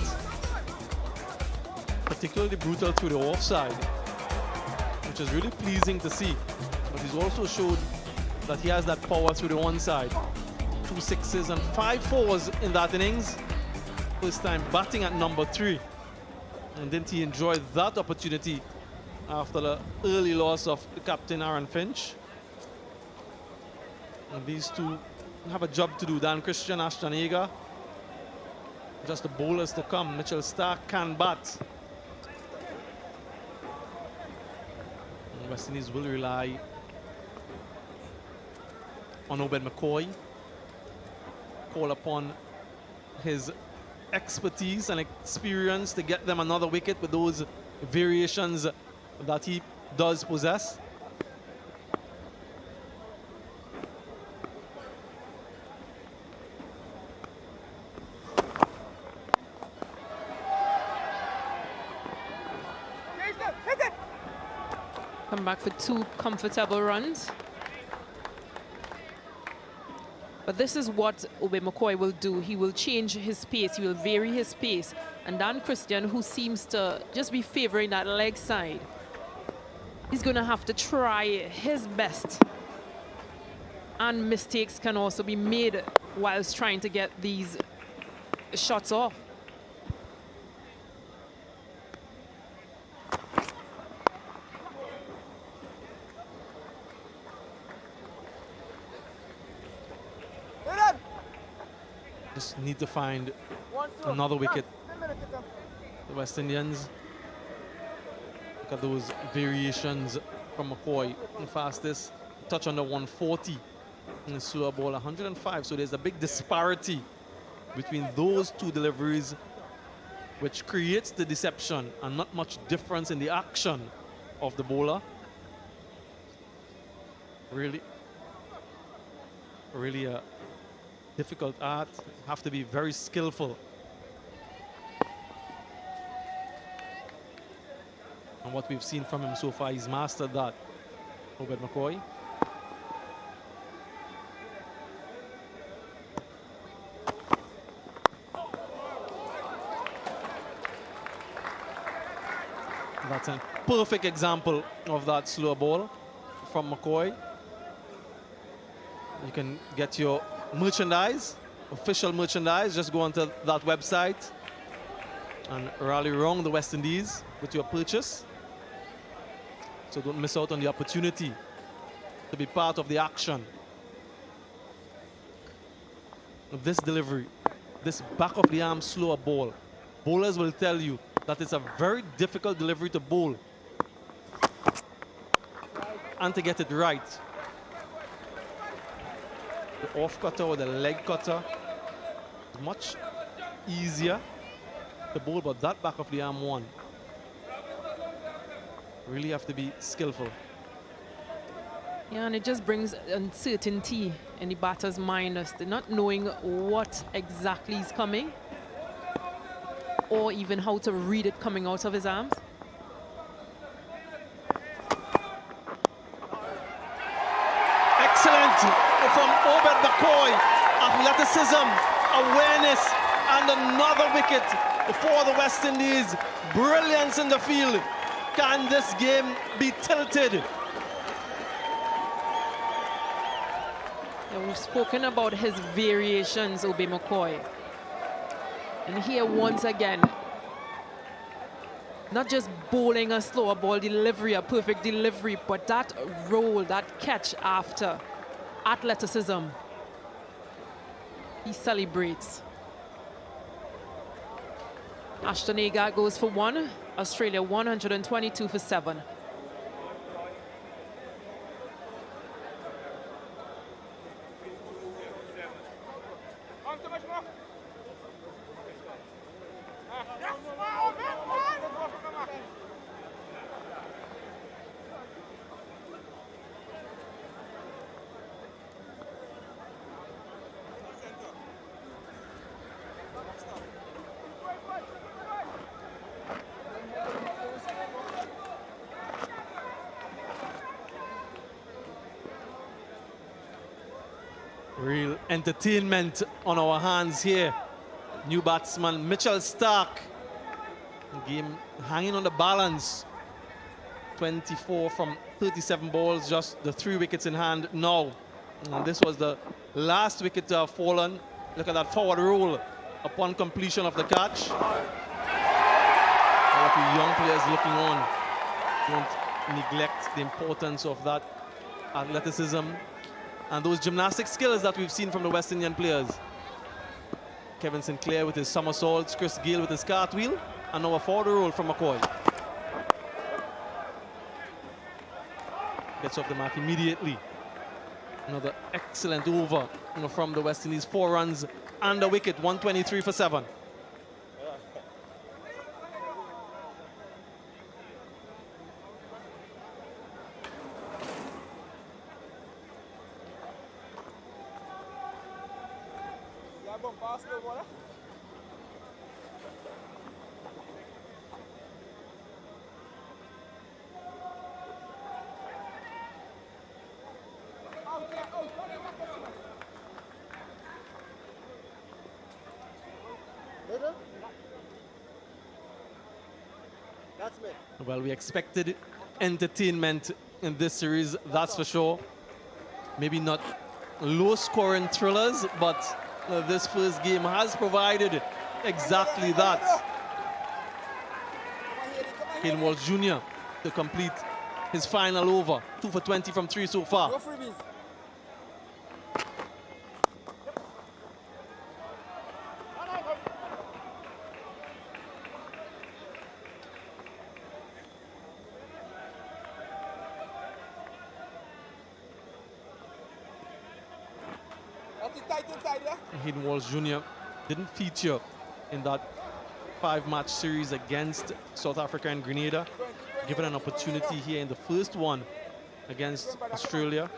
Particularly brutal through the offside, which is really pleasing to see. But he's also showed that he has that power through the one side. 2 6s and 5 4s in that innings. First time batting at number 3. And didn't he enjoy that opportunity after the early loss of Captain Aaron Finch? And these two have a job to do. Dan Christian, Ashton Agar. Just the bowlers to come. Mitchell Starc can bat. And West Indies will rely on Obed McCoy. Call upon his expertise and experience to get them another wicket with those variations that he does possess. Come back for 2 comfortable runs. But this is what Obed McCoy will do. He will change his pace. He will vary his pace. And Dan Christian, who seems to just be favoring that leg side, he's going to have to try his best. And mistakes can also be made whilst trying to get these shots off. Just need to find 1, 2. another wicket. 10 minutes, Tom. The West Indians. Look at those variations from McCoy. The fastest touch under 140. And the slower ball 105. So there's a big disparity between those two deliveries, which creates the deception and not much difference in the action of the bowler. Really a difficult art. Have to be very skillful. And what we've seen from him so far, he's mastered that. Obed McCoy. That's a perfect example of that slow ball from McCoy. You can get your merchandise, official merchandise. Just go onto that website and rally around the West Indies with your purchase. So don't miss out on the opportunity to be part of the action. This delivery, this back of the arm slower ball, bowlers will tell you that it's a very difficult delivery to bowl and to get it right. The off cutter or the leg cutter is much easier to bowl, but that back of the arm one, really have to be skillful. Yeah, and it just brings uncertainty in the batter's mind as to not knowing what exactly is coming or even how to read it coming out of his arms. Excellent from Obed McCoy. Athleticism, awareness, and another wicket for the West Indies. Brilliance in the field. Can this game be tilted? Yeah, we've spoken about his variations, Obey McCoy. And here once again, not just bowling a slower ball delivery, a perfect delivery, but that roll, that catch after. Athleticism. He celebrates. Ashton Agar goes for 1. Australia 122 for 7. Real entertainment on our hands here. New batsman Mitchell Stark. Game hanging on the balance. 24 from 37 balls, just the 3 wickets in hand now. And this was the last wicket to have fallen. Look at that forward roll upon completion of the catch. All of the young players looking on. Don't neglect the importance of that athleticism and those gymnastic skills that we've seen from the West Indian players. Kevin Sinclair with his somersaults, Chris Gale with his cartwheel, and now a forward roll from McCoy. Gets off the mark immediately. Another excellent over from the West Indies. 4 runs and a wicket, 123 for 7. Well, we expected entertainment in this series, that's for sure. Maybe not low-scoring thrillers, but this first game has provided exactly that. Kane Walsh Jr. to complete his final over. 2 for 20 from 3 so far. tight inside, yeah? Hayden Walsh Jr. didn't feature in that 5-match series against South Africa and Grenada. Given an opportunity here in the first one against Australia.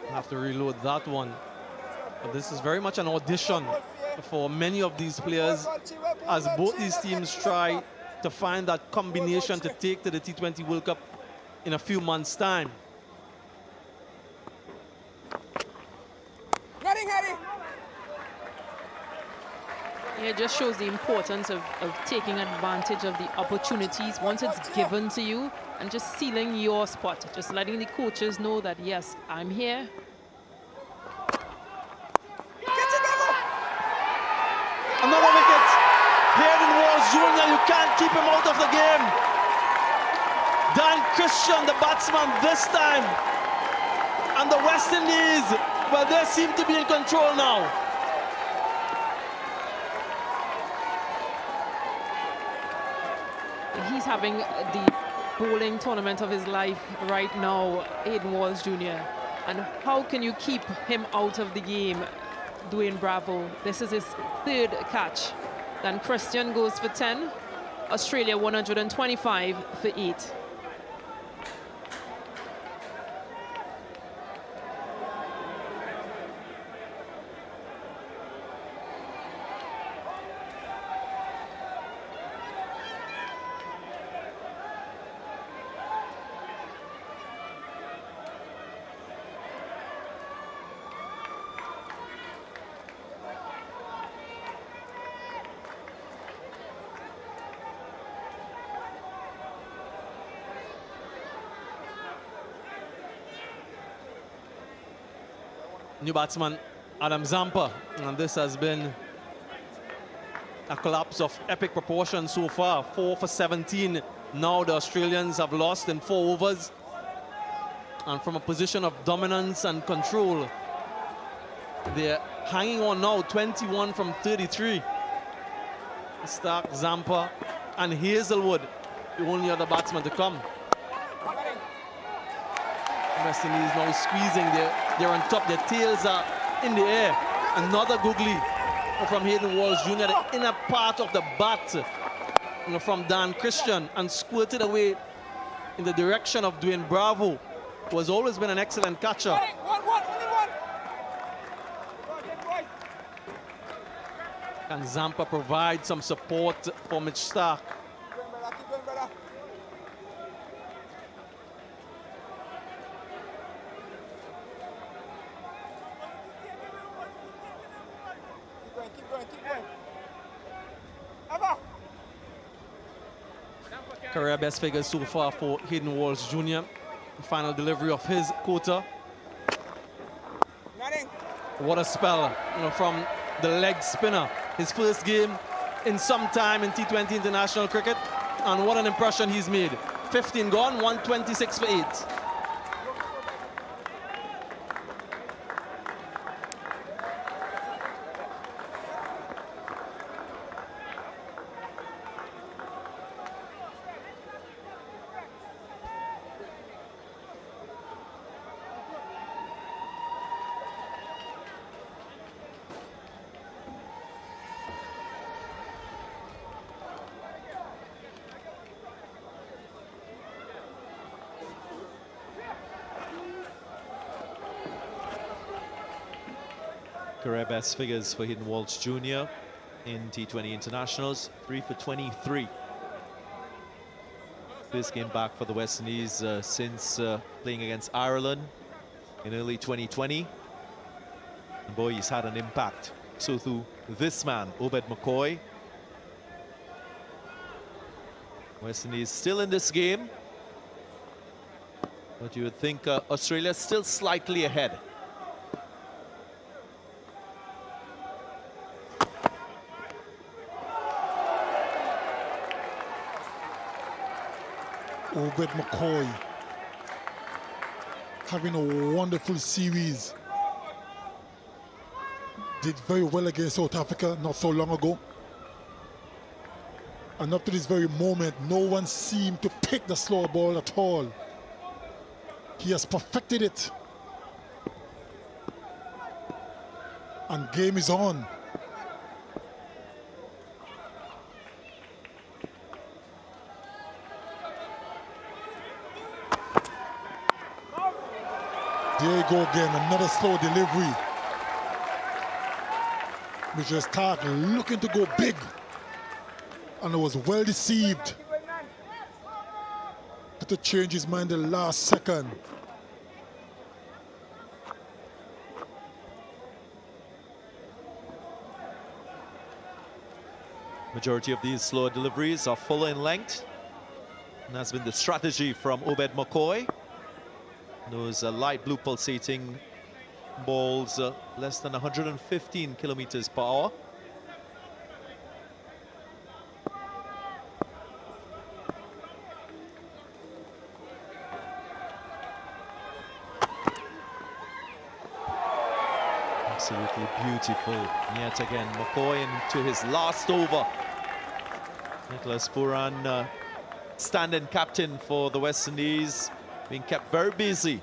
Have to reload that one. But this is very much an audition for many of these players as both these teams try to find that combination to take to the T20 World Cup in a few months' time. Yeah, it just shows the importance of taking advantage of the opportunities once it's given to you and just sealing your spot. Just letting the coaches know that, yes, I'm here. Another wicket. Hayden Walsh Jr., you can't keep him out of the game. Dan Christian, the batsman this time. And the West Indies, well, they seem to be in control now. He's having the bowling tournament of his life right now, Hayden Walsh Jr. And how can you keep him out of the game, Dwayne Bravo? This is his 3rd catch. Then Christian goes for 10. Australia 125 for 8. New batsman Adam Zampa, and this has been a collapse of epic proportions so far. 4 for 17. Now the Australians have lost in 4 overs, and from a position of dominance and control, they're hanging on now. 21 from 33. Stark, Zampa and Hazelwood, the only other batsman to come. West Indies now squeezing, they're on top, their tails are in the air. Another googly from Hayden Walsh Jr., the inner part of the bat from Dan Christian, and squirted away in the direction of Dwayne Bravo, who has always been an excellent catcher. Can Zampa provide some support for Mitch Stark? Career best figures so far for Hayden Walsh Jr. Final delivery of his quota. What a spell, from the leg spinner. His first game in some time in T20 international cricket, and what an impression he's made. 15 gone, 126 for 8. Career best figures for Hayden Walsh Jr. in T20 internationals, 3 for 23. First game back for the West Indies since playing against Ireland in early 2020. And boy, he's had an impact. So through this man, Obed McCoy. West Indies still in this game, but you would think Australia still slightly ahead. Obed McCoy having a wonderful series. Did very well against South Africa not so long ago. And up to this very moment, no one seemed to pick the slow ball at all. He has perfected it. And game is on. There you go again, another slow delivery. Mitchell Stark looking to go big. And it was well deceived. Had to change his mind the last second. Majority of these slower deliveries are full in length. And that's been the strategy from Obed McCoy. Those light blue pulsating balls, less than 115 kilometers per hour. Absolutely beautiful. Yet again, McCoy into his last over. Nicholas Puran, stand-in captain for the West Indies, being kept very busy.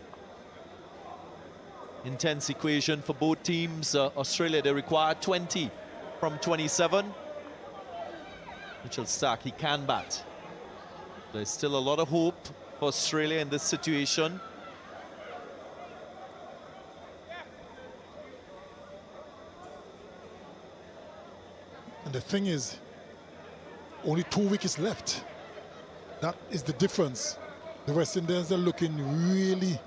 Intense equation for both teams. Australia, they require 20 from 27. Mitchell Stark, he can bat. There's still a lot of hope for Australia in this situation. And the thing is, only 2 wickets left. That is the difference. The West Indians are looking really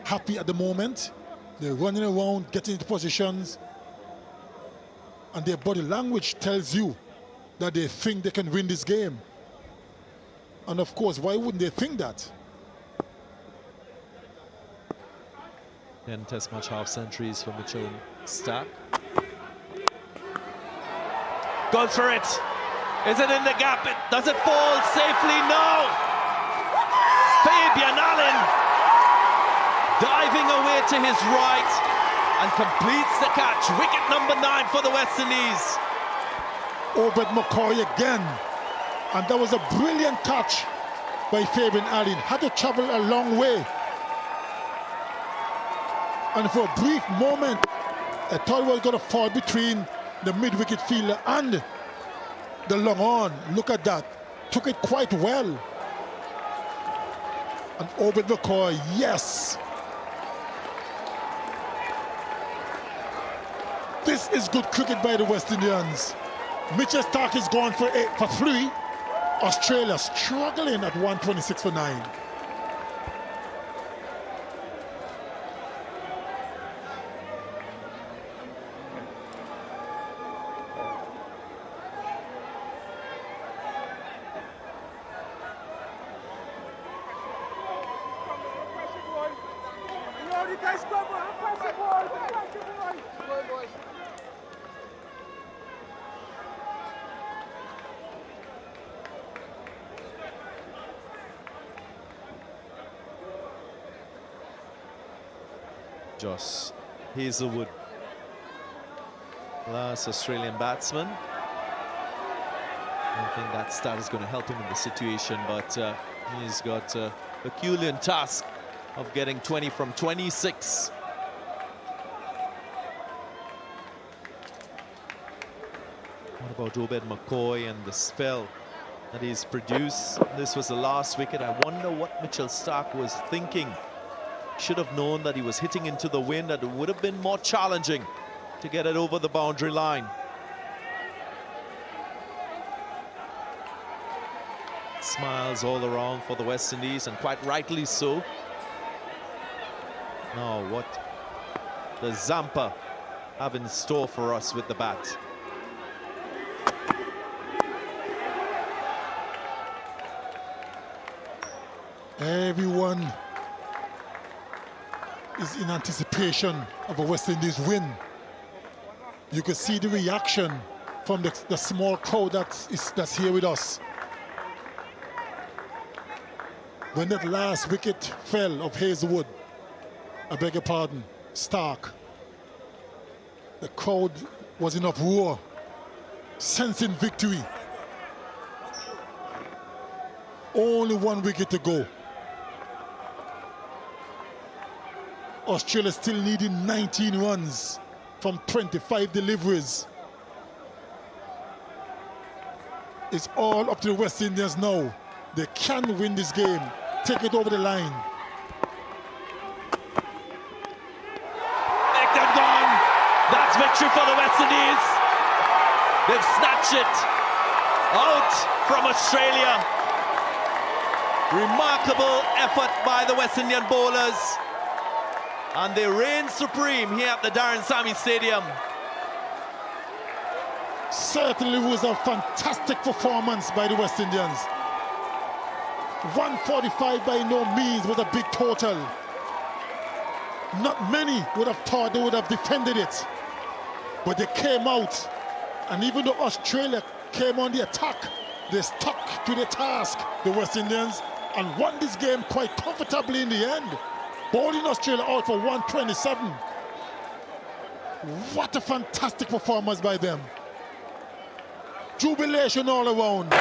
happy at the moment. They're running around, getting into positions. And their body language tells you that they think they can win this game. And of course, why wouldn't they think that? 10 test match half centuries for Mitchell Stark. Goes for it. Is it in the gap? Does it fall safely? No. Fabian Allen diving away to his right and completes the catch. Wicket number 9 for the West Indies. Obed McCoy again. And that was a brilliant catch by Fabian Allen. Had to travel a long way. And for a brief moment, I thought it was going to fall between the mid-wicket fielder and the long on. Look at that. Took it quite well. And Obed McCoy, yes. This is good cricket by the West Indians. Mitchell Stark is gone for 3. Australia struggling at 126 for 9. Josh Hazelwood, last Australian batsman. I don't think that start is going to help him in the situation, but he's got a Herculean task of getting 20 from 26. What about Obed McCoy and the spell that he's produced? This was the last wicket. I wonder what Mitchell Stark was thinking. Should have known that he was hitting into the wind, that it would have been more challenging to get it over the boundary line. Smiles all around for the West Indies, and quite rightly so. Now, what does Zampa have in store for us with the bat? Everyone is in anticipation of a West Indies win. You could see the reaction from the small crowd that's here with us. When that last wicket fell of Hazelwood, I beg your pardon, Stark, the crowd was in uproar, sensing victory. Only 1 wicket to go. Australia still needing 19 runs from 25 deliveries. It's all up to the West Indians now. They can win this game, take it over the line. Make them gone. That's victory for the West Indies. They've snatched it out from Australia. Remarkable effort by the West Indian bowlers. And they reign supreme here at the Darren Sammy Stadium. Certainly was a fantastic performance by the West Indians. 145 by no means was a big total. Not many would have thought they would have defended it. But they came out, and even though Australia came on the attack, they stuck to the task, the West Indians, and won this game quite comfortably in the end. Bowling Australia out for 127. What a fantastic performance by them. Jubilation all around.